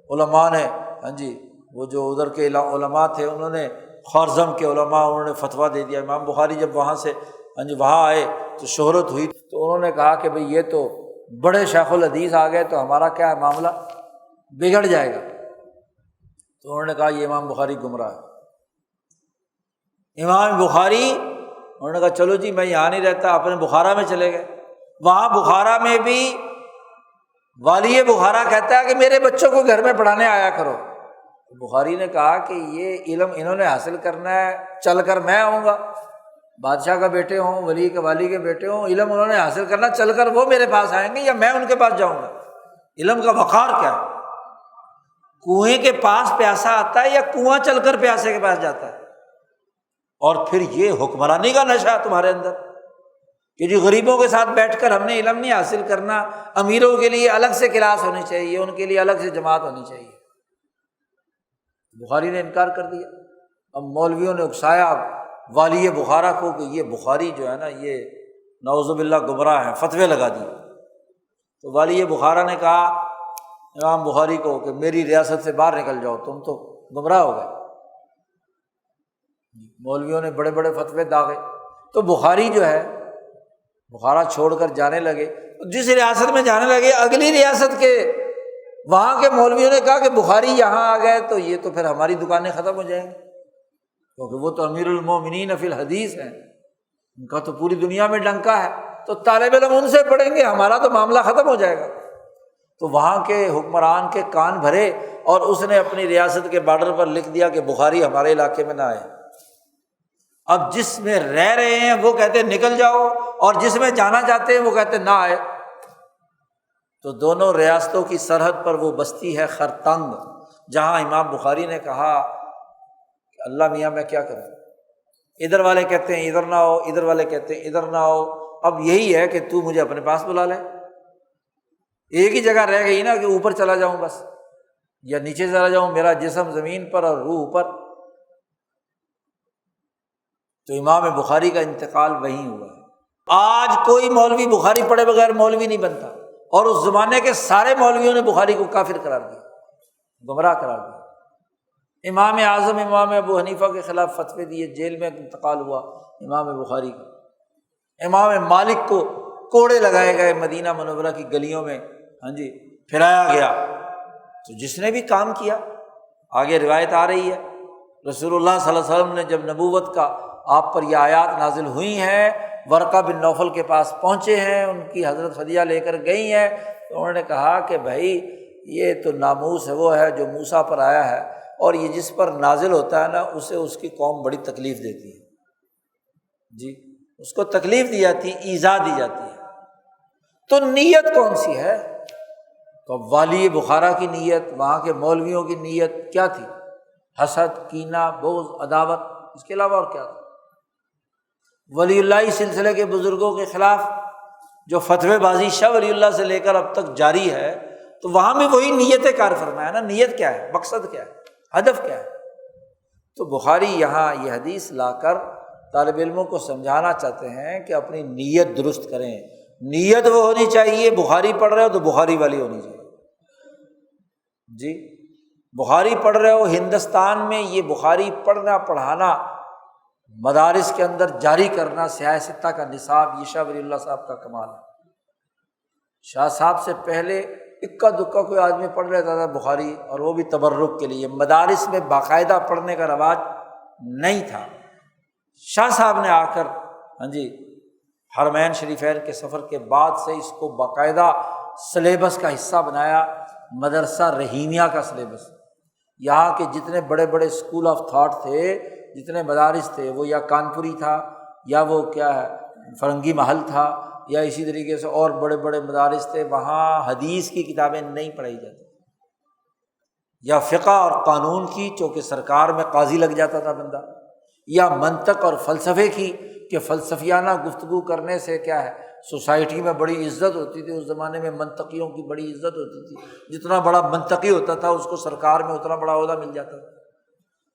علماء نے، ہاں جی، وہ جو ادھر کے علماء تھے، انہوں نے، خوارزم کے علماء، انہوں نے فتویٰ دے دیا۔ امام بخاری جب وہاں سے ہاں جی وہاں آئے تو شہرت ہوئی، تو انہوں نے کہا کہ بھئی یہ تو بڑے شیخ الحدیث آ گئے، تو ہمارا کیا ہے معاملہ بگڑ جائے گا۔ تو انہوں نے کہا یہ امام بخاری گمراہ ہے، امام بخاری انہوں نے کہا چلو جی میں یہاں نہیں رہتا، اپنے بخارا میں چلے گئے۔ وہاں بخارا میں بھی والی بخارا کہتا ہے کہ میرے بچوں کو گھر میں پڑھانے آیا کرو۔ بخاری نے کہا کہ یہ علم انہوں نے حاصل کرنا ہے، چل کر میں آؤں گا، بادشاہ کا بیٹے ہوں، والی کے بیٹے ہوں، علم انہوں نے حاصل کرنا، چل کر وہ میرے پاس آئیں گے یا میں ان کے پاس جاؤں گا؟ علم کا وقار کیا ہے؟ کنویں کے پاس پیاسا آتا ہے یا کنواں چل کر پیاسے کے پاس جاتا ہے؟ اور پھر یہ حکمرانی کا نشہ تمہارے اندر کہ جی غریبوں کے ساتھ بیٹھ کر ہم نے علم نہیں حاصل کرنا، امیروں کے لیے الگ سے کلاس ہونی چاہیے، ان کے لیے الگ سے جماعت ہونی چاہیے۔ بخاری نے انکار کر دیا۔ اب مولویوں نے اکسایا والی بخارا کو کہ یہ بخاری جو ہے نا یہ نعوذ باللہ گمراہ ہے، فتوے لگا دیے۔ تو والی بخارا نے کہا امام بخاری کو کہ میری ریاست سے باہر نکل جاؤ، تم تو گمراہ ہو گئے۔ مولویوں نے بڑے بڑے فتوے داغے، تو بخاری جو ہے بخارا چھوڑ کر جانے لگے۔ جس ریاست میں جانے لگے اگلی ریاست کے وہاں کے مولویوں نے کہا کہ بخاری یہاں آ گئے تو یہ تو پھر ہماری دکانیں ختم ہو جائیں گی، کیونکہ وہ تو امیر المومنین فی الحدیث ہیں، ان کا تو پوری دنیا میں ڈنکا ہے، تو طالب علم ان سے پڑھیں گے، ہمارا تو معاملہ ختم ہو جائے گا۔ تو وہاں کے حکمران کے کان بھرے اور اس نے اپنی ریاست کے بارڈر پر لکھ دیا کہ بخاری ہمارے علاقے میں نہ آئے۔ اب جس میں رہ رہے ہیں وہ کہتے ہیں نکل جاؤ، اور جس میں جانا چاہتے ہیں وہ کہتے ہیں نہ آئے۔ تو دونوں ریاستوں کی سرحد پر وہ بستی ہے خرتنگ، جہاں امام بخاری نے کہا کہ اللہ میاں میں کیا کروں، ادھر والے کہتے ہیں ادھر نہ ہو، ادھر والے کہتے ہیں ادھر نہ ہو، اب یہی ہے کہ تو مجھے اپنے پاس بلا لے۔ ایک ہی جگہ رہ گئی نا کہ اوپر چلا جاؤں بس، یا نیچے چلا جاؤں، میرا جسم زمین پر اور روح اوپر۔ تو امام بخاری کا انتقال وہیں ہوا ہے۔ آج کوئی مولوی بخاری پڑھے بغیر مولوی نہیں بنتا، اور اس زمانے کے سارے مولویوں نے بخاری کو کافر قرار دیا، گمراہ قرار دیا۔ امام اعظم امام ابو حنیفہ کے خلاف فتوے دیے، جیل میں انتقال ہوا امام بخاری کا۔ امام مالک کو کوڑے لگائے گئے مدینہ منورہ کی گلیوں میں، ہاں جی پھرایا گیا۔ تو جس نے بھی کام کیا، آگے روایت آ رہی ہے رسول اللہ صلی اللہ علیہ وسلم نے جب نبوت کا آپ پر یہ آیات نازل ہوئی ہیں، ورقہ بن نوفل کے پاس پہنچے ہیں، ان کی حضرت خدیجہ لے کر گئی ہیں، تو انہوں نے کہا کہ بھائی یہ تو ناموس ہے، وہ ہے جو موسیٰ پر آیا ہے، اور یہ جس پر نازل ہوتا ہے نا اسے اس کی قوم بڑی تکلیف دیتی ہے، جی اس کو تکلیف دی جاتی ہے، ایذا دی جاتی ہے۔ تو نیت کون سی ہے؟ تو والی بخارا کی نیت، وہاں کے مولویوں کی نیت کیا تھی؟ حسد، کینہ، بغض، عداوت، اس کے علاوہ اور کیا تھا؟ ولی اللہ سلسلے کے بزرگوں کے خلاف جو فتوے بازی شاہ ولی اللہ سے لے کر اب تک جاری ہے، تو وہاں بھی وہی نیت کار فرمایا نا، نیت کیا ہے، مقصد کیا ہے، ہدف کیا ہے؟ تو بخاری یہاں یہ حدیث لا کر طالب علموں کو سمجھانا چاہتے ہیں کہ اپنی نیت درست کریں۔ نیت وہ ہونی چاہیے، بخاری پڑھ رہے ہو تو بخاری والی ہونی چاہیے، جی بخاری پڑھ رہے ہو ہندوستان میں، یہ بخاری پڑھنا پڑھانا مدارس کے اندر جاری کرنا، سیاہ ستہ کا نصاب، یہ شاہ ولی اللہ صاحب کا کمال ہے۔ شاہ صاحب سے پہلے اکا دکا کوئی آدمی پڑھ لیتا تھا بخاری، اور وہ بھی تبرک کے لیے، مدارس میں باقاعدہ پڑھنے کا رواج نہیں تھا۔ شاہ صاحب نے آ کر ہاں جی حرمین شریفین کے سفر کے بعد سے اس کو باقاعدہ سلیبس کا حصہ بنایا، مدرسہ رحیمیہ کا سلیبس۔ یہاں کے جتنے بڑے بڑے اسکول آف تھاٹ تھے، جتنے مدارس تھے، وہ یا کانپوری تھا، یا وہ کیا ہے فرنگی محل تھا، یا اسی طریقے سے اور بڑے بڑے مدارس تھے، وہاں حدیث کی کتابیں نہیں پڑھائی جاتی، یا فقہ اور قانون کی، چونکہ سرکار میں قاضی لگ جاتا تھا بندہ، یا منطق اور فلسفے کی کہ فلسفیانہ گفتگو کرنے سے کیا ہے سوسائٹی میں بڑی عزت ہوتی تھی۔ اس زمانے میں منطقیوں کی بڑی عزت ہوتی تھی، جتنا بڑا منطقی ہوتا تھا اس کو سرکار میں اتنا بڑا عہدہ مل جاتا تھا۔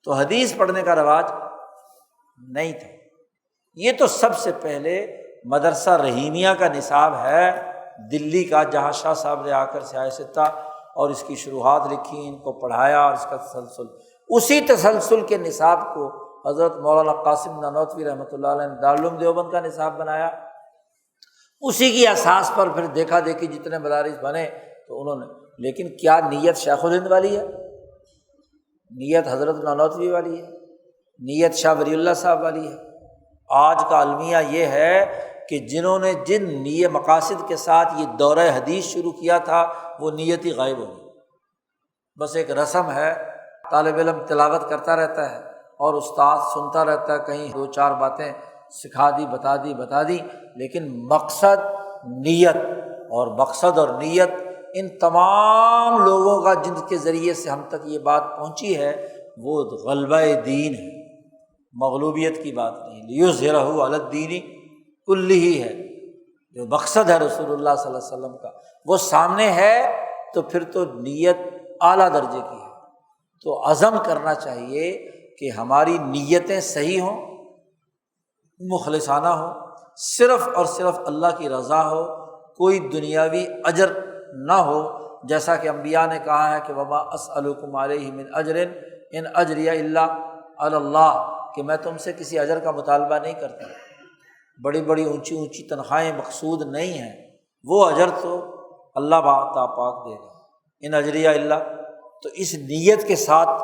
تو حدیث پڑھنے کا رواج نہیں تھا۔ یہ تو سب سے پہلے مدرسہ رحیمیہ کا نصاب ہے دلی کا، جہاں شاہ صاحب نے آ کر سیاہ ستہ اور اس کی شروحات لکھی، ان کو پڑھایا، اور اس کا تسلسل، اسی تسلسل کے نصاب کو حضرت مولانا قاسم نانوتوی رحمۃ اللہ علیہ نے دارالعلوم دیوبند کا نصاب بنایا۔ اسی کی اساس پر پھر دیکھا دیکھی جتنے مدارس بنے تو انہوں نے، لیکن کیا نیت شیخ الہند والی ہے؟ نیت حضرت نانوتوی والی ہے؟ نیت شاہ ولی اللہ صاحب والی ہے۔ آج کا المیہ یہ ہے کہ جنہوں نے جن مقاصد کے ساتھ یہ دورہ حدیث شروع کیا تھا وہ نیت ہی غائب ہو گئی، بس ایک رسم ہے، طالب علم تلاوت کرتا رہتا ہے اور استاد سنتا رہتا ہے، کہیں دو چار باتیں سکھا دی بتا دی، لیکن مقصد نیت، اور مقصد اور نیت ان تمام لوگوں کا جن کے ذریعے سے ہم تک یہ بات پہنچی ہے وہ غلبہ دین ہے، مغلوبیت کی بات نہیں، لیظہرہ علی الدین کلہ ہے۔ جو مقصد ہے رسول اللہ صلی اللہ علیہ وسلم کا وہ سامنے ہے تو پھر تو نیت اعلیٰ درجے کی ہے۔ تو عزم کرنا چاہیے کہ ہماری نیتیں صحیح ہوں، مخلصانہ ہوں، صرف اور صرف اللہ کی رضا ہو، کوئی دنیاوی اجر نہ ہو، جیسا کہ انبیاء نے کہا ہے کہ وما اسألکم علیہ من اجر ان اجریہ الا علی اللہ، کہ میں تم سے کسی اجر کا مطالبہ نہیں کرتا، بڑی بڑی اونچی تنخواہیں مقصود نہیں ہیں، وہ اجر تو اللہ تعالیٰ پاک دے گا، ان اجریہ الا۔ تو اس نیت کے ساتھ،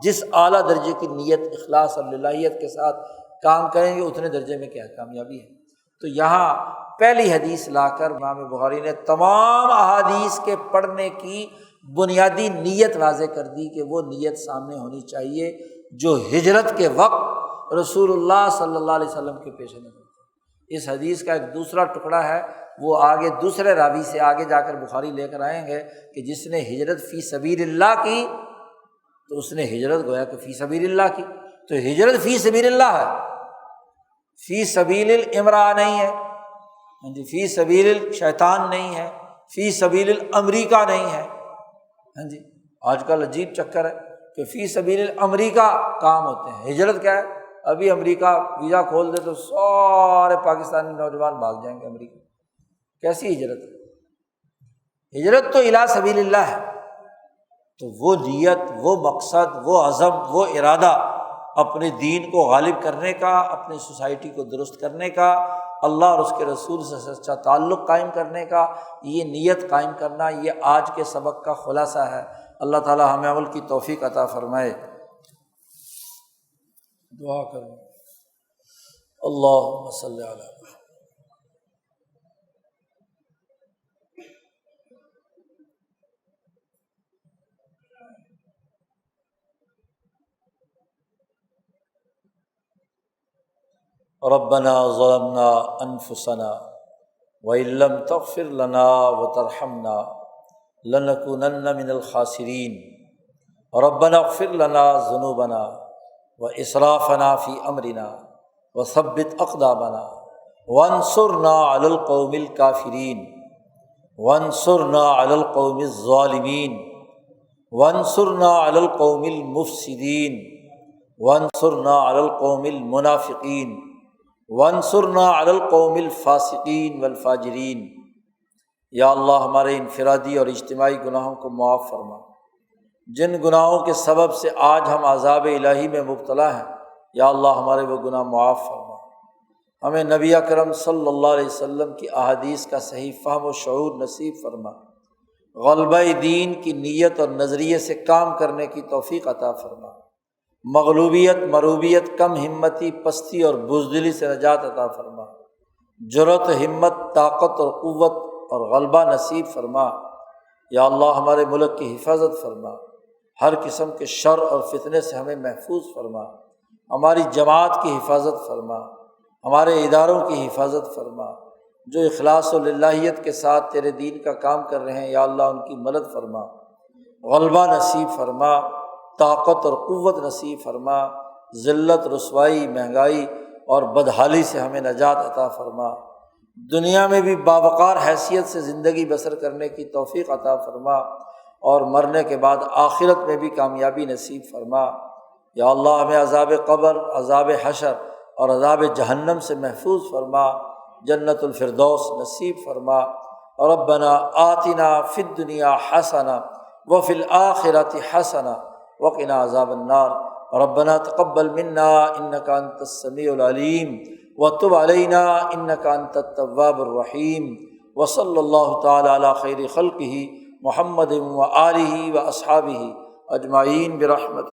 جس اعلیٰ درجے کی نیت اخلاص اور للہیت کے ساتھ کام کریں گے اتنے درجے میں کیا کامیابی ہے۔ تو یہاں پہلی حدیث لا کر امام بخاری نے تمام احادیث کے پڑھنے کی بنیادی نیت واضح کر دی کہ وہ نیت سامنے ہونی چاہیے جو ہجرت کے وقت رسول اللہ صلی اللہ علیہ وسلم کے پیش نظر تھی۔ اس حدیث کا ایک دوسرا ٹکڑا ہے، وہ آگے دوسرے راوی سے آگے جا کر بخاری لے کر آئیں گے کہ جس نے ہجرت فی سبیل اللہ کی تو اس نے ہجرت گویا کہ فی سبیل اللہ کی، تو ہجرت فی سبیل اللہ ہے، فی سبیل الامراء نہیں ہے، جی فی سبیل الشیطان نہیں ہے، فی سبیل الامریکہ نہیں ہے۔ ہاں جی آج کل عجیب چکر ہے کہ فی سبیل الامریکہ کام ہوتے ہیں، ہجرت کیا ہے؟ ابھی امریکہ ویزا کھول دے تو سارے پاکستانی نوجوان بھاگ جائیں گے امریکہ، کیسی ہجرت ہے؟ ہجرت تو الی سبیل اللہ ہے۔ تو وہ نیت، وہ مقصد، وہ عزم، وہ ارادہ اپنے دین کو غالب کرنے کا، اپنی سوسائٹی کو درست کرنے کا، اللہ اور اس کے رسول سے سچا تعلق قائم کرنے کا، یہ نیت قائم کرنا، یہ آج کے سبق کا خلاصہ ہے۔ اللہ تعالی ہمیں عمل کی توفیق عطا فرمائے۔ دعا کریں، اللہم صلی علی محمد۔ ربنا ظلمنا انفسنا وان لم تغفر لنا وترحمنا لنكونن من الخاسرین، ربنا اغفر لنا ذنوبنا واسرافنا فی امرنا وثبت اقدامنا وانصرنا علی القوم الکافرین وانصرنا علی القوم الظالمین وانصرنا علی القوم المفسدین وانصرنا علی القوم المنافقین وانصرنا علی القوم الفاسقین والفاجرین۔ یا اللہ ہمارے انفرادی اور اجتماعی گناہوں کو معاف فرما، جن گناہوں کے سبب سے آج ہم عذاب الہی میں مبتلا ہیں، یا اللہ ہمارے وہ گناہ معاف فرما، ہمیں نبی اکرم صلی اللہ علیہ وسلم کی احادیث کا صحیح فہم و شعور نصیب فرما، غلبہ دین کی نیت اور نظریے سے کام کرنے کی توفیق عطا فرما، مغلوبیت، مروبیت، کم ہمتی، پستی اور بزدلی سے نجات عطا فرما، جرأت، ہمت، طاقت اور قوت اور غلبہ نصیب فرما۔ یا اللہ ہمارے ملک کی حفاظت فرما، ہر قسم کے شر اور فتنے سے ہمیں محفوظ فرما، ہماری جماعت کی حفاظت فرما، ہمارے اداروں کی حفاظت فرما، جو اخلاص و للہیت کے ساتھ تیرے دین کا کام کر رہے ہیں، یا اللہ ان کی مدد فرما، غلبہ نصیب فرما، طاقت اور قوت نصیب فرما، ذلت، رسوائی، مہنگائی اور بدحالی سے ہمیں نجات عطا فرما، دنیا میں بھی باوقار حیثیت سے زندگی بسر کرنے کی توفیق عطا فرما، اور مرنے کے بعد آخرت میں بھی کامیابی نصیب فرما۔ یا اللہ ہمیں عذاب قبر، عذاب حشر اور عذاب جہنم سے محفوظ فرما، جنت الفردوس نصیب فرما۔ ربنا آتنا فی الدنیا حسنہ وفی الآخرۃ حسنہ وقنا عذاب النار۔ ربنا تقبل منا انک انت السمیع العلیم وتب علینا انک انت التواب الرحیم، وصلی اللہ تعالی علی خیر خلقہ محمد وآلہ واصحابہ اجمعین برحمتک